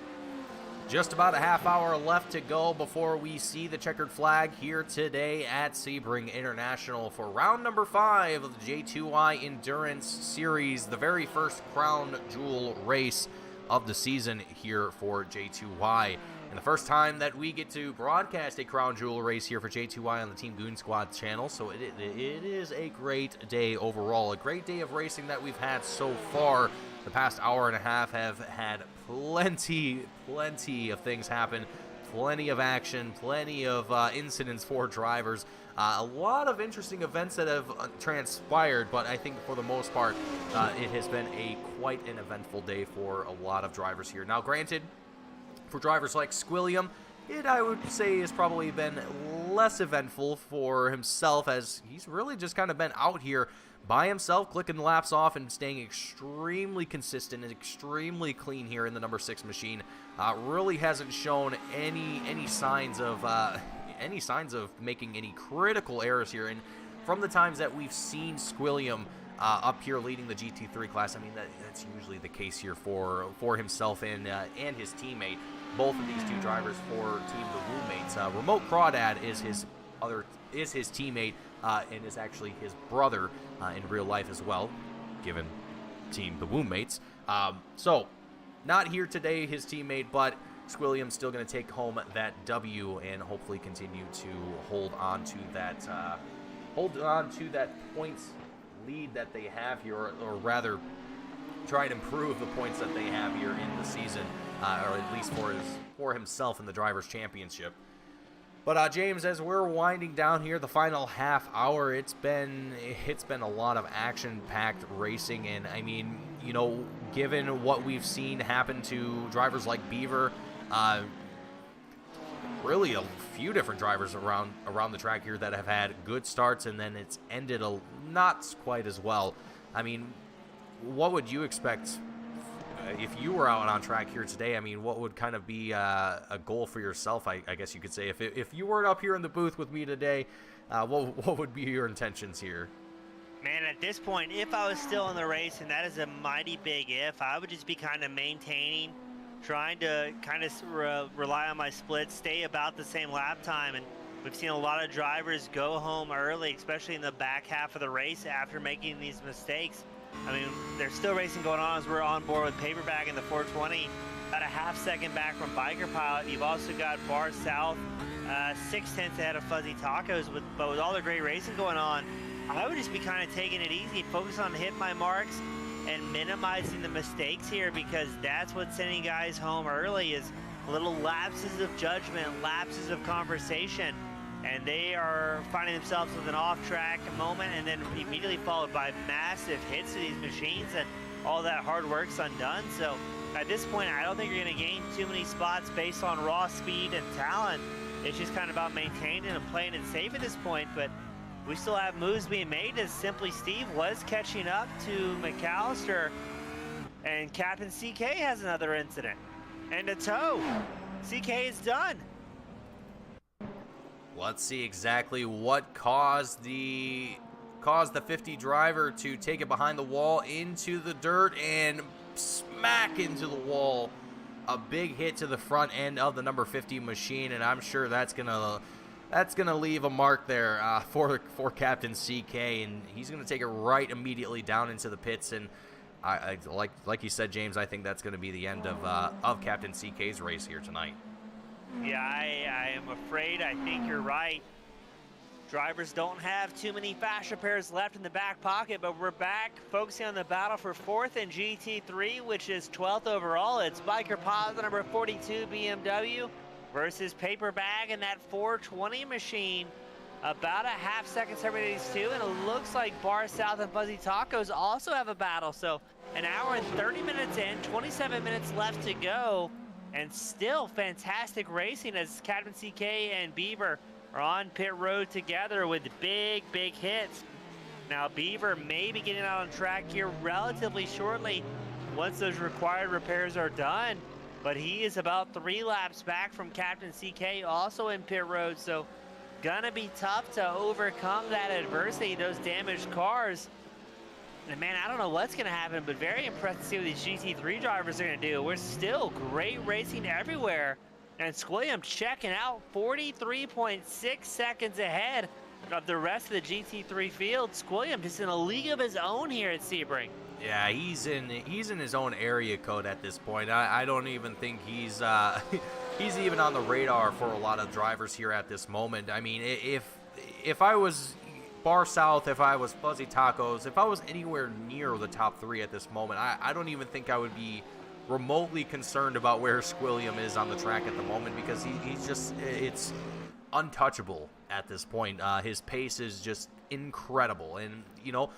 Just about a half hour left to go before we see the checkered flag here today at Sebring International for round number 5 of the J2I Endurance Series, the very first crown jewel race of the season here for J2Y. And the first time that we get to broadcast a crown jewel race here for J2Y on the Team Goon Squad channel, so it is a great day overall, a great day of racing that we've had so far. The past hour and a half have had plenty of things happen, plenty of action, plenty of incidents for drivers, a lot of interesting events that have transpired, but I think for the most part, it has been quite an eventful day for a lot of drivers here. Now, granted, For drivers like Squilliam, it, I would say, has probably been less eventful for himself, as he's really just kind of been out here by himself, clicking laps off and staying extremely consistent and extremely clean here in the number 6 machine. Really hasn't shown any signs of making any critical errors here. And from the times that we've seen Squilliam up here leading the GT3 class, I mean, that's usually the case here for himself and his teammate. Both of these two drivers for Team the Woolmates. Remote Crawdad is his teammate and is actually his brother in real life as well, given Team the Woolmates. So, not here today, his teammate, but Squilliam's still going to take home that W and hopefully continue to hold on to that points lead that they have here, or rather try and improve the points that they have here in the season, or at least for himself in the Drivers' Championship. But James, as we're winding down here, the final half hour, it's been a lot of action-packed racing, and I mean, you know, given what we've seen happen to drivers like Beaver, really a few different drivers around the track here that have had good starts, and then it's ended not quite as well. I mean, what would you expect if you were out on track here today? I mean, what would kind of be a goal for yourself, I guess you could say? If you weren't up here in the booth with me today, what would be your intentions here? Man, at this point, if I was still in the race, and that is a mighty big if, I would just be kind of maintaining, trying to kind of rely on my splits, stay about the same lap time. And we've seen a lot of drivers go home early, especially in the back half of the race after making these mistakes. I mean, there's still racing going on as we're on board with Paperback in the 420, about a half second back from Biker Pilot. You've also got Bar South, 6/10 ahead of Fuzzy Tacos, but with all the great racing going on, I would just be kind of taking it easy, focus on hitting my marks and minimizing the mistakes here, because that's what's sending guys home early, is little lapses of judgment, lapses of conversation. And they are finding themselves with an off-track moment, and then immediately followed by massive hits to these machines, and all that hard work's undone. So at this point, I don't think you're going to gain too many spots based on raw speed and talent. It's just kind of about maintaining and playing it safe at this point. But we still have moves being made, as Simply Steve was catching up to McAllister, and Captain CK has another incident and a tow. CK is done. Let's see exactly what caused the 50 driver to take it behind the wall into the dirt and smack into the wall. A big hit to the front end of the number 50 machine, and I'm sure that's gonna leave a mark there for Captain CK, and he's gonna take it right immediately down into the pits. And I like you said, James, I think that's gonna be the end of Captain CK's race here tonight. Yeah, I am afraid I think you're right. Drivers don't have too many fast repairs left in the back pocket, but we're back focusing on the battle for 4th in GT3, which is 12th overall. It's Biker Pilot, the number 42 BMW, versus Paper Bag and that 420 machine. About a half second separating these two, and it looks like Bar South and Fuzzy Tacos also have a battle. So an hour and 30 minutes in, 27 minutes left to go. And still fantastic racing as Captain CK and Beaver are on pit road together with big hits. Now Beaver may be getting out on track here relatively shortly once those required repairs are done. But he is about 3 laps back from Captain CK, also in pit road. So gonna be tough to overcome that adversity, those damaged cars. And man, I don't know what's going to happen, but very impressed to see what these GT3 drivers are going to do. We're still great racing everywhere. And Squilliam checking out 43.6 seconds ahead of the rest of the GT3 field. Squilliam just in a league of his own here at Sebring. Yeah, he's in his own area code at this point. I don't even think he's even on the radar for a lot of drivers here at this moment. I mean, if I was Bar South, if I was Fuzzy Tacos, if I was anywhere near the top 3 at this moment, I don't even think I would be remotely concerned about where Squilliam is on the track at the moment, because he's just, it's untouchable at this point. His pace is just incredible, and you know,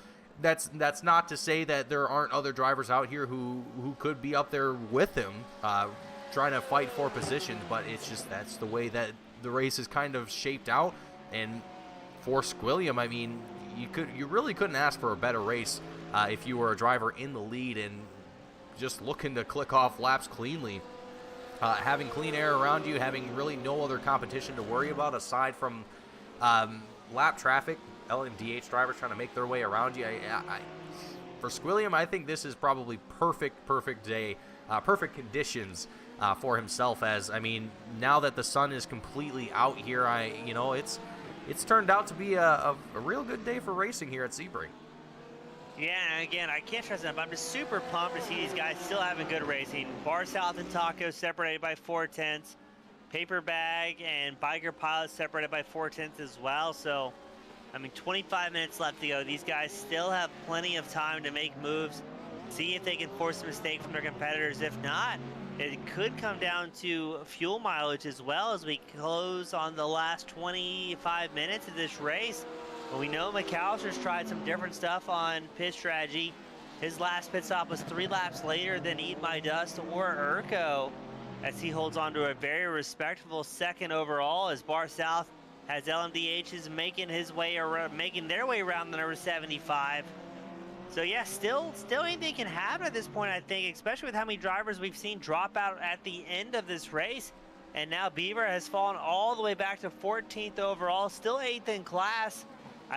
that's not to say that there aren't other drivers out here who could be up there with him, trying to fight for positions, but it's just that's the way that the race is kind of shaped out. And for Squilliam, I mean, you really couldn't ask for a better race if you were a driver in the lead and just looking to click off laps cleanly. Having clean air around you, having really no other competition to worry about aside from lap traffic, LMDH drivers trying to make their way around you. For Squilliam, I think this is probably perfect day, perfect conditions for himself. As I mean, now that the sun is completely out here, it's turned out to be a real good day for racing here at Sebring. Yeah, and again, I can't stress enough. I'm just super pumped to see these guys still having good racing. Bar South and Taco separated by 4/10. Paper Bag and Biker Pilot separated by 4/10 as well. So, I mean, 25 minutes left to go. These guys still have plenty of time to make moves, see if they can force a mistake from their competitors. If not, it could come down to fuel mileage as well as we close on the last 25 minutes of this race. But we know McAllister's tried some different stuff on pit strategy. His last pit stop was 3 laps later than Eat My Dust or Urko, as he holds on to a very respectable second overall, as Bar South has LMDHs making their way around the number 75. So yeah, still anything can happen at this point, I think, especially with how many drivers we've seen drop out at the end of this race. And now Beaver has fallen all the way back to 14th overall, still 8th in class.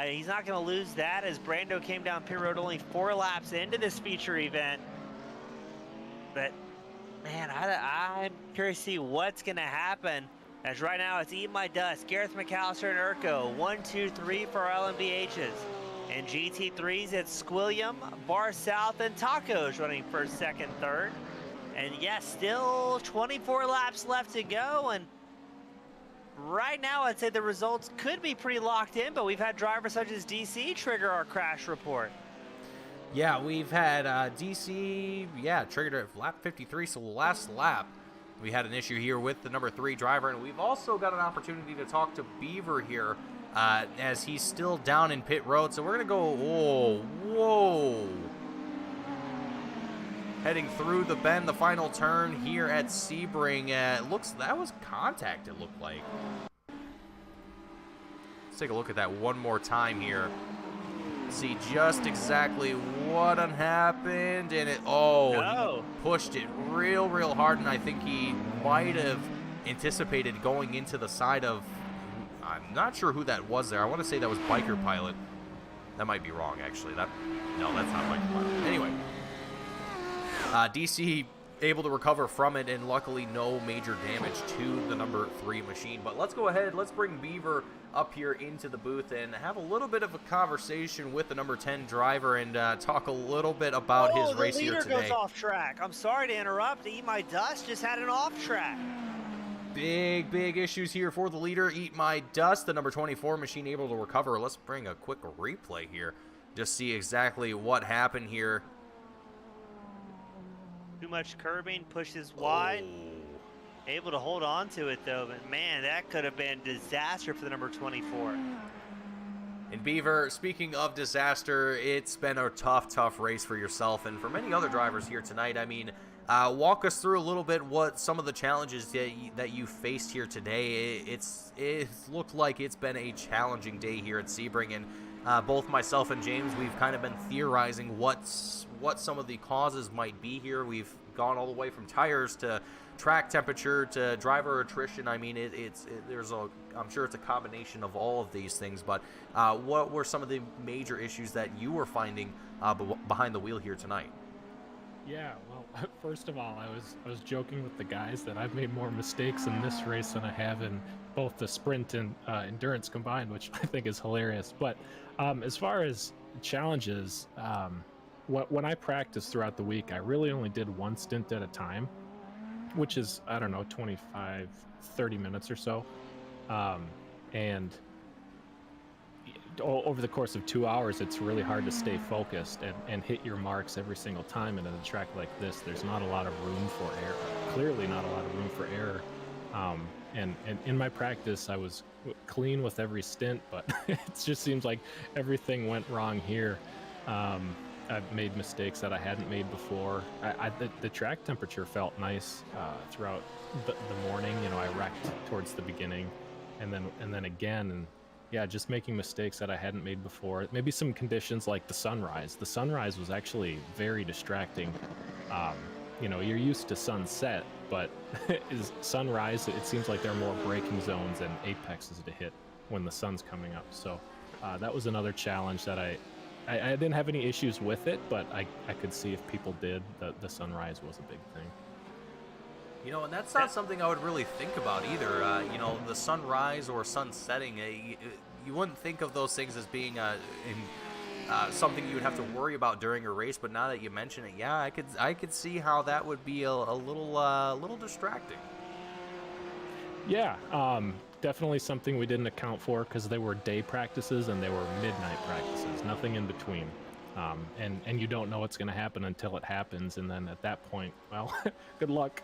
He's not going to lose that, as Brando came down pit road only 4 laps into this feature event. But man, I'm curious to see what's going to happen, as right now it's Eat My Dust, Gareth McAllister and Urko, 1, 2, 3 for our LMDHs. And GT3s at Squilliam, Bar South, and Tacos running first, second, third. And yes, still 24 laps left to go. And right now, I'd say the results could be pretty locked in, but we've had drivers such as DC trigger our crash report. Yeah, we've had DC, triggered at lap 53, so last lap. We had an issue here with the number 3 driver, and we've also got an opportunity to talk to Beaver here, as he's still down in pit road. So we're going to go, whoa. Heading through the bend, the final turn here at Sebring. That was contact, it looked like. Let's take a look at that one more time here. See just exactly what happened, and he pushed it real hard, and I think he might have anticipated going into the side of, I'm not sure who that was there. I want to say that was Biker Pilot. That might be wrong, actually. No, that's not Biker Pilot. Anyway, DC able to recover from it, and luckily no major damage to the number 3 machine. But let's go ahead, let's bring Beaver up here into the booth and have a little bit of a conversation with the number 10 driver and talk a little bit about his race here today. The leader goes off track. I'm sorry to interrupt. Eat My Dust just had an off track. Big issues here for the leader. Eat My Dust, the number 24 machine, able to recover. Let's bring a quick replay here, just see exactly what happened here. Too much curbing, pushes wide. Able to hold on to it though, but man, that could have been disaster for the number 24. And Beaver, speaking of disaster, it's been a tough race for yourself and for many other drivers here tonight. I mean, walk us through a little bit what some of the challenges that you faced here today. It looked like it's been a challenging day here at Sebring, and both myself and James, we've kind of been theorizing what some of the causes might be here. We've gone all the way from tires to track temperature to driver attrition. I mean, I'm sure it's a combination of all of these things, but what were some of the major issues that you were finding behind the wheel here tonight? Yeah, well, first of all, I was joking with the guys that I've made more mistakes in this race than I have in both the sprint and endurance combined, which I think is hilarious. But as far as challenges, when I practiced throughout the week, I really only did one stint at a time, which is, I don't know, 25, 30 minutes or so. And over the course of 2 hours, it's really hard to stay focused and hit your marks every single time. And in a track like this, there's not a lot of room for error. Clearly not a lot of room for error. And in my practice, I was clean with every stint, but it just seems like everything went wrong here. I've made mistakes that I hadn't made before. The track temperature felt nice throughout the morning. You know, I wrecked towards the beginning, and then again, and yeah, just making mistakes that I hadn't made before. Maybe some conditions like the sunrise. The sunrise was actually very distracting. You know, you're used to sunset, but is sunrise, it seems like there are more braking zones and apexes to hit when the sun's coming up. So that was another challenge that I didn't have any issues with it, but I could see if people did, the sunrise was a big thing. You know, and that's not something I would really think about either. You know, the sunrise or sun setting, you wouldn't think of those things as being something you would have to worry about during a race, but now that you mention it, yeah, I could see how that would be a little distracting. Yeah, definitely something we didn't account for because they were day practices and they were midnight practices, nothing in between. And you don't know what's going to happen until it happens, and then at that point, well, good luck.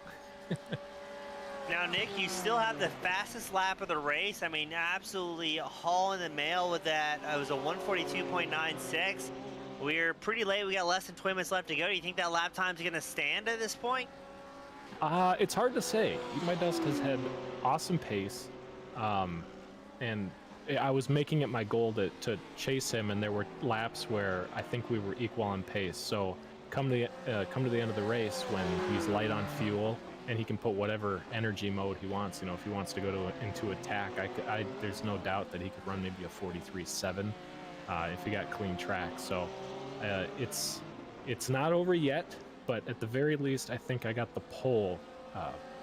Now, Nick, you still have the fastest lap of the race. I mean, absolutely hauling the mail with that. It was a 142.96. We're pretty late. We got less than 20 minutes left to go. Do you think that lap time's going to stand at this point? It's hard to say. My Dust has had awesome pace, and I was making it my goal to chase him, and there were laps where I think we were equal on pace. So come to the end of the race when he's light on fuel and he can put whatever energy mode he wants. You know, if he wants to go into attack, there's no doubt that he could run maybe a 43.7 if he got clean track. So it's not over yet, but at the very least, I think I got the pole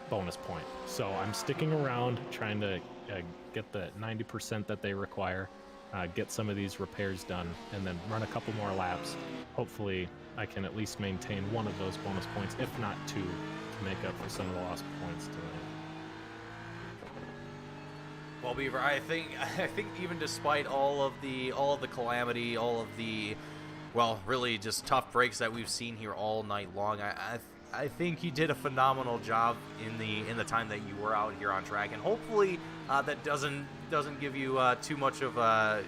bonus point. So I'm sticking around, trying to get the 90% that they require, get some of these repairs done, and then run a couple more laps. Hopefully, I can at least maintain one of those bonus points, if not two, to make up for some of the lost points tonight. Well, Beaver, I think even despite all of the calamity, all of the, well, really just tough breaks that we've seen here all night long, I think you did a phenomenal job in the time that you were out here on track, and hopefully that doesn't give you too much of a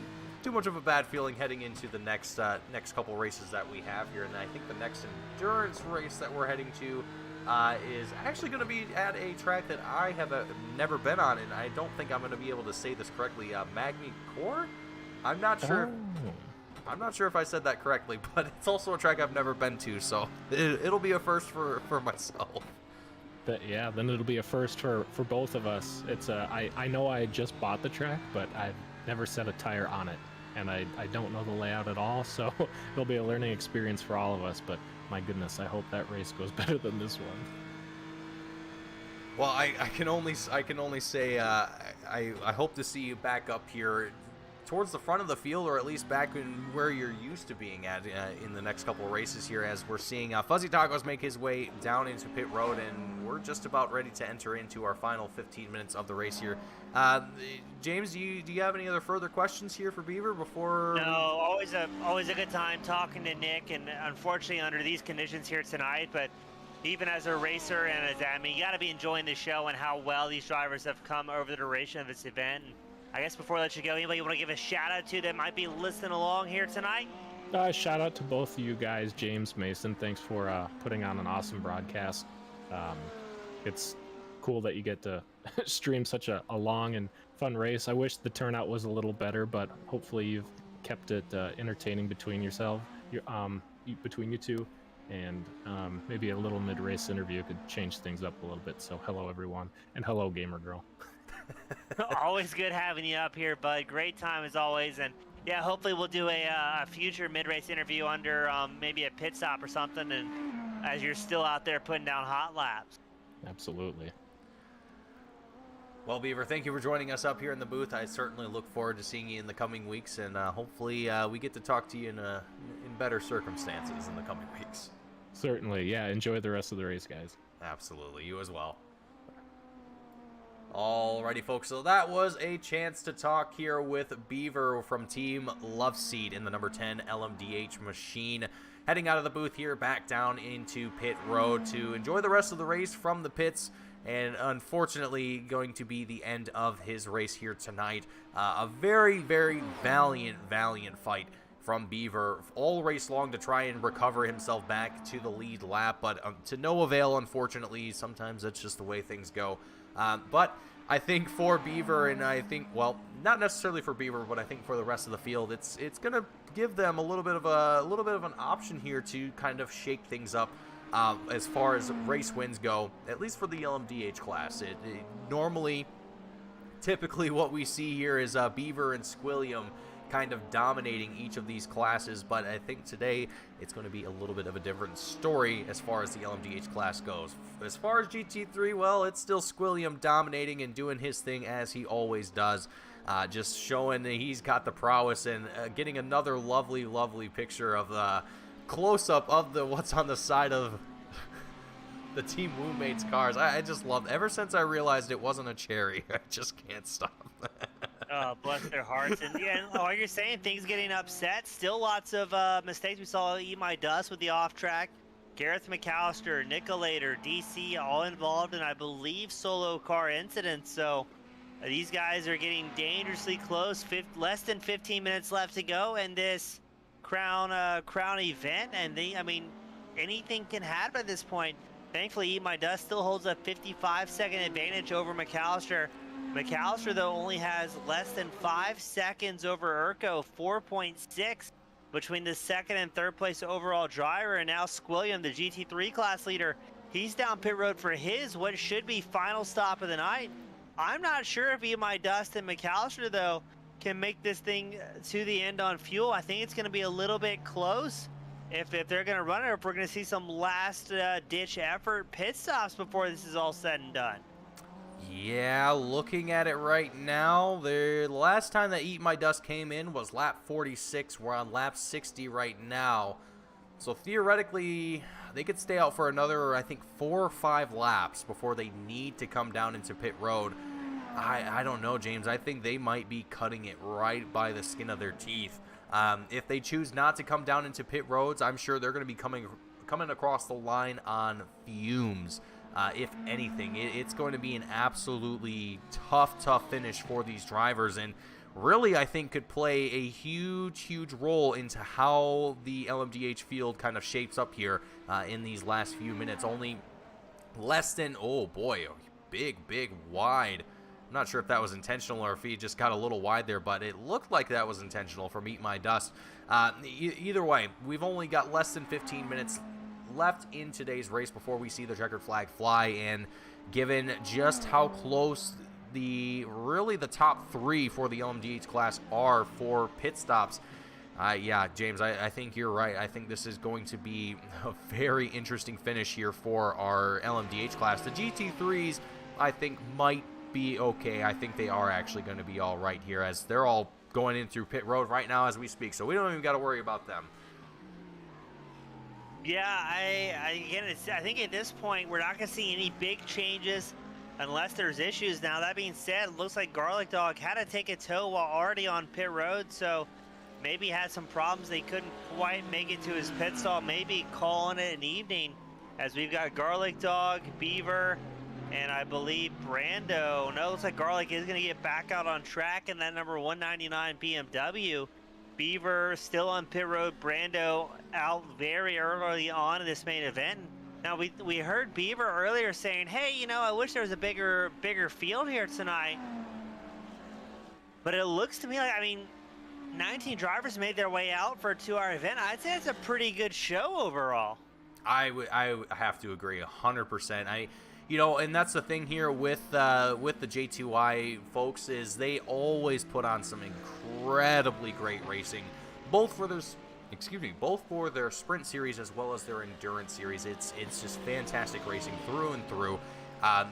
bad feeling heading into the next couple races that we have here. And I think the next endurance race that we're heading to is actually going to be at a track that I have never been on, and I don't think I'm going to be able to say this correctly. Magny Core? I'm not sure. I'm not sure if I said that correctly, but it's also a track I've never been to, so it'll be a first for myself. Yeah, then it'll be a first for both of us. It's I know I just bought the track, but I've never set a tire on it, and I don't know the layout at all, so it'll be a learning experience for all of us. But my goodness, I hope that race goes better than this one. Well, I can only say I hope to see you back up here towards the front of the field, or at least back in where you're used to being at in the next couple of races here, as we're seeing Fuzzy Tacos make his way down into pit road, and we're just about ready to enter into our final 15 minutes of the race here. James, do you have any other further questions here for Beaver before? No, always a good time talking to Nick, and unfortunately under these conditions here tonight, but even as a racer and you got to be enjoying the show and how well these drivers have come over the duration of this event. And I guess before I let you go, anybody you want to give a shout out to that might be listening along here tonight? Shout out to both of you guys, James, Mason. Thanks for putting on an awesome broadcast. It's cool that you get to stream such a long and fun race. I wish the turnout was a little better, but hopefully you've kept it entertaining between you two. And maybe a little mid-race interview could change things up a little bit. So hello, everyone. And hello, Gamer Girl. Always good having you up here, bud. Great time as always. And yeah, hopefully we'll do a future mid-race interview under maybe a pit stop or something, and as you're still out there putting down hot laps. Absolutely. Well, Beaver, thank you for joining us up here in the booth. I certainly look forward to seeing you in the coming weeks, and hopefully we get to talk to you in better circumstances in the coming weeks. Certainly, yeah. Enjoy the rest of the race, guys. Absolutely, you as well. Alrighty, folks, so that was a chance to talk here with Beaver from Team Loveseat in the number 10 LMDH machine. Heading out of the booth here, back down into pit road to enjoy the rest of the race from the pits, and unfortunately going to be the end of his race here tonight. A very, very valiant fight from Beaver all race long to try and recover himself back to the lead lap, but to no avail, unfortunately. Sometimes that's just the way things go. But I think for Beaver, and I think, well, not necessarily for Beaver, but I think for the rest of the field, it's going to give them a little bit of an option here to kind of shake things up as far as race wins go, at least for the LMDH class. Normally, typically what we see here is Beaver and Squilliam kind of dominating each of these classes, but I think today it's going to be a little bit of a different story as far as the LMDH class goes. As far as GT3, well, it's still Squilliam dominating and doing his thing as he always does, just showing that he's got the prowess, and getting another lovely, lovely picture of the close-up of what's on the side of the Team Woomates cars. I just love, ever since I realized it wasn't a cherry, I just can't stop. Oh, bless their hearts. And yeah, like you're saying, things getting upset. Still lots of mistakes. We saw Eat My Dust with the off track. Gareth McAllister, Nicolator, DC, all involved in, I believe, solo car incidents. So these guys are getting dangerously close. Less than 15 minutes left to go in this crown event. And I mean, anything can happen at this point. Thankfully, Eat My Dust still holds a 55-second advantage over McAllister. McAllister, though, only has less than 5 seconds over Urko, 4.6 between the second and third place overall driver. And now Squilliam, the GT3 class leader, he's down pit road for his what should be final stop of the night. I'm not sure if Eat My Dust and McAllister, though, can make this thing to the end on fuel. I think it's going to be a little bit close if they're going to run it, or if we're going to see some last-ditch effort pit stops before this is all said and done. Yeah, looking at it right now, the last time that Eat My Dust came in was lap 46. We're on lap 60 right now. So theoretically, they could stay out for another, I think, 4 or 5 laps before they need to come down into pit road. I don't know, James. I think they might be cutting it right by the skin of their teeth. If they choose not to come down into pit roads, I'm sure they're going to be coming across the line on fumes. If anything, it's going to be an absolutely tough finish for these drivers, and really, I think, could play a huge role into how the LMDH field kind of shapes up here in these last few minutes. Only less than, oh boy, big wide. I'm not sure if that was intentional or if he just got a little wide there, but it looked like that was intentional from Eat My Dust. Either way, we've only got less than 15 minutes left in today's race before we see the checkered flag fly, and given just how close the top 3 for the LMDH class are for pit stops, yeah, James, I think you're right. I think this is going to be a very interesting finish here for our LMDH class. The GT3s, I think, might be okay. I think they are actually going to be all right here, as they're all going in through pit road right now as we speak, so we don't even got to worry about them. Yeah, I think at this point we're not going to see any big changes unless there's issues. Now, that being said, it looks like Garlic Dog had to take a tow while already on pit road, so maybe had some problems. They couldn't quite make it to his pit stall. Maybe calling it an evening, as we've got Garlic Dog, Beaver, and I believe Brando. No, it looks like Garlic is going to get back out on track in that number 199 BMW. Beaver still on pit road. Brando out very early on in this main event. Now, we heard Beaver earlier saying, hey, you know, I wish there was a bigger field here tonight. But it looks to me like, I mean, 19 drivers made their way out for a 2-hour event. I'd say it's a pretty good show overall. I have to agree 100%. You know, and that's the thing here with the J2I folks, is they always put on some incredibly great racing, both for their sprint series as well as their endurance series. It's just fantastic racing through and through.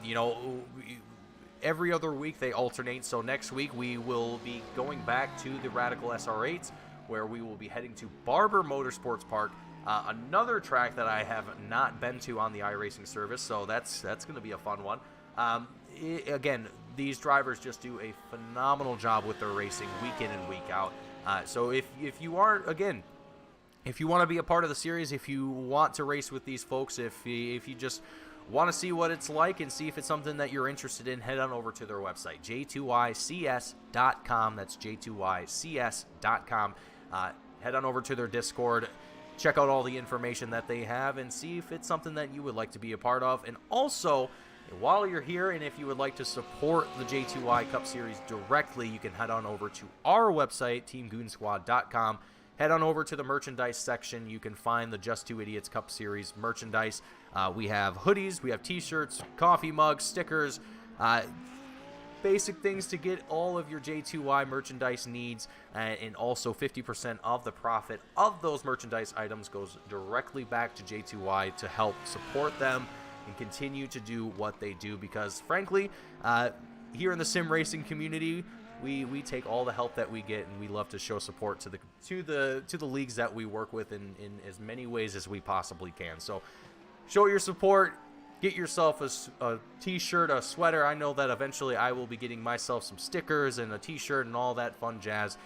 You know, every other week they alternate. So next week we will be going back to the Radical SR8s, where we will be heading to Barber Motorsports Park. Another track that I have not been to on the iRacing service, so that's going to be a fun one. Again, these drivers just do a phenomenal job with their racing week in and week out. So if you want to be a part of the series, if you want to race with these folks, if you just want to see what it's like and see if it's something that you're interested in, head on over to their website, J2ICS.com. That's J2ICS.com. head on over to their Discord, check out all the information that they have, and see if it's something that you would like to be a part of. And also, while you're here, and if you would like to support the J2Y Cup Series directly, you can head on over to our website, teamgoonsquad.com. Head on over to the merchandise section. You can find the Just Two Idiots Cup Series merchandise. We have hoodies, we have t-shirts, coffee mugs, stickers, basic things to get all of your J2Y merchandise needs, and also 50% of the profit of those merchandise items goes directly back to J2Y to help support them and continue to do what they do, because frankly, here in the sim racing community, we take all the help that we get, and we love to show support to the leagues that we work with in as many ways as we possibly can. So show your support. Get yourself a t-shirt, a sweater. I know that eventually I will be getting myself some stickers and a t-shirt and all that fun jazz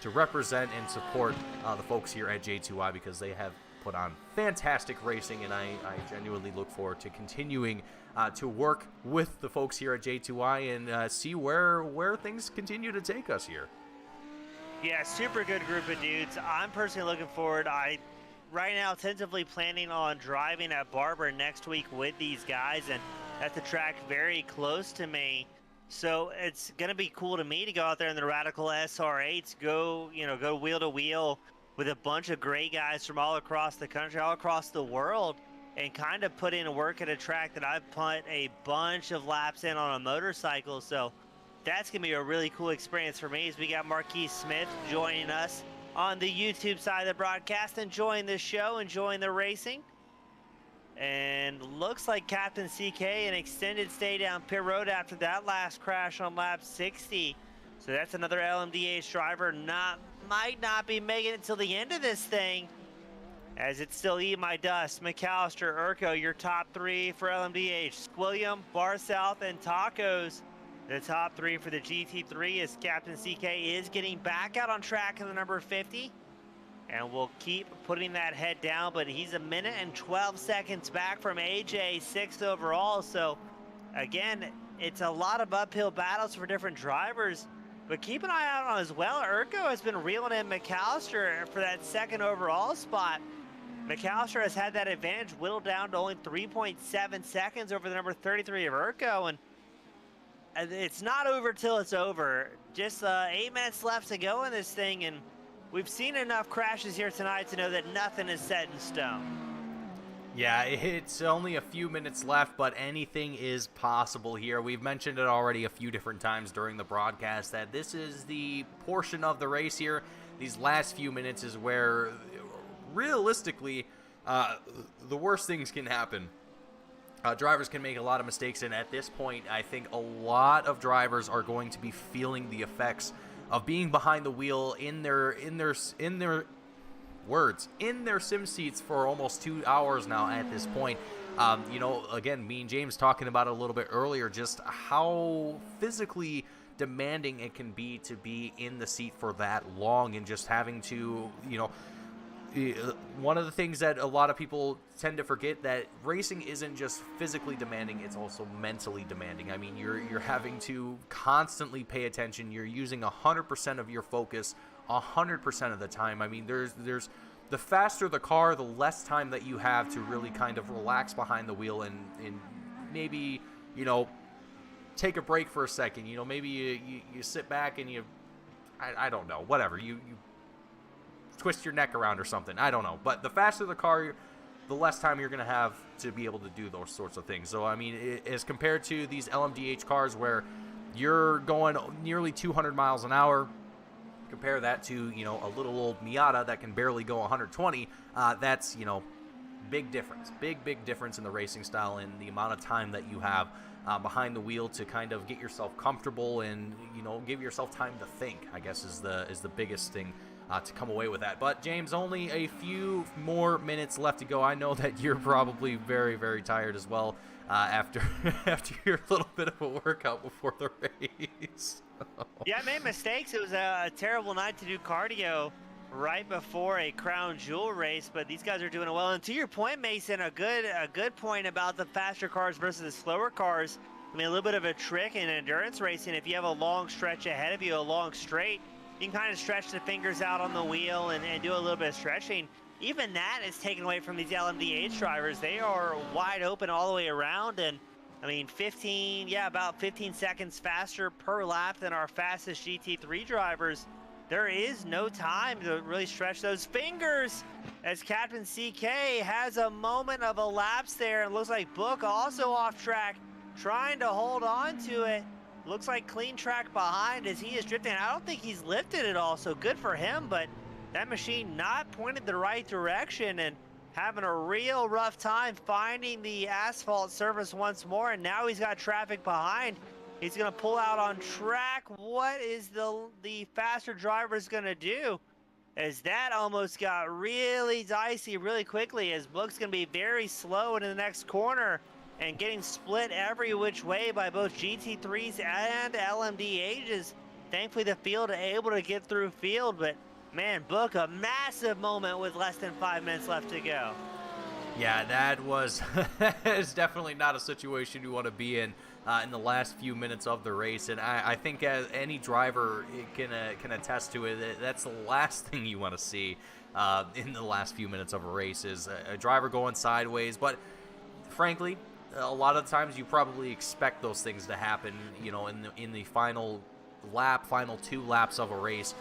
to represent and support the folks here at J2Y, because they have put on fantastic racing, and I genuinely look forward to continuing to work with the folks here at J2Y and see where things continue to take us here. Yeah, super good group of dudes. I'm personally looking forward. Right now tentatively planning on driving at Barber next week with these guys, and that's a track very close to me. So it's going to be cool to me to go out there in the Radical SR8s, go wheel to wheel with a bunch of great guys from all across the country, all across the world, and kind of put in work at a track that I've put a bunch of laps in on a motorcycle. So that's going to be a really cool experience for me, as we got Marquise Smith joining us on the YouTube side of the broadcast, enjoying this show, enjoying the racing. And looks like Captain CK an extended stay down pit road after that last crash on lap 60. So that's another LMDH driver might not be making it till the end of this thing, as it's still Eat My Dust, McAllister, Urko, your top three for LMDH. Squilliam, Bar South, and Tacos, the top three for the GT3, as Captain CK is getting back out on track in the number 50. And we'll keep putting that head down, but he's a minute and 12 seconds back from AJ, 6th overall. So again, it's a lot of uphill battles for different drivers, but keep an eye out on as well. Urko has been reeling in McAllister for that 2nd overall spot. McAllister has had that advantage whittled down to only 3.7 seconds over the number 33 of Urko, and it's not over till it's over. Just 8 minutes left to go in this thing, and we've seen enough crashes here tonight to know that nothing is set in stone. Yeah, it's only a few minutes left, but anything is possible here. We've mentioned it already a few different times during the broadcast that this is the portion of the race here. These last few minutes is where, realistically, the worst things can happen. Drivers can make a lot of mistakes, and at this point, I think a lot of drivers are going to be feeling the effects of being behind the wheel in their sim seats for almost 2 hours now at this point. Again, me and James talking about it a little bit earlier, just how physically demanding it can be to be in the seat for that long, and just having to, one of the things that a lot of people tend to forget, that racing isn't just physically demanding, it's also mentally demanding. I mean, you're having to constantly pay attention. You're using 100% of your focus 100% of the time. I mean, there's the faster the car, the less time that you have to really kind of relax behind the wheel and maybe, take a break for a second. Maybe you sit back and I don't know, whatever, you twist your neck around or something. I don't know. But the faster the car, the less time you're going to have to be able to do those sorts of things. So, I mean, as compared to these LMDH cars where you're going nearly 200 miles an hour, compare that to, a little old Miata that can barely go 120. That's, big difference. Big difference in the racing style and the amount of time that you have behind the wheel to kind of get yourself comfortable and, give yourself time to think, I guess is the biggest thing to come away with that. But James, only a few more minutes left to go. I know that you're probably very, very tired as well after your little bit of a workout before the race. Yeah, I made mistakes. It was a terrible night to do cardio right before a crown jewel race, but these guys are doing it well. And to your point, Mason, a good point about the faster cars versus the slower cars. I mean, a little bit of a trick in endurance racing, if you have a long stretch ahead of you, a long straight, you can kind of stretch the fingers out on the wheel and do a little bit of stretching. Even that is taken away from these LMDH drivers. They are wide open all the way around, and I mean, about 15 seconds faster per lap than our fastest GT3 drivers. There is no time to really stretch those fingers as Captain CK has a moment of a lapse there, and looks like Book also off track, trying to hold on to it. Looks like clean track behind as he is drifting. I don't think he's lifted at all, so good for him, but that machine not pointed the right direction and having a real rough time finding the asphalt surface once more, and now he's got traffic behind. He's gonna pull out on track. What is the faster driver's gonna do? As that almost got really dicey really quickly, as Book's gonna be very slow into the next corner and getting split every which way by both GT3s and LMDHs. Thankfully the field able to get through field, but man, Book, a massive moment with less than 5 minutes left to go. Yeah, that was is definitely not a situation you want to be in the last few minutes of the race. And I think any driver can attest to it. That's the last thing you want to see in the last few minutes of a race is a driver going sideways. But frankly, a lot of times you probably expect those things to happen, you know, in the final 2 laps of a race.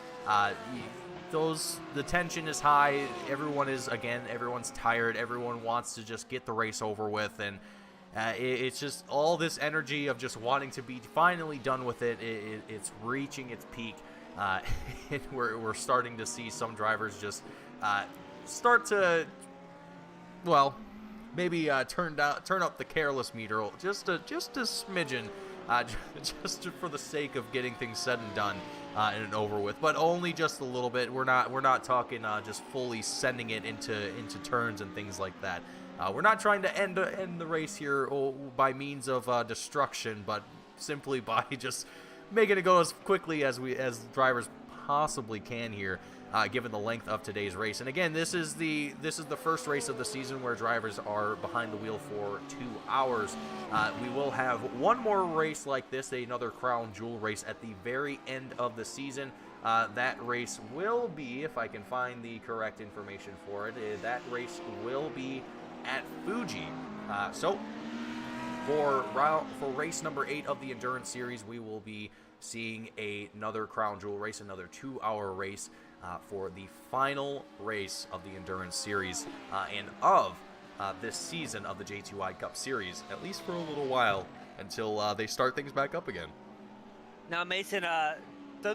The tension is high. Everyone's tired. Everyone wants to just get the race over with, and it's just all this energy of just wanting to be finally done with it. It's reaching its peak. And we're starting to see some drivers just start to, well, maybe turn up the careless meter just a smidgen, just for the sake of getting things said and done and over with, but only just a little bit. We're not talking just fully sending it into turns and things like that. We're not trying to end the race here by means of destruction, but simply by just making it go as quickly as drivers possibly can here, given the length of today's race. And again, this is the first race of the season where drivers are behind the wheel for 2 hours. We will have one more race like this, another crown jewel race at the very end of the season. That race will be, if I can find the correct information for it, that race will be at Fuji. So for race number 8 of the Endurance Series, we will be seeing another crown jewel race, another 2-hour race for the final race of the Endurance Series and of this season of the J2I Cup Series, at least for a little while, until they start things back up again. Now, Mason, that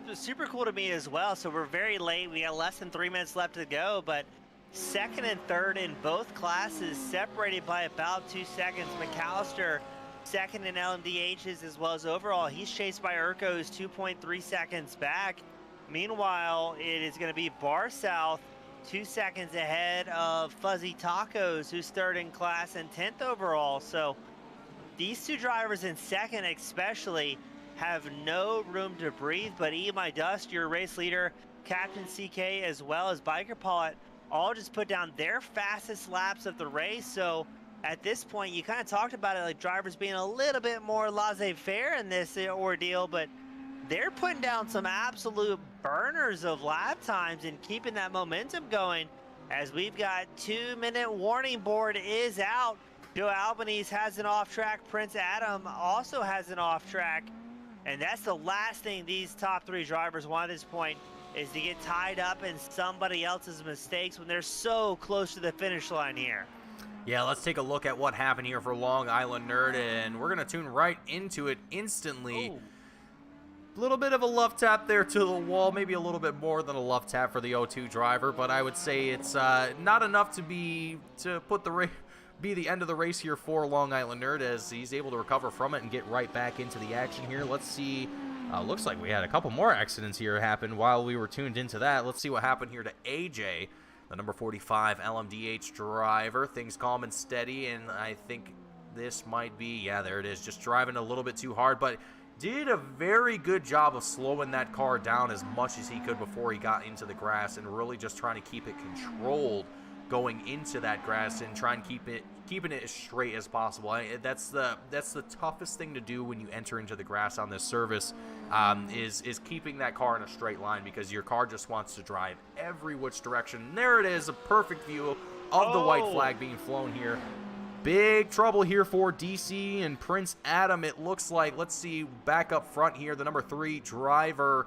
was super cool to me as well. So we're very late. We got less than 3 minutes left to go, but second and third in both classes separated by about 2 seconds. McAllister second in LMDHs as well as overall. He's chased by Urko's 2.3 seconds back. Meanwhile, it is going to be Bar South 2 seconds ahead of Fuzzy Tacos, who's third in class and 10th overall. So these two drivers in second especially have no room to breathe, but Eat My Dust, your race leader, Captain CK, as well as Biker Pilot, all just put down their fastest laps of the race. So at this point, you kind of talked about it, like drivers being a little bit more laissez-faire in this ordeal, but they're putting down some absolute burners of lap times and keeping that momentum going, as we've got 2-minute warning board is out. Joe Albanese has an off track. Prince Adam also has an off track. And that's the last thing these top three drivers want at this point, is to get tied up in somebody else's mistakes when they're so close to the finish line here. Yeah, let's take a look at what happened here for Long Island Nerd, and we're going to tune right into it instantly. Ooh. A little bit of a love tap there to the wall, maybe a little bit more than a love tap for the O2 driver, but I would say it's not enough to be the end of the race here for Long Island Nerd, as he's able to recover from it and get right back into the action here. Let's see. Looks like we had a couple more accidents here happen while we were tuned into that. Let's see what happened here to AJ, the number 45 LMDH driver. Things calm and steady, and I think this might be, yeah, there it is, just driving a little bit too hard, but did a very good job of slowing that car down as much as he could before he got into the grass and really just trying to keep it controlled going into that grass and try and keeping it as straight as possible. That's the toughest thing to do when you enter into the grass on this surface, is keeping that car in a straight line, because your car just wants to drive every which direction. And there it is, a perfect view of the white flag being flown here. Big trouble here for DC and Prince Adam, it looks like. Let's see, back up front here, the number 3 driver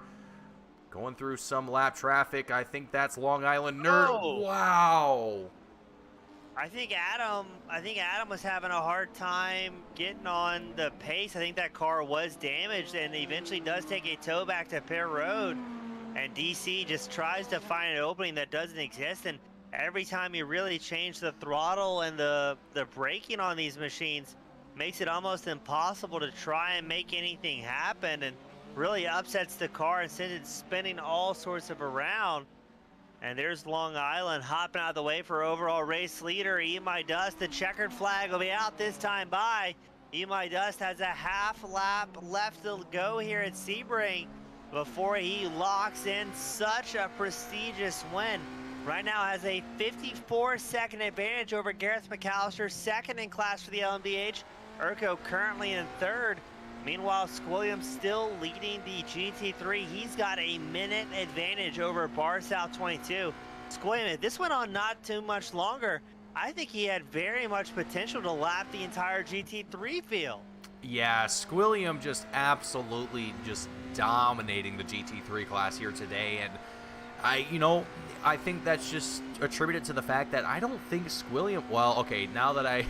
going through some lap traffic. I think that's Long Island Nerd. Oh. Wow. I think Adam was having a hard time getting on the pace. I think that car was damaged and eventually does take a tow back to pit road. And DC just tries to find an opening that doesn't exist. And every time you really change the throttle and the braking on these machines, makes it almost impossible to try and make anything happen, and really upsets the car and sends it spinning all sorts of around. And there's Long Island hopping out of the way for overall race leader. Eat My Dust, the checkered flag will be out this time by. Eat My Dust has a half lap left to go here at Sebring before he locks in such a prestigious win. Right now has a 54-second advantage over Gareth McAllister, second in class for the LMDH. Urko currently in third. Meanwhile, Squilliam still leading the GT3. He's got a minute advantage over Bar South 22. Squilliam, if this went on not too much longer, I think he had very much potential to lap the entire GT3 field. Yeah, Squilliam just absolutely just dominating the GT3 class here today. And I think that's just attributed to the fact that I don't think Squilliam, well, okay, now that I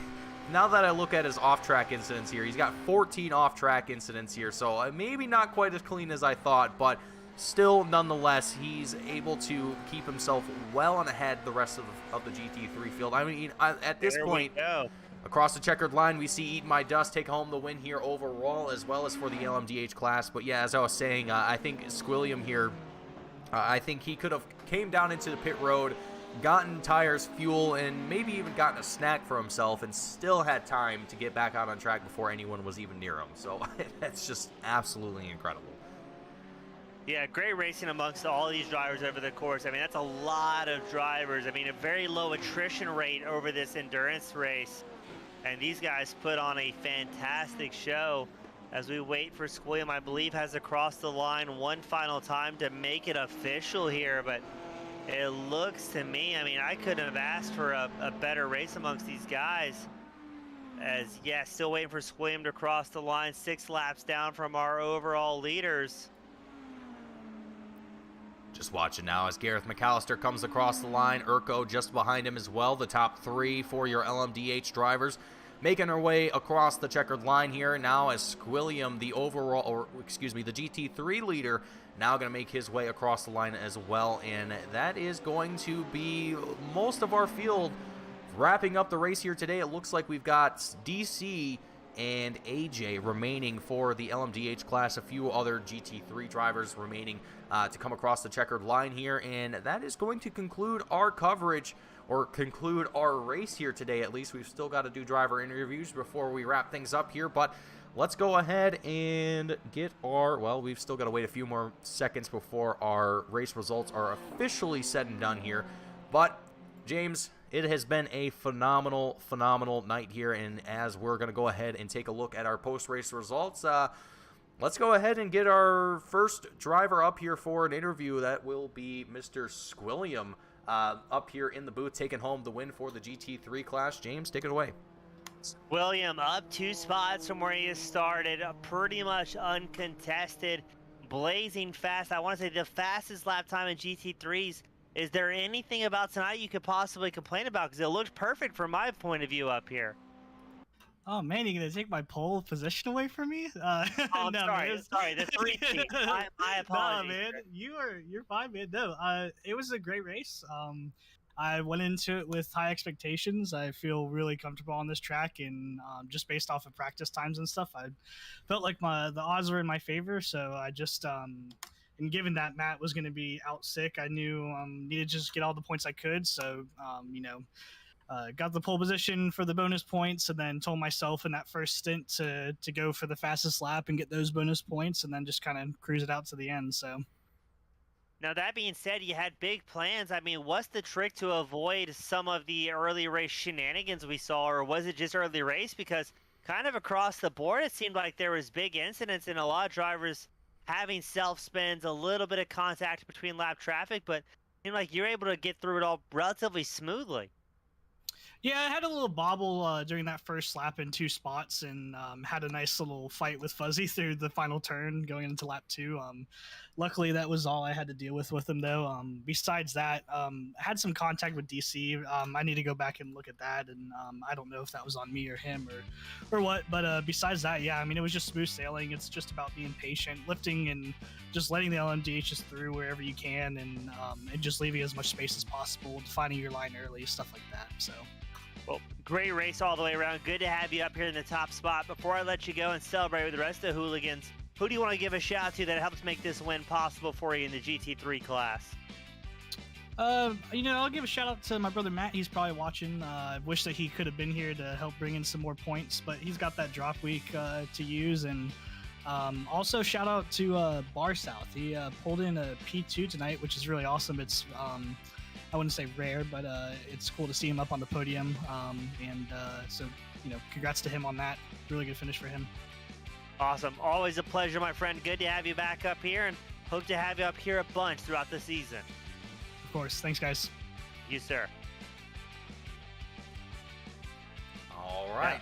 look at his off-track incidents here, he's got 14 off-track incidents here, so maybe not quite as clean as I thought, but still, nonetheless, he's able to keep himself well and ahead the rest of the GT3 field. I mean, at this point, across the checkered line, we see Eat My Dust take home the win here overall, as well as for the LMDH class. But yeah, as I was saying, I think Squilliam here, I think he could have came down into the pit road, gotten tires, fuel, and maybe even gotten a snack for himself, and still had time to get back out on track before anyone was even near him. So that's just absolutely incredible. Yeah, great racing amongst all these drivers over the course. I mean, that's a lot of drivers. I mean, a very low attrition rate over this endurance race. And these guys put on a fantastic show. As we wait for Squilliam, I believe, has to cross the line one final time to make it official here. But it looks to me, I mean, I couldn't have asked for a better race amongst these guys. As, yeah, still waiting for Squilliam to cross the line, 6 laps down from our overall leaders. Just watching now as Gareth McAllister comes across the line. Urko just behind him as well. The top 3 for your LMDH drivers making their way across the checkered line here. Now as Squilliam, the GT3 leader, now going to make his way across the line as well. And that is going to be most of our field wrapping up the race here today. It looks like we've got DC and AJ remaining for the LMDH class. A few other GT3 drivers remaining to come across the checkered line here. And that is going to conclude our coverage, or conclude our race here today. At least we've still got to do driver interviews before we wrap things up here. But let's go ahead and get our, well, we've still got to wait a few more seconds before our race results are officially said and done here. But, James, it has been a phenomenal night here, and as we're going to go ahead and take a look at our post-race results, let's go ahead and get our first driver up here for an interview. That will be Mr. Squilliam up here in the booth, taking home the win for the GT3 class. James, take it away. William up 2 spots from where he started, pretty much uncontested, blazing fast. I want to say the fastest lap time in GT3s. Is there anything about tonight you could possibly complain about? Because it looked perfect from my point of view up here. Oh man, you're gonna take my pole position away from me? Oh, I'm no, sorry, man, sorry, the 3 team. My apologies. No, man, you're fine, man. No, it was a great race. I went into it with high expectations. I feel really comfortable on this track, and just based off of practice times and stuff, I felt like the odds were in my favor. So I just and given that Matt was going to be out sick, I knew needed to just get all the points I could. So got the pole position for the bonus points, and then told myself in that first stint to go for the fastest lap and get those bonus points, and then just kind of cruise it out to the end. So Now, that being said, you had big plans. I mean, what's the trick to avoid some of the early race shenanigans we saw, or was it just early race? Because kind of across the board, it seemed like there was big incidents and a lot of drivers having self spins, a little bit of contact between lap traffic, but it seemed like you're able to get through it all relatively smoothly. Yeah, I had a little bobble during that first lap in 2 spots, and had a nice little fight with Fuzzy through the final turn going into lap 2. Luckily, that was all I had to deal with him, though. Besides that, I had some contact with DC. I need to go back and look at that, and I don't know if that was on me or him or what. But besides that, yeah, I mean, it was just smooth sailing. It's just about being patient, lifting, and just letting the LMDHs through wherever you can, and just leaving as much space as possible, defining your line early, stuff like that. So. Well, great race all the way around. Good to have you up here in the top spot. Before I let you go and celebrate with the rest of the hooligans, who do you want to give a shout out to that helps make this win possible for you in the GT3 class? I'll give a shout out to my brother Matt. He's probably watching. I wish that he could have been here to help bring in some more points, but he's got that drop week to use. And also shout out to Bar South. He pulled in a P2 tonight, which is really awesome. It's I wouldn't say rare, but it's cool to see him up on the podium. So congrats to him on that. Really good finish for him. Awesome. Always a pleasure, my friend. Good to have you back up here, and hope to have you up here a bunch throughout the season. Of course. Thanks, guys. You, sir. All right.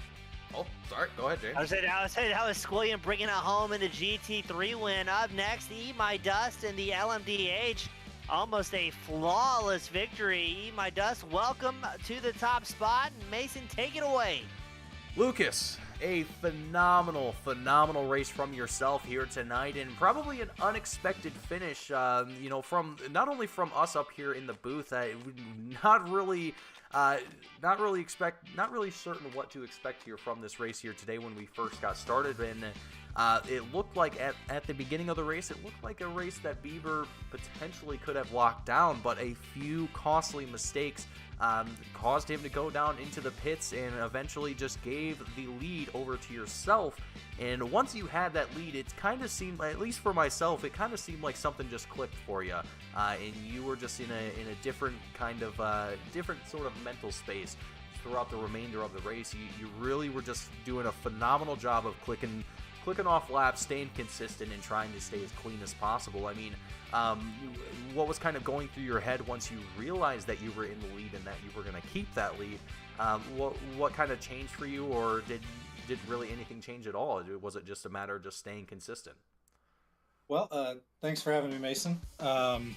Oh, sorry. Go ahead, James. I was saying how is Squilliam bringing it home in the GT3 win. Up next, Eat My Dust in the LMDH. Almost a flawless victory. Eat My Dust, welcome to the top spot. Mason, take it away. Lucas, a phenomenal race from yourself here tonight, and probably an unexpected finish. From not only from us up here in the booth, not really certain what to expect here from this race here today when we first got started, and it looked like at the beginning of the race, it looked like a race that Beaver potentially could have locked down, but a few costly mistakes caused him to go down into the pits and eventually just gave the lead over to yourself. And once you had that lead, it kind of seemed, at least for myself, it kind of seemed like something just clicked for you, and you were just in a different kind of different sort of mental space throughout the remainder of the race. You really were just doing a phenomenal job of clicking off laps, staying consistent, and trying to stay as clean as possible. I mean, what was kind of going through your head once you realized that you were in the lead and that you were going to keep that lead? What kind of changed for you, or did really anything change at all? Was it just a matter of just staying consistent? Well, thanks for having me, Mason. It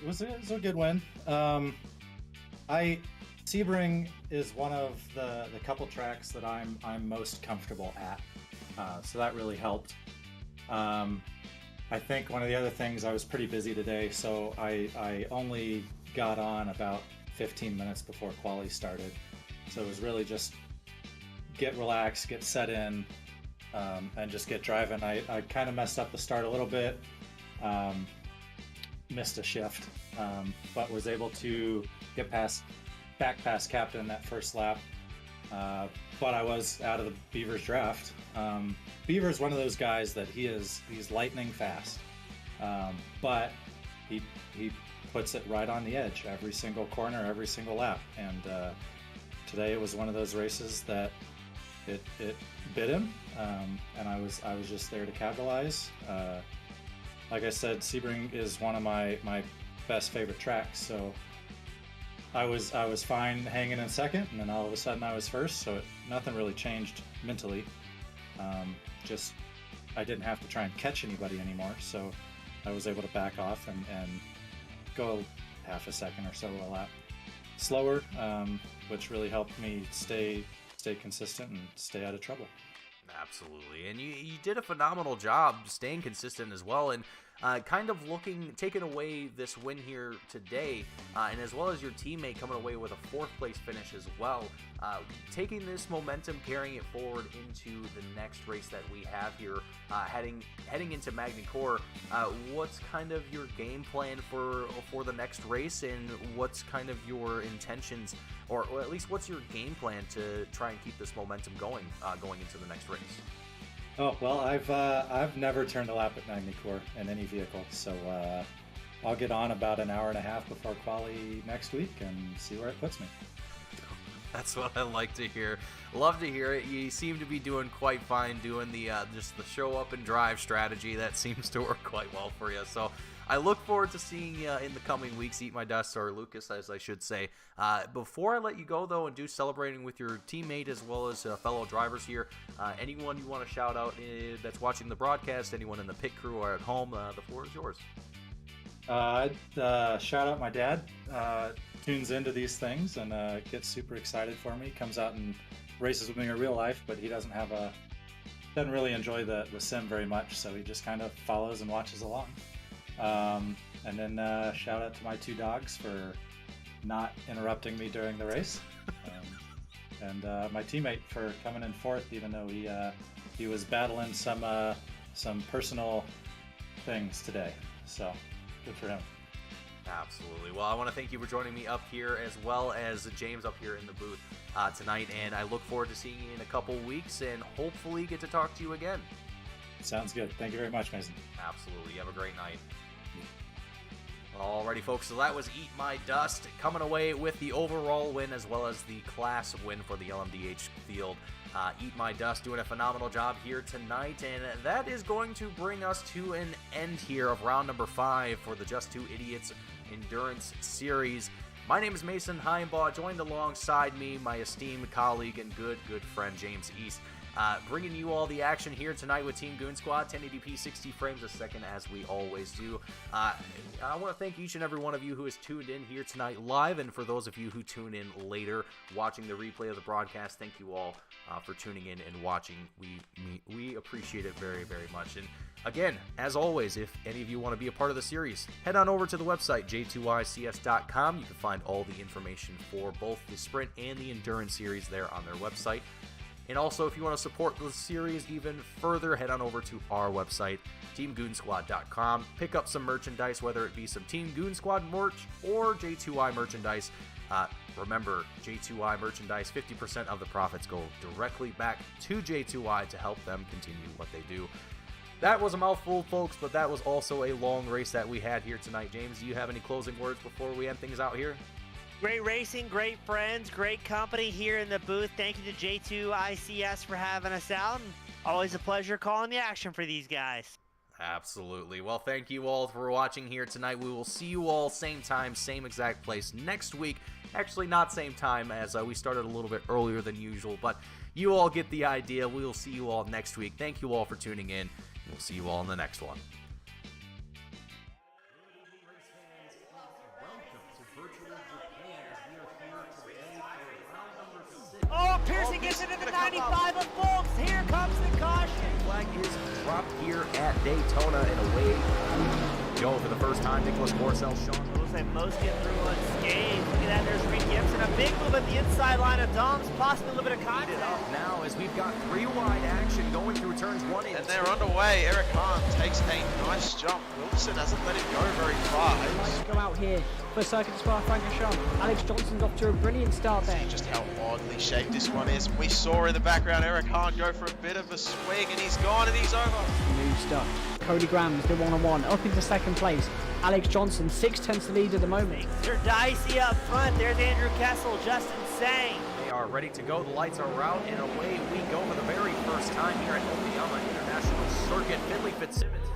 was a good win. Sebring is one of the couple tracks that I'm most comfortable at, so that really helped. I think one of the other things, I was pretty busy today, so I only got on about 15 minutes before quali started, so it was really just get relaxed, get set in, and just get driving. I kind of messed up the start a little bit, missed a shift, but was able to get back past Captain that first lap, but I was out of the Beaver's draft. Beaver's one of those guys that he's lightning fast, but he puts it right on the edge every single corner, every single lap, and today it was one of those races that it bit him, and I was just there to capitalize. Like I said, Sebring is one of my best favorite tracks, so I was fine hanging in second, and then all of a sudden I was first, so nothing really changed mentally. Just I didn't have to try and catch anybody anymore, so I was able to back off and go half a second or so a lap slower, which really helped me stay consistent and stay out of trouble. Absolutely, and you did a phenomenal job staying consistent as well, and kind of taking away this win here today, and as well as your teammate coming away with a 4th place finish as well, taking this momentum, carrying it forward into the next race that we have here, heading into Magny-Cours. What's kind of your game plan for the next race, and what's kind of your intentions, or at least what's your game plan to try and keep this momentum going into the next race? Oh well, I've never turned a lap at Magny-Cours in any vehicle, so I'll get on about an hour and a half before quali next week and see where it puts me. That's what I like to hear. Love to hear it. You seem to be doing quite fine doing the just the show up and drive strategy. That seems to work quite well for you. So I look forward to seeing you in the coming weeks. Eat my dust, or Lucas, as I should say. Before I let you go, though, and do celebrating with your teammate as well as fellow drivers here, anyone you want to shout out that's watching the broadcast, anyone in the pit crew or at home, the floor is yours. Shout out my dad. Tunes into these things and gets super excited for me. Comes out and races with me in real life, but he doesn't really enjoy the sim very much, so he just kind of follows and watches along. And then shout out to my 2 dogs for not interrupting me during the race, and my teammate for coming in 4th, even though he was battling some personal things today. So good for him. Absolutely. Well, I want to thank you for joining me up here, as well as James up here in the booth tonight, and I look forward to seeing you in a couple weeks and hopefully get to talk to you again. Sounds good. Thank you very much, Mason. Absolutely. You have a great night. Alrighty, folks, so that was Eat My Dust, coming away with the overall win as well as the class win for the LMDH field. Eat My Dust doing a phenomenal job here tonight, and that is going to bring us to an end here of round number 5 for the Just 2 Idiots Endurance Series. My name is Mason Heimbaugh, joined alongside me my esteemed colleague and good friend James East, bringing you all the action here tonight with Team Goon Squad, 1080p 60 frames a second as we always do. I want to thank each and every one of you who has tuned in here tonight live, and for those of you who tune in later watching the replay of the broadcast, thank you all for tuning in and watching. We appreciate it very, very much. And again, as always, if any of you want to be a part of the series, head on over to the website, J2ICS.com. You can find all the information for both the Sprint and the Endurance series there on their website. And also, if you want to support the series even further, head on over to our website, TeamGoonSquad.com. Pick up some merchandise, whether it be some Team Goon Squad merch or J2I merchandise. Remember, J2I merchandise, 50% of the profits go directly back to J2I to help them continue what they do. That was a mouthful, folks, but that was also a long race that we had here tonight. James, do you have any closing words before we end things out here? Great racing, great friends, great company here in the booth. Thank you to J2ICS for having us out. And always a pleasure calling the action for these guys. Absolutely. Well, thank you all for watching here tonight. We will see you all same time, same exact place next week. Actually, not same time, as we started a little bit earlier than usual, but you all get the idea. We will see you all next week. Thank you all for tuning in. We'll see you all in the next one. Oh, Pearson gets into the 95 of Folks. Here comes the caution. Flag is dropped here at Daytona, and away we go for the first time. Nicholas Morcell, Sean. Looks like most get through unscathed. Look at that, there's Reed Gibson. A big move at the inside line of Dom's, possibly a little bit of contact. Up now as we've got 3 wide action going through turns 1 and 2. And they're underway. Eric Hahn takes a nice jump. Wilson hasn't let him go very far. Go out here for Circuit Spa Francorchamps. Alex Johnson's off to a brilliant start there. See just how oddly shaped this one is. We saw in the background Eric Hahn go for a bit of a swing, and he's gone and he's over. New stuff. Cody Graham's the 1-on-1 up into 2nd place. Alex Johnson 6/10 lead at the moment. They're dicey up front. There's Andrew Kessel, Justin Sang. They are ready to go. The lights are out, and away we go for the very first time here at Oklahoma International Circuit. Finley Fitzsimmons